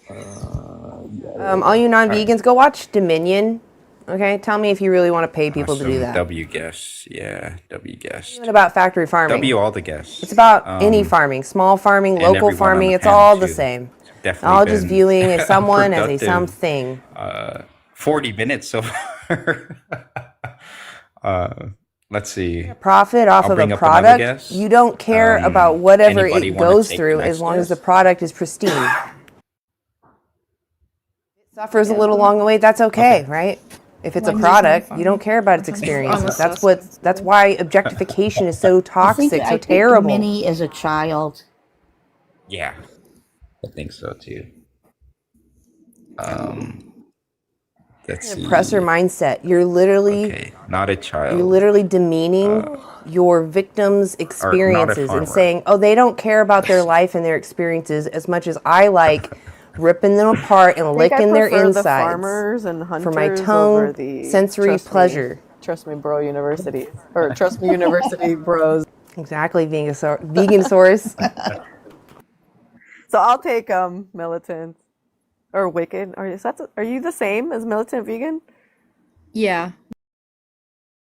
All you non-vegans, go watch Dominion. Okay, tell me if you really want to pay people to do that. W guests, yeah, W guests. Even about factory farming. W all the guests. It's about any farming, small farming, local farming. It's all the same. Definitely all just viewing as someone as a productive, something. 40 minutes so far. Let's see. Profit off of a product. You don't care about whatever it goes through as long as the product is pristine. It suffers a little along the way. That's okay, right? If it's a product, you don't care about its experiences. That's why objectification is so toxic, so terrible. Minnie is a child. Yeah, I think so too. Let's see. Oppressor mindset. You're literally not a child. You're literally demeaning your victims' experiences and saying, "Oh, they don't care about their life and their experiences as much as I like ripping them apart and licking their insides the farmers and hunters for my over tone, the sensory pleasure." Trust me, bro. University or trust me, university bros. Exactly, VeganSaurus. So I'll take militant or wicked. Are you the same as militant vegan? Yeah.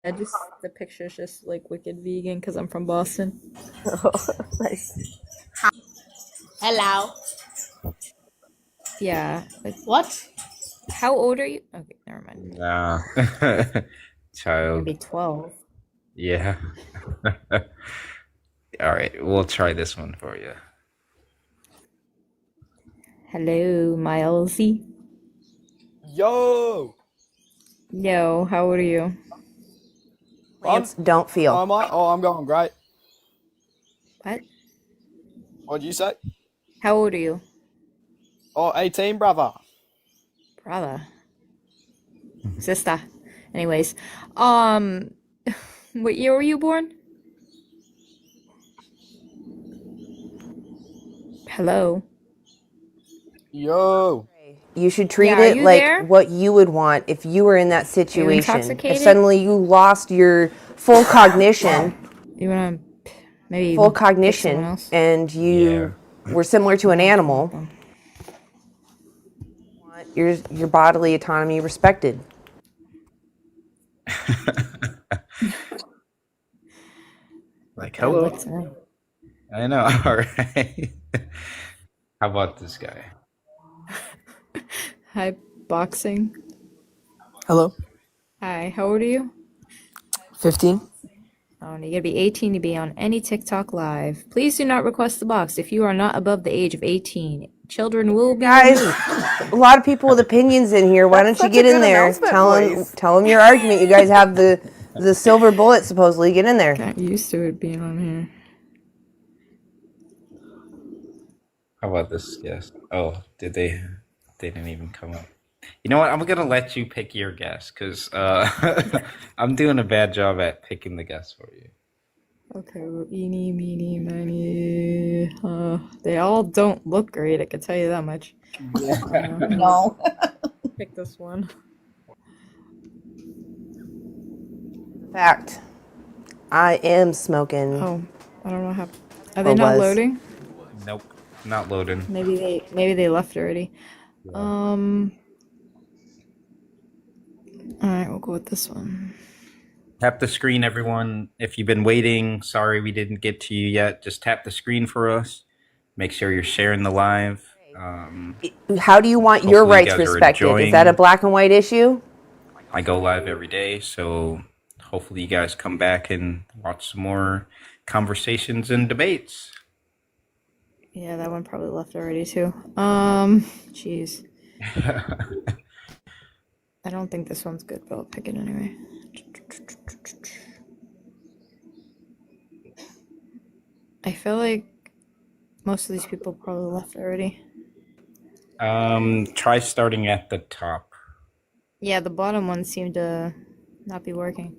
The picture's just like wicked vegan because I'm from Boston. Nice. Hello. Yeah. What? How old are you? Okay, never mind. Nah. Child. Maybe 12. Yeah. All right, we'll try this one for you. Hello, Milesy. Yo! Yo, how old are you? Plants don't feel. Am I? Oh, I'm going great. What? What'd you say? How old are you? Oh, 18, brother. Brother. Sister. Anyways, what year were you born? Hello. Yo. You should treat Yeah, are it you like there? what you would want if you were in that situation. If intoxicated? suddenly you lost your full cognition, You wanna maybe full pick someone cognition, else? and you were similar to an animal, want your bodily autonomy respected. Like, That hello. looks nice. I know. All right. How about this guy? Hi, boxing. Hello. Hi, how old are you? 15. Oh, and you gotta be 18 to be on any TikTok live. Please do not request the box if you are not above the age of 18. Children will be Guys, removed. a lot of people with opinions in here. Why don't you get in there? Tell them your argument. You guys have the silver bullet supposedly. Get in there. Got used to it being on here. How about this guess? Oh, did they? They didn't even come up. You know what? I'm gonna let you pick your guess because I'm doing a bad job at picking the guess for you. Okay, well, eeny, meeny, miny. They all don't look great, I can tell you that much. No. Pick this one. Fact. I am smoking. Oh, I don't know how. Are Or they not was. loading? Nope, not loading. Maybe they left already. All right, we'll go with this one. Tap the screen, everyone. If you've been waiting, sorry we didn't get to you yet. Just tap the screen for us. Make sure you're sharing the live. How do you want your Hopefully you rights guys are respected? Is that a enjoying. black and white issue? I go live every day, so hopefully you guys come back and watch some more conversations and debates. Yeah, that one probably left already too. Jeez. I don't think this one's good, but I'll pick it anyway. I feel like most of these people probably left already. Try starting at the top. Yeah, the bottom ones seem to not be working.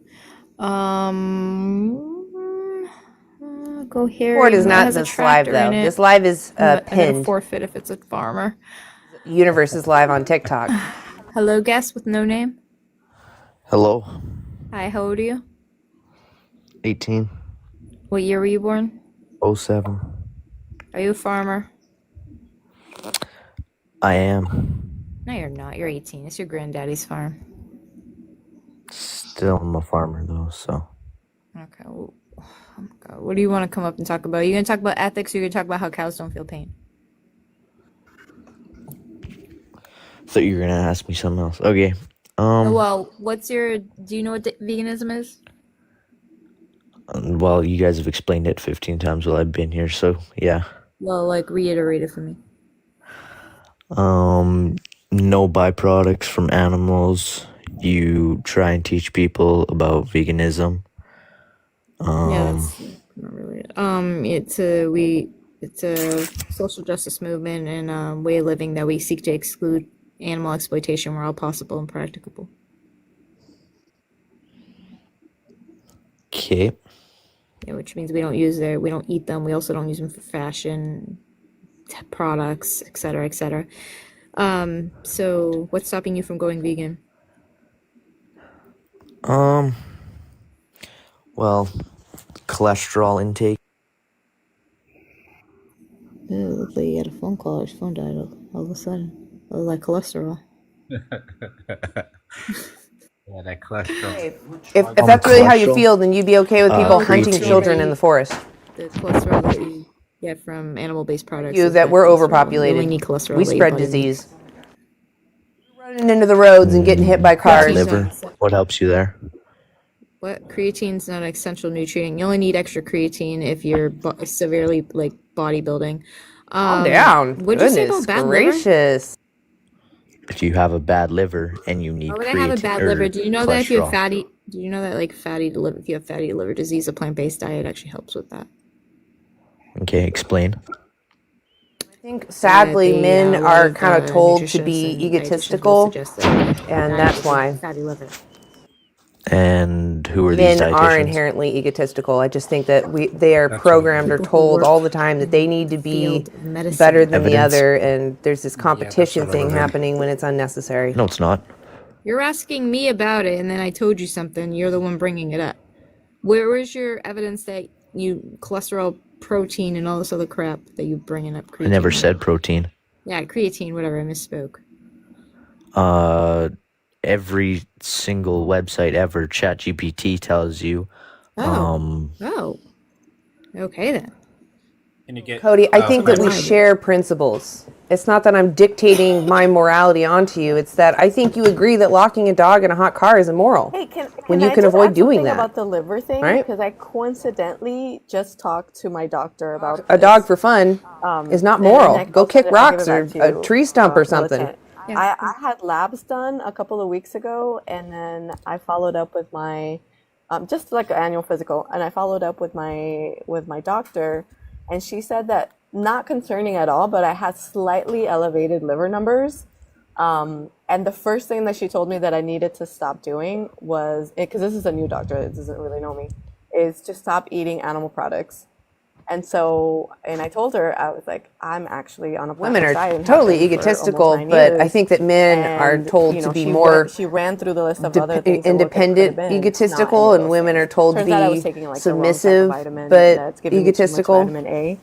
Go here. Ford is even though it not has a this live tractor though. in it. This live is I'm gonna pinned. forfeit if it's a farmer. Universe is live on TikTok. Hello, guest with no name. Hello, Hi, how old are you? 18, What year were you born? 07. Are you a farmer? I am. No, you're not. You're 18. It's your granddaddy's farm. Still I'm a farmer though, so. Okay. Well, oh my God. What do you want to come up and talk about? Are you going to talk about ethics or are you going to talk about how cows don't feel pain? Thought you were gonna ask me something else. Okay. Well, do you know what veganism is? Well, you guys have explained it 15 times while I've been here, so yeah. Well, like, reiterate it for me. No byproducts from animals. You try and teach people about veganism. Yeah, that's not really it. It's a social justice movement and a way of living that we seek to exclude animal exploitation where all possible and practicable. Okay. Yeah, which means we don't eat them. We also don't use them for fashion, products, etc., etc. So what's stopping you from going vegan? Well, cholesterol intake. Ew, but you had a phone call. His phone died all of a sudden. It was like cholesterol. Yeah, that cholesterol. If that's really how you feel, then you'd be okay with people hunting creatine. children in the forest. The cholesterol that you get from animal-based products. You is that bad we're cholesterol. overpopulated. You only need cholesterol. We that your spread body disease. needs. Running into the roads and getting hit by cars. Liver. What helps you there? What? Creatine's not an essential nutrient. You only need extra creatine if you're severely like bodybuilding. Calm down. What'd you say about Goodness bad liver? gracious. If you have a bad liver and you need Why would I have a bad creatine or liver? Do you know that if you have cholesterol. fatty? Do you know that like if you have fatty liver disease, a plant-based diet actually helps with that? Okay, explain. I think sadly They, men a lot are of, kind of told to nutritionists be and dietitians will egotistical, suggest that and diet that's is why. fatty liver. And who are these Men are dietitians? inherently egotistical. I just think that they are That's programmed or People who told work all the time that they need to be field of medicine. better than the Evidence? other, and there's this competition what I thing heard. happening when it's unnecessary. No, it's not. You're asking me about it, and then I told you something. You're the one bringing it up. Where's your evidence that you cholesterol, protein, and all this other crap that you bringing up? I never Creatine. said protein. Yeah, creatine, whatever. I misspoke. Every single website ever, ChatGPT tells you. Oh. Okay then. Can you get Cody, I think that we Reliable. share principles. It's not that I'm dictating my morality onto you. It's that I think you agree that locking a dog in a hot car is immoral. Hey, when can you I can just avoid add doing something that. about the liver thing? Right? Because I coincidentally just talked to my doctor about A this. dog for fun is not And moral. Nick, Go I'll kick send it- I'll give rocks it or back to a you, tree stump or something. Militant. I had labs done a couple of weeks ago, and then I followed up with my just like an annual physical, and I followed up with my doctor, and she said that not concerning at all, but I had slightly elevated liver numbers. And the first thing that she told me that I needed to stop doing was, because this is a new doctor that doesn't really know me, is to stop eating animal products. And so, and I told her, I was like, I'm actually on a Women plant-based are diet and have totally been for egotistical, almost 9 but I years. think that men are And, told you to know, be she more she ran through the list of other things that what they could independent have been, not any egotistical, of and those women are things. told to Turns out I was be taking like the wrong type of submissive vitamin but that's giving me too much egotistical. vitamin A.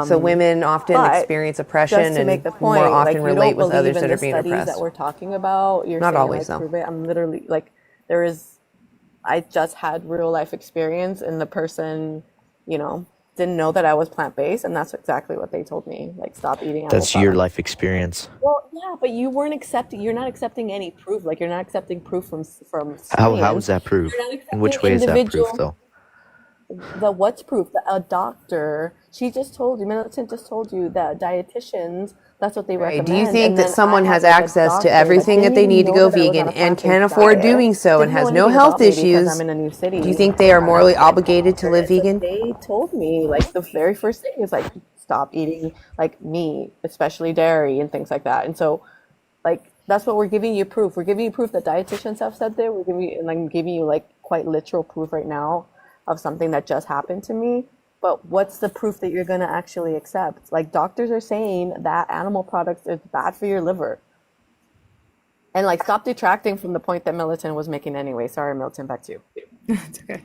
So women often But experience oppression just to make the and point, more like often you relate don't with believe others in that are the being studies oppressed. that we're talking about. You're Not saying always, like though. prove it. I'm literally like, I just had real life experience, and the person, didn't know that I was plant based, and that's exactly what they told me. Like, stop eating animal That's your products. life experience. Well, yeah, but you weren't accepting. You're not accepting any proof. Like, you're not accepting proof from How is science. that proof? You're not In which accepting way is that proof, individual. though? The what's proof? A doctor. She just told you. Militant just told you that dietitians. That's what they Right. recommend. Do you think And that then someone I had has like a access to doctor everything that didn't they even need to know go that I was on vegan a and plant-based can afford diet, doing so and didn't know has no anything health about me because I'm issues? in a new city. Do you think they are And I morally was like, obligated to live so vegan? they told me like the very first thing is like stop eating like meat, especially dairy and things like that. And so like that's what we're giving you proof. We're giving you proof that dietitians have said there. We're giving you, and I'm giving you like quite literal proof right now of something that just happened to me. But what's the proof that you're going to actually accept? Like doctors are saying that animal products is bad for your liver. And like stop detracting from the point that Militant was making anyway. Sorry, Militant, back to you. It's okay.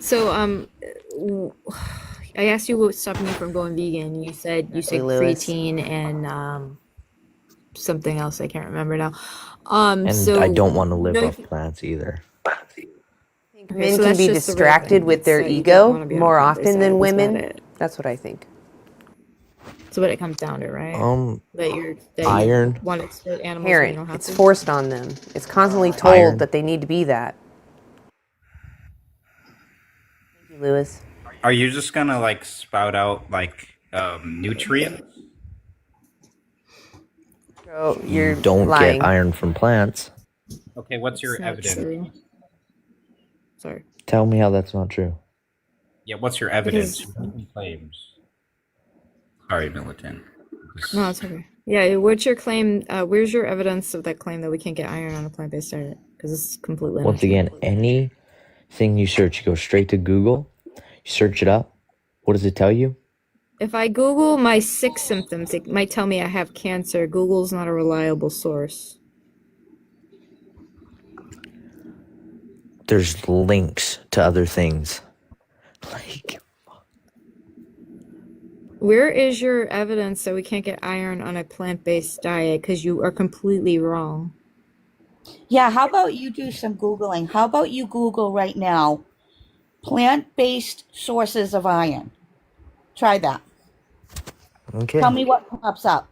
So, I asked you what's stopping you from going vegan. You said Lewis. creatine and something else I can't remember now. And So I don't want to live no, off plants either. okay, Men so can that's be just the real distracted thing. with It's their that you don't want ego to be on a more plant-based often than diet. Is that women. it? That's what I think. So what it comes down to, right? That you Iron. want to exploit animals when you Parent, don't have it's to. forced on them. It's constantly told Iron. that they need to be that. Thank you, Lewis. Are you just gonna like spout out like nutrients? So You you're don't lying. get iron from plants. Okay, what's your It's not evidence? true. Sorry. Tell me how that's not true. Yeah, what's your evidence? Your claims. Sorry, Militant. No, it's okay. Yeah, what's your claim? Where's your evidence of that claim that we can't get iron on a plant-based diet? Because it's completely Once not true. again, anything you search, you go straight to Google, you search it up. What does it tell you? If I Google my sick symptoms, it might tell me I have cancer. Google's not a reliable source. There's links to other things. Like, Where is your evidence that we can't get iron on a plant-based diet? Because you are completely wrong. Yeah, how about you do some Googling? How about you Google right now plant-based sources of iron? Try that. okay. Tell me what pops up.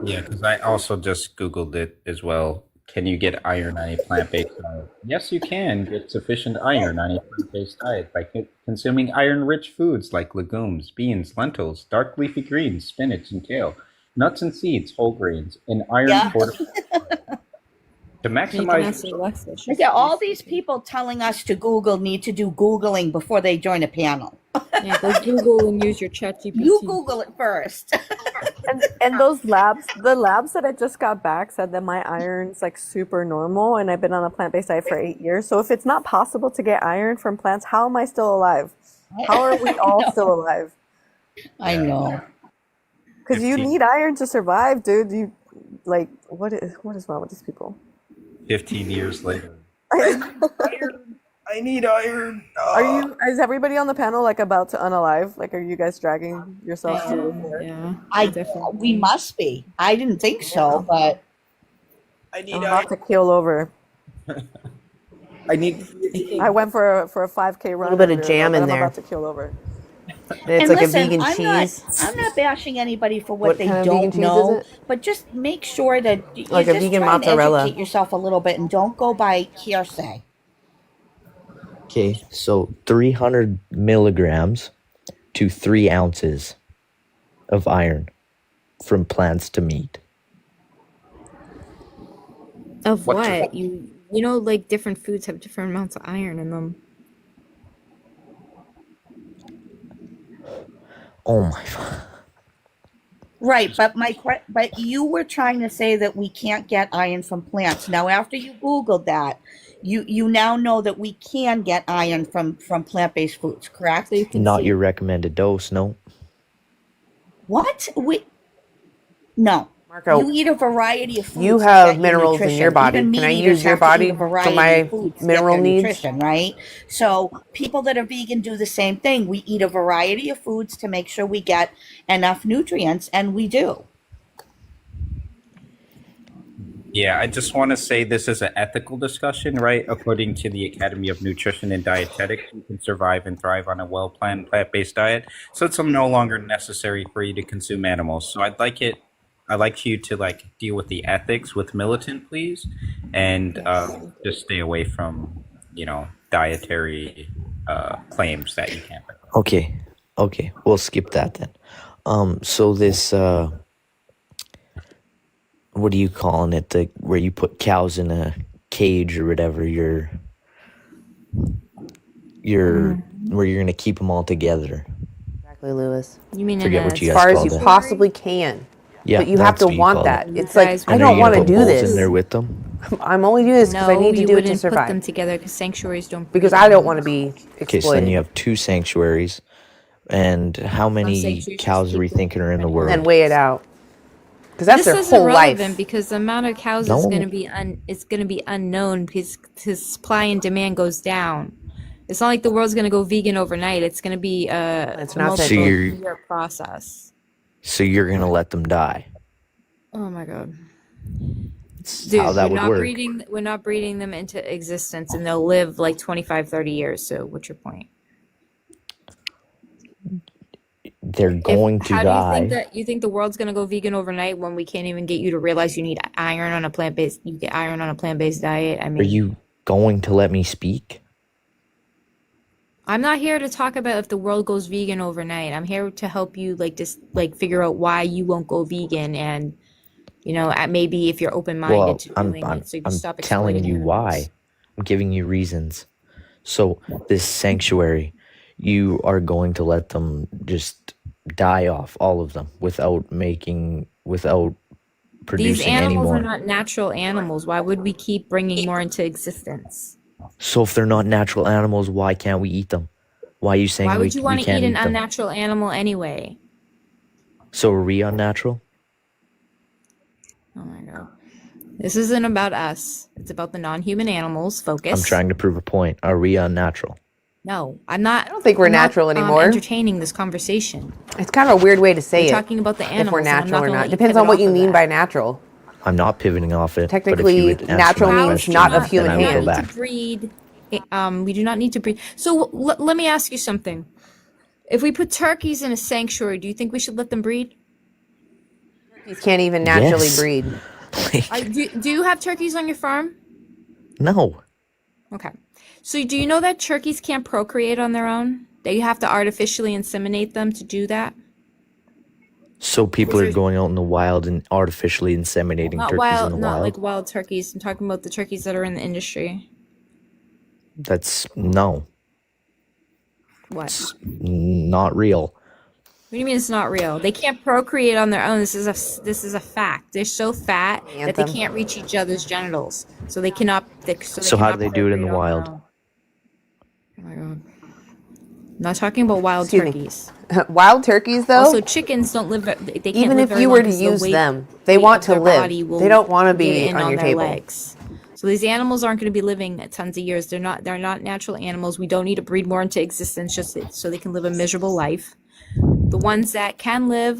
Yeah, because I also just Googled it as well. Can you get iron on a plant-based diet? Yes, you can get sufficient iron on a plant-based diet by consuming iron-rich foods like legumes, beans, lentils, dark leafy greens, spinach, and kale, nuts and seeds, whole grains, and iron fortified. To maximize Yeah, all these people telling us to Google need to do Googling before they join a panel. Yeah, go Google and use your ChatGPT. You Google it first. And those labs, the labs that I just got back said that my iron's like super normal, and I've been on a plant-based diet for 8 years. So if it's not possible to get iron from plants, how am I still alive? How are we all still alive? I know. Because you need iron to survive, dude. You like what is wrong with these people? 15 years later. I need iron. Is everybody on the panel like about to unalive? Like, are you guys dragging yourselves to the floor? Yeah, we must be. I didn't think so, but I'm about to keel over. I need. I went for a 5K run. A little bit of earlier, jam but in I'm there. about to kill over. And it's And like listen, a vegan cheese. I'm not bashing anybody for what What they kind of vegan don't cheese is know, it? but just make sure that you Like a just vegan try and mozzarella. educate yourself a little bit and don't go by hearsay. Okay, so 300 milligrams to 3 ounces of iron from plants to meat. Of What's what? You know, like different foods have different amounts of iron in them. Oh my god. Right, but but you were trying to say that we can't get iron from plants. Now, after you Googled that, you now know that we can get iron from plant-based foods, correct? So you can Not see. your recommended dose, no. What? No. Marco, You eat a variety of foods. you to have get your minerals in your nutrition. body. Even Can I meat eaters use your have to eat body a for variety my of foods to get mineral their needs? nutrition, right? So people that are vegan do the same thing. We eat a variety of foods to make sure we get enough nutrients, and we do. Yeah, I just want to say this is an ethical discussion, right? According to the Academy of Nutrition and Dietetics, you can survive and thrive on a well-planned plant-based diet. So it's no longer necessary for you to consume animals. So I'd like you to like deal with the ethics with Militant, please, and just stay away from dietary claims that you can't. Okay, we'll skip that then. So this what are you calling it? Where you put cows in a cage or whatever, where you're gonna keep them all together. Exactly, Lewis. You mean Forget in what you As guys far as called you it. possibly can. Yeah, But you have that's to what you want called that. it. It's like, I And are don't you want gonna to put do bulls this. in there with them? I'm only doing this because I need to you do it to wouldn't put survive. them together because sanctuaries don't. Because breed I don't want to animals. be Okay, so then you exploited. have 2 sanctuaries, and how many sanctuaries cows just are we keep them thinking are in the And then world? weigh it out. Because that's This their is whole irrelevant life. because the amount of cows is going to be it's going to be unknown because supply and demand goes down. It's not like the world's going to go vegan overnight. It's going to be a multiple-year process. So you're gonna let them die? Oh my god. That's Dude, how that would work. we're not breeding them into existence and they'll live like 25, 30 years. So what's your point? They're going to How die. do you think the world's gonna go vegan overnight when we can't even get you to realize you need iron on a plant-based diet? I mean, Are you going to let me speak? I'm not here to talk about if the world goes vegan overnight. I'm here to help you figure out why you won't go vegan and maybe if you're open-minded Well, to I'm doing it so you can I'm stop telling exploiting you animals. why. I'm giving you reasons. So this sanctuary, you are going to let them just die off, all of them, without producing These any animals more. are not natural animals. Why would we keep bringing more into existence? So if they're not natural animals, why can't we eat them? Why are you saying Why we would you want to can't eat an eat them? unnatural animal anyway? So are we unnatural? Oh my god. This isn't about us. It's about the non-human animals. Focus. I'm trying to prove a point. Are we unnatural? No, I'm not. I don't think we're natural anymore. Entertaining this conversation. It's kind of a weird way to say We're it. talking about the animals. If we're and I'm natural or gonna not. let you Depends pivot on what off you of mean that. by natural. I'm not pivoting off it. Technically, but if you would answer natural my means question, not of then human I will hand. go back. Breed. We do not need to breed. So let me ask you something. If we put turkeys in a sanctuary, do you think we should let them breed? Turkeys can't even naturally Yes. breed. Do you have turkeys on your farm? No. Okay. So do you know that turkeys can't procreate on their own? That you have to artificially inseminate them to do that? So people are going out in the wild and artificially inseminating Not turkeys wild, in the not wild? like wild turkeys. I'm talking about the turkeys that are in the industry. That's no. What? It's not real. What do you mean it's not real? They can't procreate on their own. This is a fact. They're so fat that they Anthem. can't reach each other's genitals, so they cannot. So how do they do it in the wild? Oh my god! I'm not talking about wild Excuse me. turkeys. Wild turkeys, though. Also, chickens don't live. They can't Even live if very you long were to 'cause the use weight- them, they weight want of to their live. body will They don't want to get be in on your their table. legs. So these animals aren't going to be living tons of years. They're not natural animals. We don't need to breed more into existence just so they can live a miserable life. The ones that can live,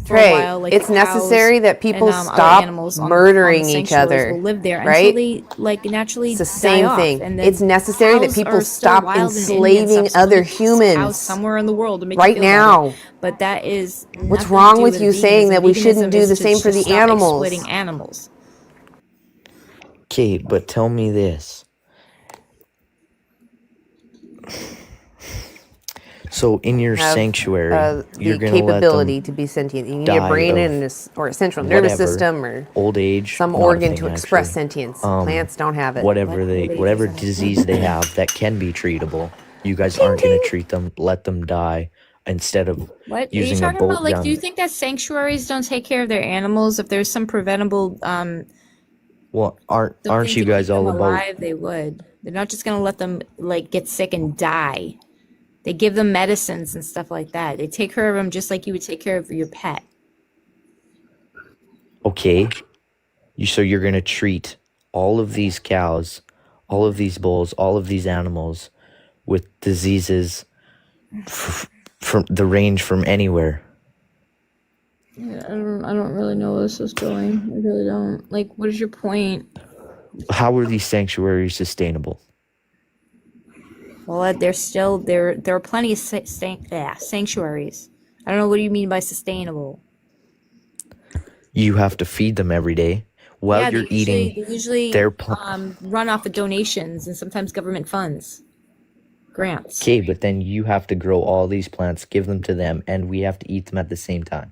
for a while, like it's the cows necessary that people and, other stop animals on murdering the each sanctuaries other, will live there right? until they like naturally It's the die same off. thing. And then It's necessary that cows people are still stop wild in India and enslaving stuff, so other you can eat cows humans somewhere in the world to make right you feel better. now. But that is What's nothing to wrong do with with you saying veganism. that we Veganism shouldn't do is the to same for the stop animals? exploiting animals. Okay, but tell me this. So in your Have sanctuary, you're the gonna let them capability to be sentient. You need a die brain of and or a central nervous whatever, system or old age, some not a organ thing to express actually. sentience. Plants don't have it. Whatever disease they have that can be treatable, you guys aren't gonna treat them, let them die instead of What are you using a talking about? bolt Like, do you gun. think that sanctuaries don't take care of their animals? If there's some preventable Well, aren't something you to keep guys them all about? alive, they would. They're not just gonna let them like get sick and die. They give them medicines and stuff like that. They take care of them just like you would take care of your pet. Okay, so you're gonna treat all of these cows, all of these bulls, all of these animals with diseases from the range from anywhere. Yeah, I don't really know where this is going. I really don't. Like, what is your point? How are these sanctuaries sustainable? Well, there are plenty of sanctuaries. I don't know what do you mean by sustainable. You have to feed them every day while Yeah, you're eating they usually their run off of donations and sometimes government funds, grants. Okay, but then you have to grow all these plants, give them to them, and we have to eat them at the same time.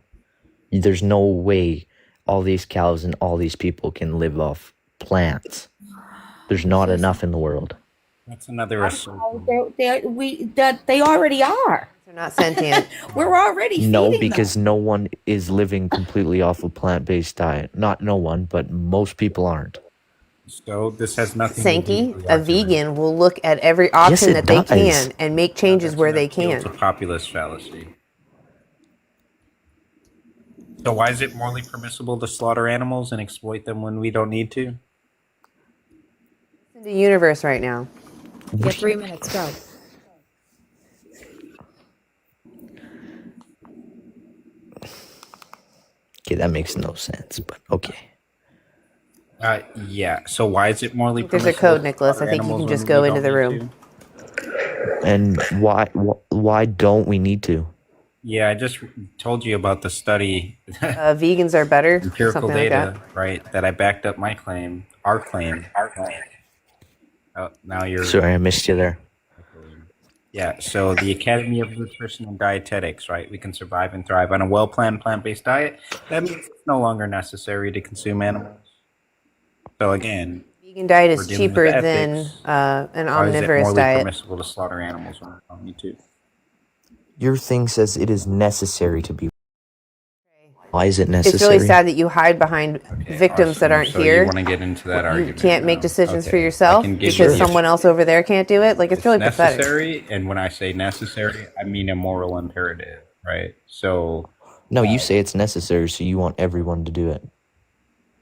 There's no way all these cows and all these people can live off plants. There's not enough in the world. That's another assumption. They already are. They're not sentient. We're already No, feeding because no one is living completely off a plant-based diet. Not no one, but most people aren't. So this has nothing Sankey, to do with a vegan will look at every option it that they does. can and make changes where they can. It's a populist fallacy. So why is it morally permissible to slaughter animals and exploit them when we don't need to? In the universe right now. You have 3 minutes, go. Okay, that makes no sense, but okay. Yeah. So why is it morally There's a permissible? code, Nicholas. I think you can just go into the room. And why don't we need to? Yeah, I just told you about the study. Vegans are better. Empirical something like data, that. right? That I backed up my claim, our claim. Oh, now you're. Sorry, I missed you there. Yeah, so the Academy of Nutrition and Dietetics, right? We can survive and thrive on a well-planned plant-based diet. That means it's no longer necessary to consume animals. So again, Vegan diet we're is dealing with cheaper ethics. than an Why is it omnivorous morally diet. permissible to slaughter animals when we don't need to? Your thing says it is necessary to be. Why is it necessary? It's really sad that you hide behind victims that aren't So here. you want to get into that You argument? can't make now. decisions for Okay, yourself I can give because you- someone else over there can't do it. Like, it's really pathetic. necessary, and when I say necessary, I mean a moral imperative, right? So No, you say it's necessary, so you want everyone to do it.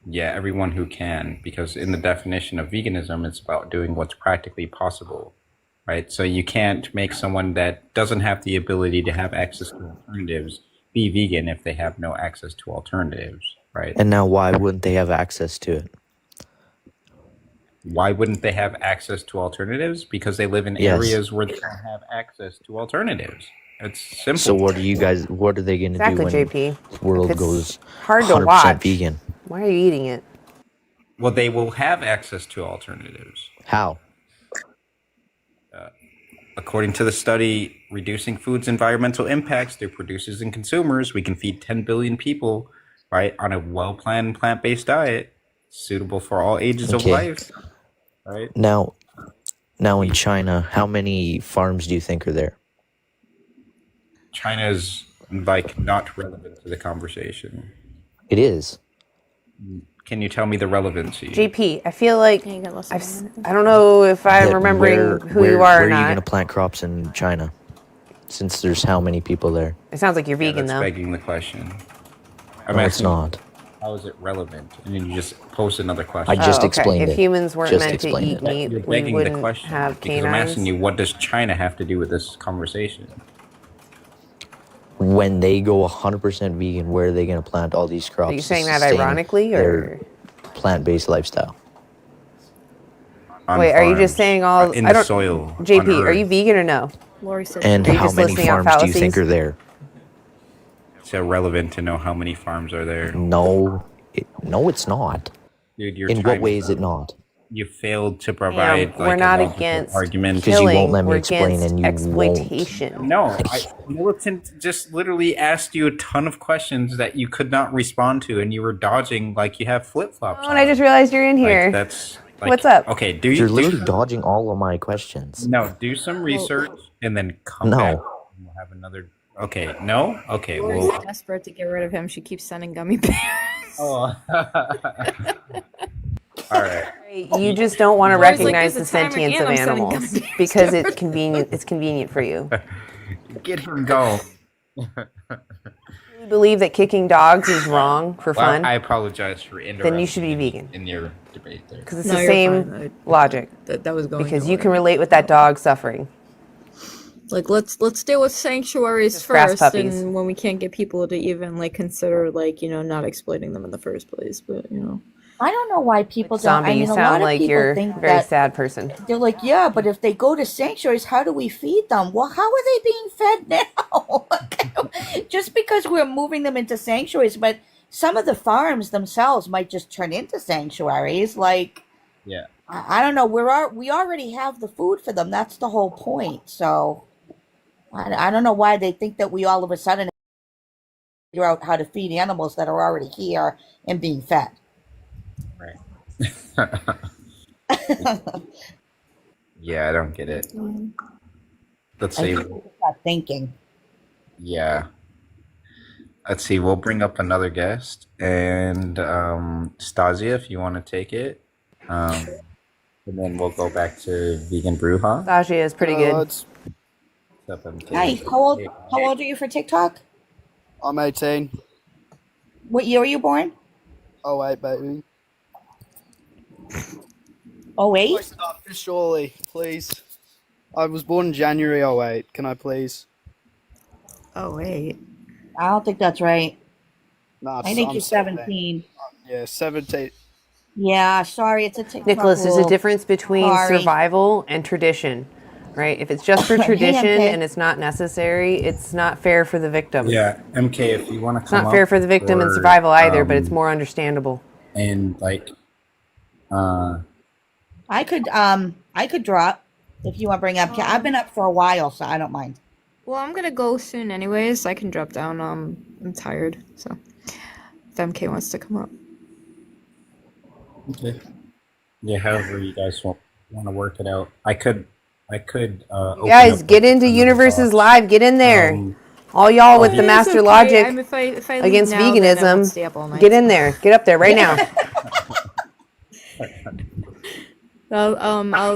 yeah, everyone who can, because in the definition of veganism, it's about doing what's practically possible, right? So you can't make someone that doesn't have the ability to have access to alternatives be vegan if they have no access to alternatives, right? And now, why wouldn't they have access to it? Why wouldn't they have access to alternatives? Because they live in Yes. areas where they don't have access to alternatives. It's simple. So what are you guys? What are they going to Exactly, do when JP. the world It's goes hard to 100% watch. vegan? Why are you eating it? Well, they will have access to alternatives. How? According to the study, reducing food's environmental impacts through producers and consumers, we can feed 10 billion people, right, on a well-planned plant-based diet suitable for all ages of Okay. life, right? Now in China, how many farms do you think are there? China's like not relevant to the conversation. It is. Can you tell me the relevancy? JP, I feel like I don't know if I'm That remembering who you are where or are you not. going to plant crops in China? Since there's how many people there? It sounds like you're vegan, That's though. begging the question. No, it's not. How is it relevant? And then you just pose another question. I just okay. explained If it. humans weren't Just meant to explained eat it. meat, You're we begging the wouldn't question have because I'm canines. asking you, what does China have to do with this conversation? when they go 100% vegan, where are they going to plant all these crops? Are you to saying that sustain ironically, their or plant-based lifestyle? On wait? Are you farms, just saying all? in I the don't. soil, on JP, are you Earth. vegan or no? Lori said And Are you how just many listing out farms do you think fallacies? are there? It's irrelevant to know how many farms are there. No, no, it's not. Dude, you're In what trying way is it not? you failed to Ma'am, provide we're like a not logical against argument. Because you won't killing. let me We're explain, against and you won't. exploitation. No, Militant just literally asked you a ton of questions that you could not respond to, and you were dodging like you have flip flops. Oh, and I just realized you're in here. Like that's like, What's up? Okay, You're literally dodging all of my questions. No, do some research and then come No. back. And we'll have another. Okay, no. Okay, Lori's well. desperate to get rid of him. She keeps sending gummy bears. Oh. All right. You just don't want to Lori's like, recognize the "There's a timer sentience and of I'm sending animals gummy bears because to it's convenient. It's convenient for you. Get him going. You believe that kicking dogs is wrong for Well, fun? I apologize for interrupting. Then you should be vegan. In your debate there. Because it's the same logic. That was going. Because you can relate with that dog suffering. Like let's deal with sanctuaries Just grass first, puppies. and when we can't get people to even like consider like not exploiting them in the first place, but I don't know why people don't. Zombie, I mean, you a lot sound of like people you're think a very that sad person. they're like, yeah, but if they go to sanctuaries, how do we feed them? Well, how are they being fed now? Just because we're moving them into sanctuaries, but some of the farms themselves might just turn into sanctuaries. Like, yeah, I don't know. We already have the food for them. That's the whole point. So I don't know why they think that we all of a sudden figure out how to feed animals that are already here and being fed. Right. Yeah, I don't get it. Let's I see. think it's not thinking. Yeah. Let's see. We'll bring up another guest, and Stasia, if you want to take it, and then we'll go back to Vegan Bruja. Stasia is pretty good. What's up, MK? Hi, how old are you for TikTok? I'm 18. What year were you born? Oh, 08, baby. Oh, 08? Close enough, surely, please. I was born in January 08. Can I please? Oh, wait. I don't think that's right. Nah, I think I'm you're 17. Yeah, 17. Yeah, sorry, it's a TikTok Nicholas, there's a rule. difference between Sorry. survival and tradition, right? If it's just for Hey, tradition MK. and it's not necessary, it's not fair for the victim. Yeah, MK, if you want to It's come not fair up for the victim in or, survival either, but it's more understandable. And like, I could drop if you want to bring up. I've been up for a while, so I don't mind. well, I'm gonna go soon anyways. I can drop down. I'm tired, so if MK wants to come up. okay. Yeah, however you guys want to work it out. I could. Open Guys, up get into Universes Live. Get in there. All y'all with the It's master okay. logic If I leave against now, then I won't stay up all veganism. night. Get in there. Get up there right now.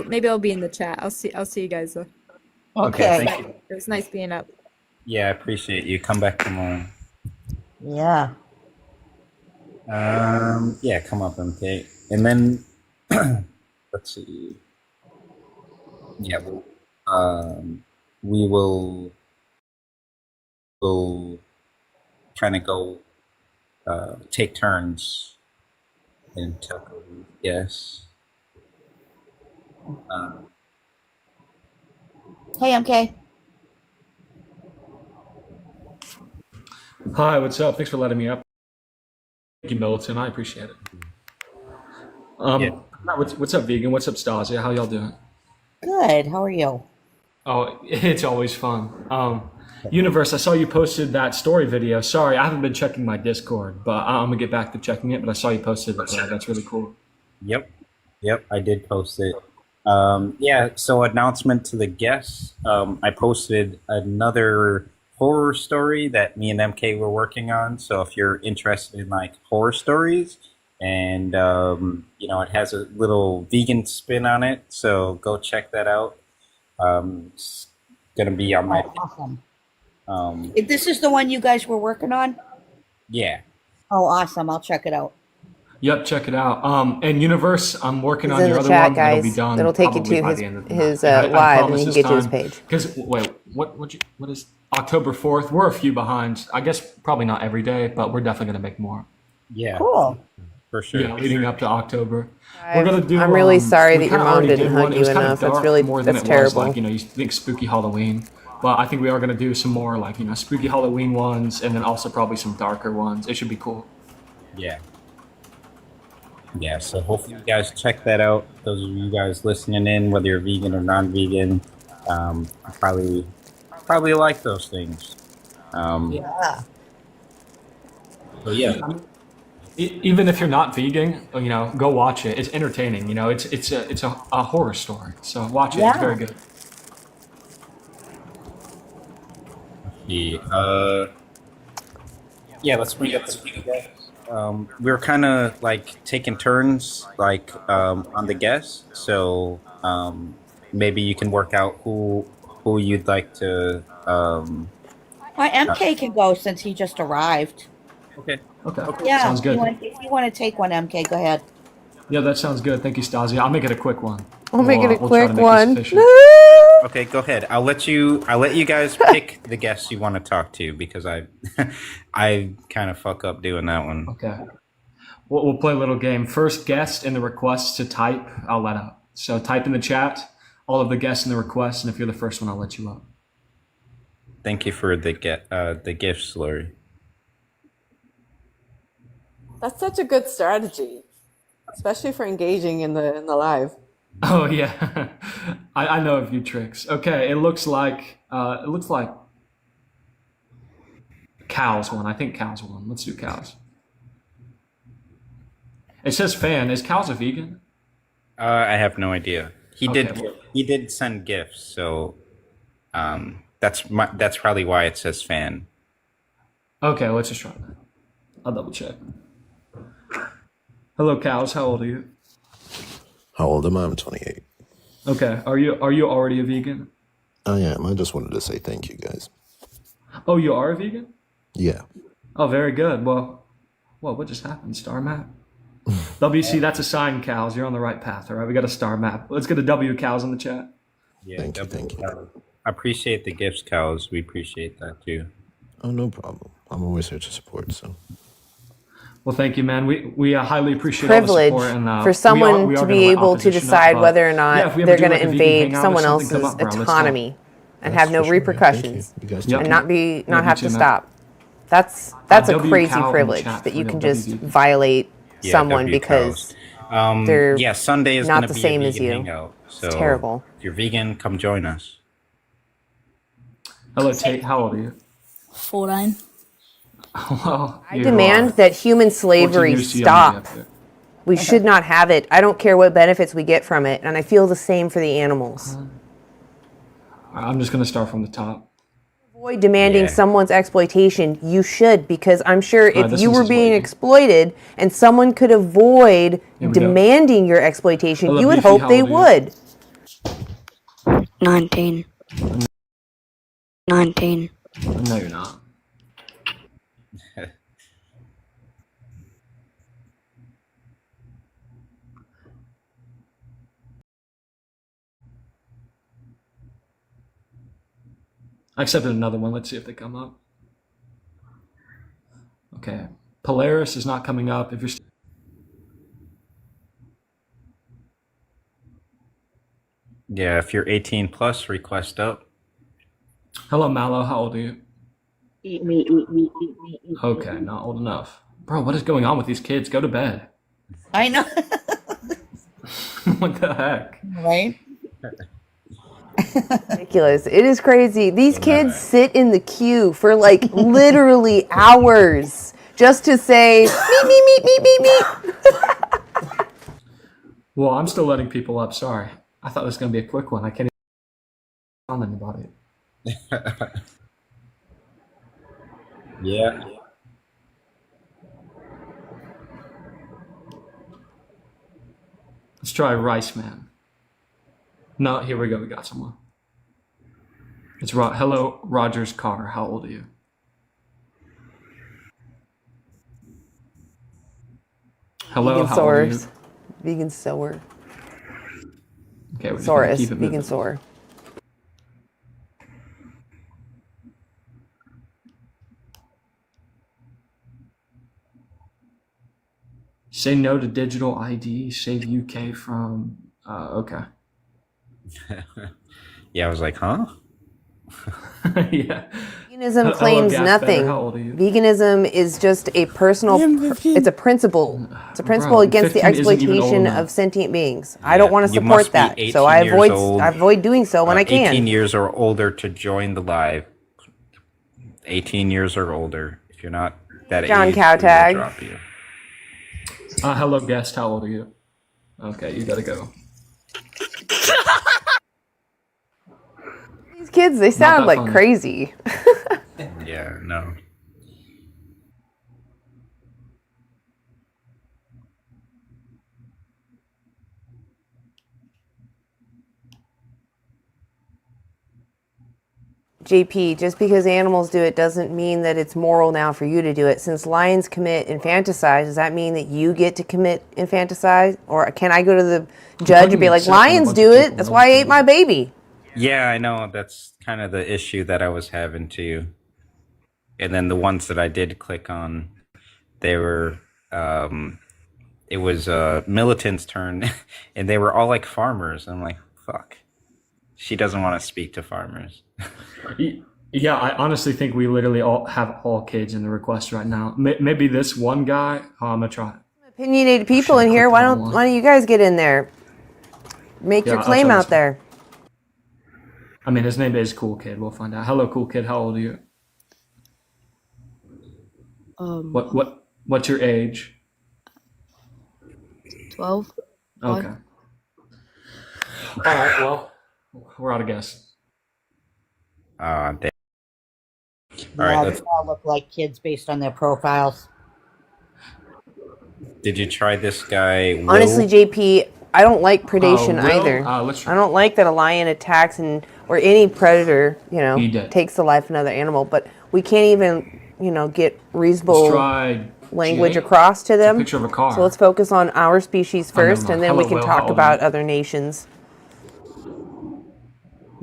Maybe I'll be in the chat. I'll see you guys though. Okay, thank you. It was nice being up. Yeah, I appreciate you. Come back tomorrow. Yeah. Yeah, come up, MK. And then let's see. Yeah, we will kind of go take turns in Toko. Yes. Hey, MK. Hi, what's up? Thanks for letting me up. Thank you, Militant. I appreciate it. What's up, Vegan? What's up, Stasia? How y'all doing? Good. How are you? Oh, it's always fun. Universe, I saw you posted that story video. Sorry, I haven't been checking my Discord, but I'm gonna get back to checking it. But I saw you posted it. Yeah, that's really cool. Yep, I did post it. Yeah, so announcement to the guests. I posted another horror story that me and MK were working on. So if you're interested in like horror stories, and it has a little vegan spin on it, so go check that out. It's gonna be on my. Awesome. If this is the one you guys were working on? Yeah. Oh, awesome. I'll check it out. Yep, check it out. And Universe, I'm working He's on in your the other chat, one. That'll guys. be done. That'll take you probably to by his the end of the his night. I live, and promise you can this get to his time- page. Because wait, what is October 4th. We're a few behind. I guess probably not every day, but we're definitely going to make more. Yeah. Cool. For sure. Yeah, leading up to October. We're gonna do. I'm really sorry we that your kinda mom already didn't did hug one. It you was kind of enough. That's dark, really more than that's it terrible. was like, you know, you think spooky Halloween. But I think we are gonna do some more like, you know, spooky Halloween ones, and then also probably some darker ones. It should be cool. Yeah. Yeah, so hopefully you guys check that out. Those of you guys listening in, whether you're vegan or non-vegan, probably like those things. Yeah. So yeah. Even if you're not vegan, you know, go watch it. It's entertaining. You know, it's a horror story. So watch it. It's very good. Yeah, let's bring up the guests. We're kind of like taking turns, like on the guests. So maybe you can work out who you'd like to. My MK can go since he just arrived. Okay. Okay. Yeah. Sounds good. If you want to take one, MK, go ahead. Yeah, that sounds good. Thank you, Stasi. I'll make it a quick one. I'll make it a We'll try quick to make one. this efficient. Okay, go ahead. I'll let you guys pick the guests you want to talk to because I kind of fuck up doing that one. Okay. We'll play a little game. First guest in the requests to type, I'll let up. So type in the chat all of the guests in the requests, and if you're the first one, I'll let you up. Thank you for the gifts, Lori. That's such a good strategy, especially for engaging in the live. Oh yeah, I know a few tricks. Okay, it looks like cows won. I think cows won. Let's do cows. It says fan. Is cows a vegan? I have no idea. He did send gifts, so that's probably why it says fan. Okay, let's just try that. I'll double check. Hello, cows. How old are you? How old am I? I'm 28. Okay. Are you already a vegan? I am. I just wanted to say thank you, guys. Oh, you are a vegan? Yeah. Oh, very good. Well, what just happened? Star map? WC, that's a sign, cows. You're on the right path, all right? We got a star map. Let's get a W, cows, in the chat. Yeah, thank you. I appreciate the gifts, cows. We appreciate that, too. Oh, no problem. I'm always here to support, so. Well, thank you, man. We highly appreciate all the Privilege support. And, for someone we are to gonna be let able to opposition decide up, whether or not yeah, if we ever they're do, going like, to a vegan invade hangout or someone something, else's come up, bro. Let's talk. autonomy and That's have no for sure, man. Thank repercussions you. You guys Yep. and take not care. have too, to man. stop. That's a W crazy cow in the privilege chat that for you real, can just WV. violate Yeah, someone W because cows. they're Yeah, Sunday is not going to the be same a as vegan you. hangout. So It's terrible. if you're vegan, come join us. Hello, Tate. How old are you? 14. Well, I demand that human slavery years too young to be stop. up there. We should not have it. I don't care what benefits we get from it, and I feel the same for the animals. I'm just going to start from the top. Avoid demanding someone's exploitation. You should, because I'm sure Alright, if this you one's were just being waiting. exploited and someone could avoid Here we go. demanding your exploitation, Hello, you would Beefy, hope how they old are would. 19. 19. No, you're not. I accepted another one. Let's see if they come up. Okay. Polaris is not coming up. If you're Yeah, if you're 18 plus, request up. Hello, Mallow. How old are you? Eat me, eat me, eat me, eat me. Okay, not old enough. Bro, what is going on with these kids? Go to bed. I know. What the heck? Right? Ridiculous. It is crazy. These kids sit in the queue for like literally hours just to say, meet, meet, meet, meet, meet, meet. Well, I'm still letting people up. Sorry. I thought this was going to be a quick one. I can't even on anybody. Yeah. Let's try Rice Man. No, here we go. We got someone. It's Hello, Rogers Carr. How old are you? Hello, Vegan how old are you? sores. Vegan sower. Okay, we're just gonna Saurus. keep it moving. Vegan sower. Say no to digital ID. Save UK from. Okay. Yeah, I was like, huh? Yeah. Veganism claims nothing. How old are you? Veganism is just a personal. It's a principle. It's a principle Bro, against the 15 isn't even old exploitation enough. of sentient beings. I don't want to You must support be that, 18 so I years old, avoid doing so when I 18 can. years or older to join the live. 18 years or older. If you're not that John age, we will Cowtag. drop you. Hello, guest. How old are you? Okay, you gotta go. These kids, they sound that like funny. crazy. Yeah, no. JP, just because animals do it doesn't mean that it's moral now for you to do it. Since lions commit infanticide, does that mean that you get to commit infanticide? Or can I go to the judge and be like, lions do it, that's why I ate my baby? Yeah, I know. That's kind of the issue that I was having too. And then the ones that I did click on, they were, it was Militant's turn, and they were all like farmers. I'm like, fuck. She doesn't want to speak to farmers. Yeah, I honestly think we literally all have all kids in the request right now. Maybe this one guy. I'm gonna try. Opinionated people in here, why don't you guys get in there? Make Yeah, your I'll claim try out this there. I mean, his name is Cool Kid. We'll find out. Hello, Cool Kid. How old are you? What's your age? 12. Okay. All right. Well, we're out of guess. All Yeah, right. they all look like kids based on their profiles. Did you try this guy? Will? Honestly, JP, I don't like predation Will, either. let's try. I don't like that a lion attacks or any predator, He did. takes the life of another animal. But we can't even, get reasonable Let's try language Jay. across to them. Picture of a car. So let's focus on our species never first, mind. and then we Hello, can Will, how talk old are about you? other nations.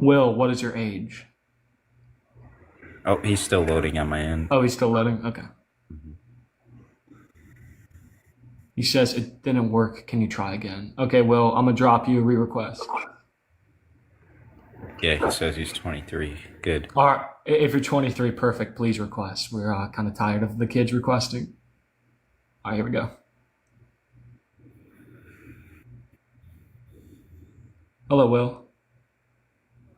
Will, what is your age? Oh, he's still loading on my end. Oh, he's still loading? Okay. He says it didn't work. Can you try again? Okay, Will, I'm gonna drop you a re-request. Yeah, he says he's 23. Good. All right, if you're 23, perfect. Please request. We're kind of tired of the kids requesting. All right, here we go. Hello, Will.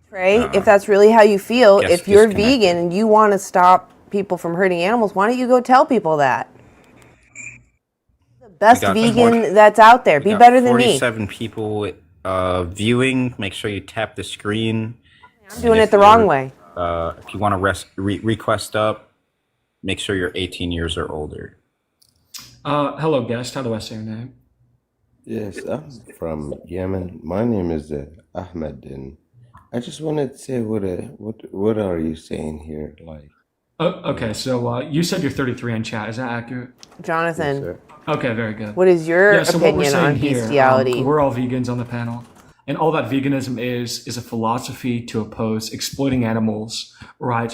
Trey, if that's really how you feel, Guess if you're disconnected. vegan and you want to stop people from hurting animals, why don't you go tell people that? The best We got vegan that's out there. We Be got better than me. 47 people viewing. Make sure you tap the screen. I'm doing it the wrong way. If you want to request up, make sure you're 18 years or older. Hello, guest. How do I say your name? Yes, I'm from Yemen. My name is Ahmed, and I just wanted to say, what are you saying here? Like, Oh, okay, so you said you're 33 in chat. Is that accurate? Jonathan, sir. Okay, very good. what is your Yeah, so what we're opinion saying on here, bestiality? we're all vegans on the panel, and all that veganism is a philosophy to oppose exploiting animals, right?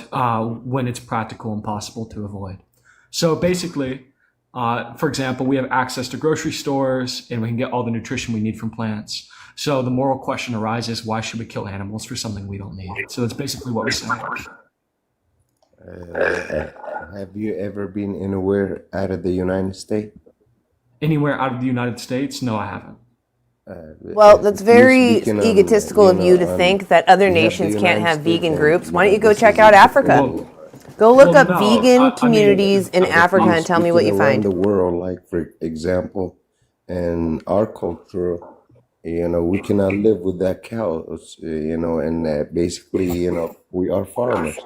When it's practical and possible to avoid. So basically, for example, we have access to grocery stores, and we can get all the nutrition we need from plants. So the moral question arises: why should we kill animals for something we don't need? So that's basically what we're saying. Have you ever been anywhere out of the United States? Anywhere out of the United States? No, I haven't. Well, that's very speaking on, egotistical of you to think that other we have the nations can't United have States vegan and groups. Why don't you this go is check out Africa? Well, Go look well, up no, vegan I mean, communities in Africa You're and tell me what speaking you around find. the world, like for example, in our culture, we cannot live without cows, and basically, we are farmers.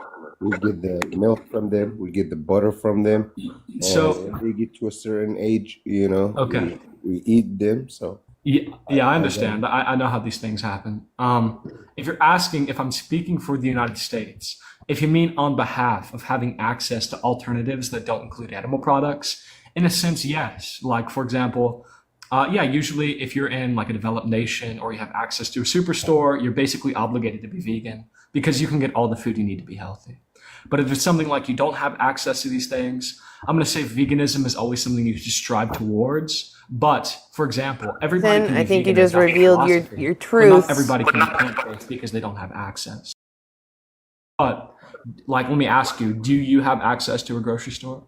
We get the milk from them, we get the butter from them, and So- if they get to a certain age, Okay. we eat them. So Yeah, I understand. I know how these things happen. If you're asking if I'm speaking for the United States, if you mean on behalf of having access to alternatives that don't include animal products, in a sense, yes. Like, for example, usually if you're in like a developed nation or you have access to a superstore, you're basically obligated to be vegan because you can get all the food you need to be healthy. But if it's something like you don't have access to these things, I'm going to say veganism is always something you should strive towards. But, for example, everybody can be I think you vegan just is not revealed philosophy, your but truth. not everybody can be plant-based because they don't have access. But, like, let me ask you, do you have access to a grocery store?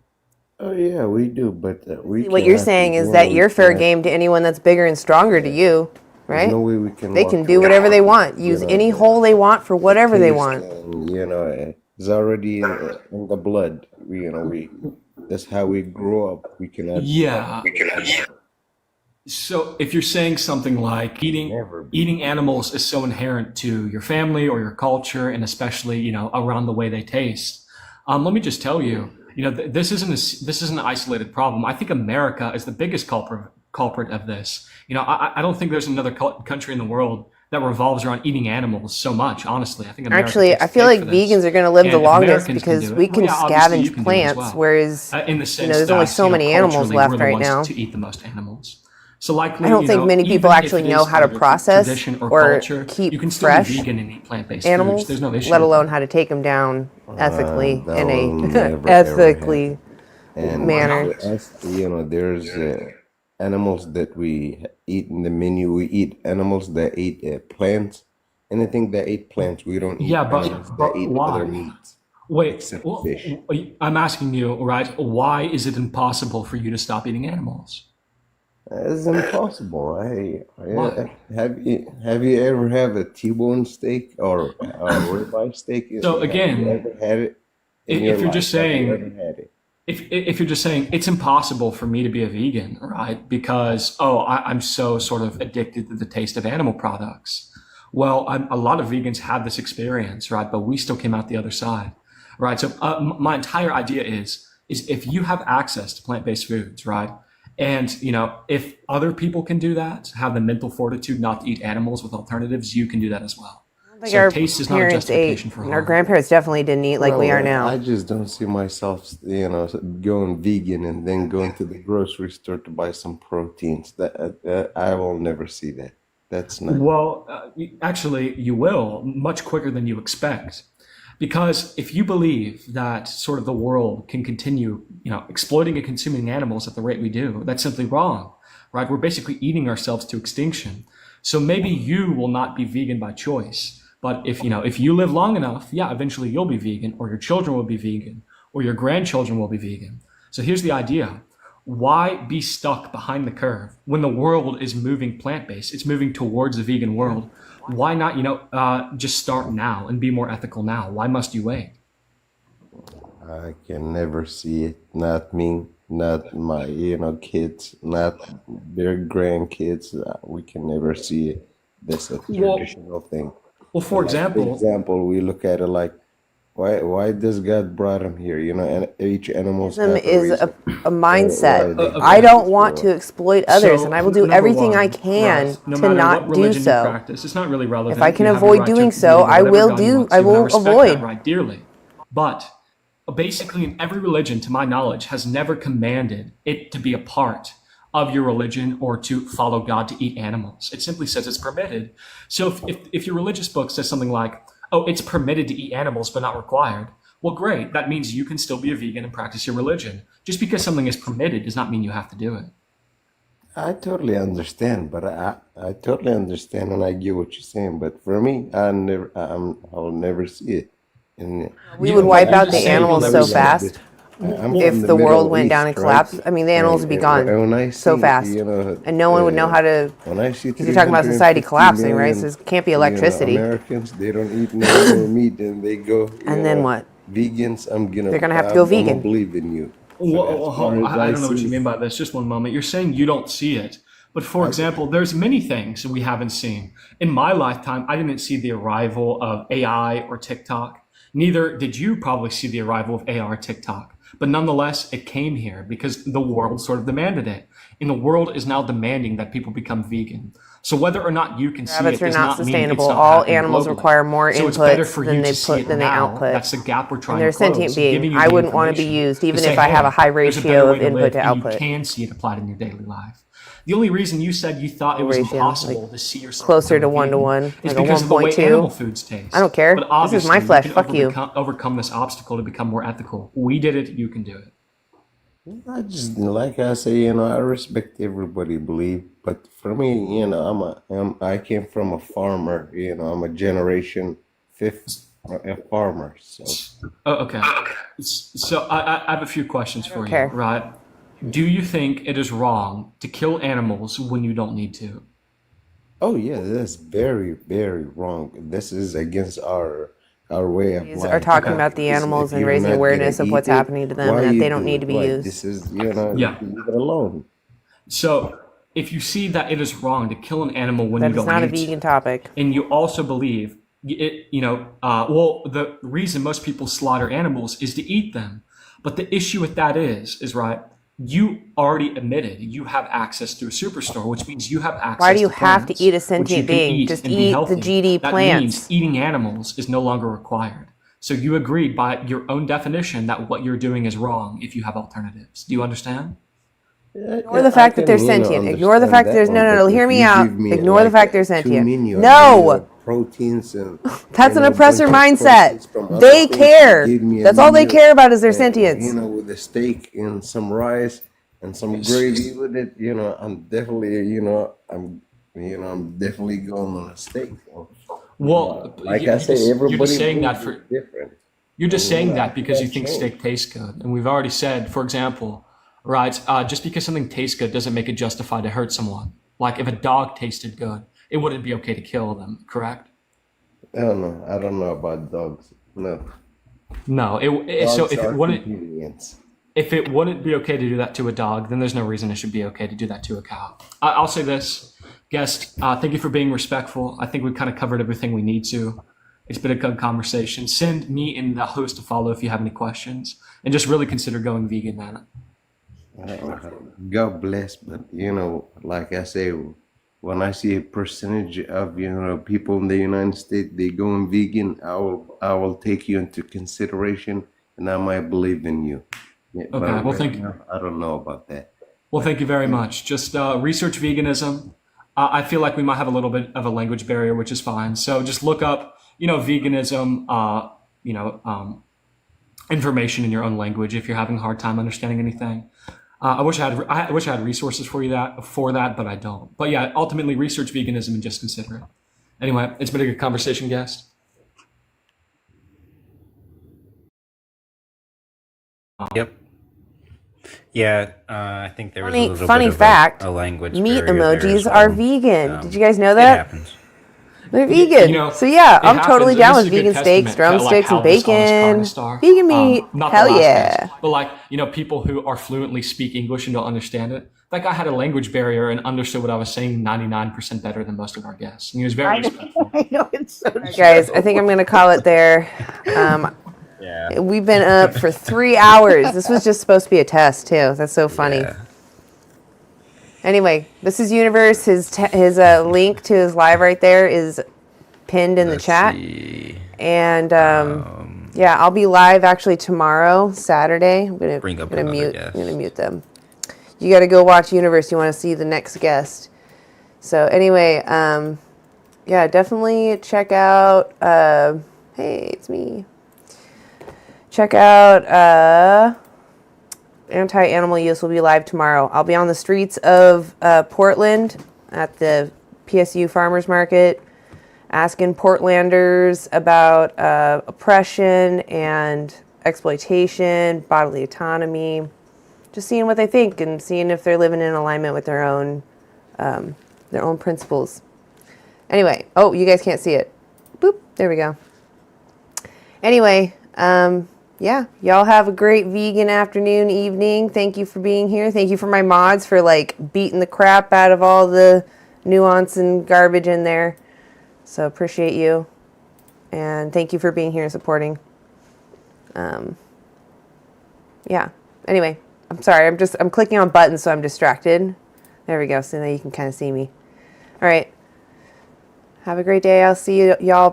Oh yeah, we do, but we What you're cannot, saying is you know, that we you're fair cannot. game to anyone that's bigger and stronger to you, There's right? no way we can They walk can do away whatever they from, want, you use know, any hole they want for whatever they taste want. and, you know, it's already in the blood. We, you know, that's how we grow up. We cannot. Yeah. So if you're saying something like eating animals is so inherent to your family or your culture, and especially, you know, around the way they taste, let me just tell you, you know, this isn't an isolated problem. I think America is the biggest culprit of this. You know, I don't think there's another country in the world that revolves around eating animals so much. Honestly, I think America Actually, takes I the feel cake like for this. vegans are going to live the And if longest Americans can because do we it, well, can yeah, obviously you scavenge can do it as plants, well. whereas In the you know, sense there's only that, so you know, many animals culturally, left we're the right ones now. to eat the most animals. So likely, I don't you think know, many people even if actually it know is how to part of your process tradition or or culture, keep you can still be fresh vegan and eat plant-based foods. animals, There's no issue let with alone that. how to take them down ethically That in a will never ever ethically happen. And manner. for us, you know, there's animals that we eat in the menu. We eat animals that eat plants. Anything that eat plants, we don't eat Yeah, animals that but eat other why? meats Wait, except well, fish. I'm asking you, right? Why is it impossible for you to stop eating animals? It's impossible. Why? Have you ever had a T-bone steak or a ribeye steak? So Have you again, ever had it in your if you're life? just Have you ever saying, had it? if you're just saying it's impossible for me to be a vegan, right? Because I'm so sort of addicted to the taste of animal products. Well, a lot of vegans had this experience, right? But we still came out the other side, right? So my entire idea is if you have access to plant-based foods, right? And you know, if other people can do that, have the mental fortitude not to eat animals with alternatives, you can do that as well. Like So our taste is not a parents ate, justification for our harm. grandparents definitely didn't eat like we are now. I just don't see myself, you know, going vegan and then going to the grocery store to buy some proteins. That I will never see that. That's not. Well, actually, you will much quicker than you expect. Because if you believe that sort of the world can continue, you know, exploiting and consuming animals at the rate we do, that's simply wrong, right? We're basically eating ourselves to extinction. So maybe you will not be vegan by choice. But if, you know, if you live long enough, yeah, eventually you'll be vegan, or your children will be vegan, or your grandchildren will be vegan. So here's the idea. Why be stuck behind the curve when the world is moving plant-based? It's moving towards a vegan world. Why not, you know, just start now and be more ethical now? Why must you wait? I can never see it. Not me, not my, you know, kids, not their grandkids. We can never see it. That's a Well, traditional thing. well, for Like, for example, example, we look at it like, why does God brought him here? You know, and each animals Veganism have a is reason. a Why mindset. they I do don't this want to world. exploit others, so and I will do number everything I one, can right, no to matter not what do religion you so. practice, it's not really relevant. If I can You have your avoid right to doing believe so, in I whatever will God you do. want I to, and I will respect avoid. that right dearly. But basically, in every religion, to my knowledge, has never commanded it to be a part of your religion or to follow God to eat animals. It simply says it's permitted. So if your religious book says something like, oh, it's permitted to eat animals but not required, well, great. That means you can still be a vegan and practice your religion. Just because something is permitted does not mean you have to do it. I totally understand, but I totally understand and I get what you're saying. But for me, I'll never see it. And We would wipe You're out just the saying you'll animals never so see it. fast. I'm If from the the world Middle went down East, and right? collapsed, I mean, the animals would be gone When I so see, fast, you know, and no one would know how to. when I see Because you're talking about society 350 collapsing, right? So million, it can't be you know, electricity. Americans, they don't eat no more meat, and they go, you And then know, what? vegans. They're gonna have to go I'm gonna vegan. believe in you. Well, As far as I I don't know what you see, mean by this. Just one moment. You're saying you don't see it. But for example, there's many things we haven't seen. In my lifetime, I didn't see the arrival of AI or TikTok. Neither did you probably see the arrival of AI or TikTok. But nonetheless, it came here because the world sort of demanded it. And the world is now demanding that people become vegan. So whether or not you can see it Rabbits are does not not mean it's sustainable. not All happening animals globally. require more So it's better inputs for than you they to see put it than they now. output. That's the gap we're And trying they're to close. sentient being. Giving you I the wouldn't want to be information used, to even say, if I have a hey, high there's a ratio better of way to input live, to and you output. can see it applied in your daily life. The only reason you said you thought it was Ratio, impossible like, to see yourself closer to becoming 1 to vegan 1, is like a because of the way 1.2. animal foods taste. I don't care. But This is obviously, my flesh. you can Fuck you. overcome this obstacle to become more ethical. We did it. You can do it. I just like I say, I respect everybody belief, but for me, I came from a farmer. I'm a generation fifth a farmer. So Okay. So I have a few questions for you, care. right? Do you think it is wrong to kill animals when you don't need to? oh yeah, that's very very wrong. This is against our way of These life. are talking Okay. about the Because animals if and you're raising not gonna awareness of eat what's it, happening to them why and that you they don't do need it? to be Why used. this is Yeah. leave it alone. So if you see that it is wrong to kill an animal when That you is don't not a need vegan to, topic. and you also believe it, well, the reason most people slaughter animals is to eat them. But the issue with that is right, you already admitted you have access to a superstore, which means you have access Why do you to have to plants, eat a which you sentient can being? eat Just and be eat healthy. the GD That plants. means eating animals is no longer required. So you agreed by your own definition that what you're doing is wrong if you have alternatives. Do you understand? Ignore the fact that they're sentient. Ignore the fact that there's no. Hear me out. Give me Ignore the fact they're two sentient. menu, I give you No, proteins and that's an oppressor bunch of mindset. proteins from other They things. care. Give me a That's all they menu, care about is their sentience. with a steak and some rice and some gravy with it. I'm definitely, I'm definitely going on a steak. Well, Like I say, you're everybody just saying that believes for it's different. You're just And, saying that because you that think change. steak tastes good. And we've already said, for example, right, just because something tastes good doesn't make it justified to hurt someone. Like if a dog tasted good, it wouldn't be okay to kill them, correct? I don't know. I don't know about dogs. No. No. So Dogs if it are wouldn't, convenience. if it wouldn't be okay to do that to a dog, then there's no reason it should be okay to do that to a cow. I'll say this, guest, thank you for being respectful. I think we've kind of covered everything we need to. It's been a good conversation. Send me and the host a follow if you have any questions. And just really consider going vegan, man. God bless, but like I say, when I see a percentage of people in the United States they going vegan, I will take you into consideration, and I might believe in you. Yeah, but Okay, well, right thank you. now, I don't know about that. Well, thank you very much. Just research veganism. I feel like we might have a little bit of a language barrier, which is fine. So just look up, veganism, information in your own language if you're having a hard time understanding anything. I wish I had resources for that, but I don't. But yeah, ultimately research veganism and just consider it. Anyway, it's been a good conversation, guest. Yep. Yeah, I think there was a Funny, little funny bit of fact. a language Meat barrier there emojis as are well. vegan. Did you guys know It that? happens. They're vegan. So yeah, I'm totally down with vegan steaks, drumsticks, and bacon. Vegan meat. Hell yeah. But people who are fluently speak English and don't understand it. That guy had a language barrier and understood what I was saying 99% better than most of our guests. And he was very respectful. I know it's so true. Guys, I think I'm going to call it there. Yeah. We've been up for 3 hours. This was just supposed to be a test, too. That's so funny. Yeah. Anyway, this is Universe. His link to his live right there is pinned in the chat. See. And yeah, I'll be live actually tomorrow, Saturday. I'm gonna Bring up gonna another mute. guest. I'm gonna mute them. You got to go watch Universe. You want to see the next guest. So anyway, yeah, definitely check out. Hey, it's me. Check out. Anti-Animal Use will be live tomorrow. I'll be on the streets of Portland at the PSU Farmers Market asking Portlanders about oppression and exploitation, bodily autonomy, just seeing what they think and seeing if they're living in alignment with their own principles. Anyway, oh, you guys can't see it. Boop, there we go. Anyway, yeah, y'all have a great vegan afternoon, evening. Thank you for being here. Thank you for my mods for beating the crap out of all the nuance and garbage in there. So appreciate you. And thank you for being here and supporting. Yeah. Anyway, I'm sorry. I'm clicking on buttons, so I'm distracted. There we go. So now you can kind of see me. All right. Have a great day. I'll see y'all.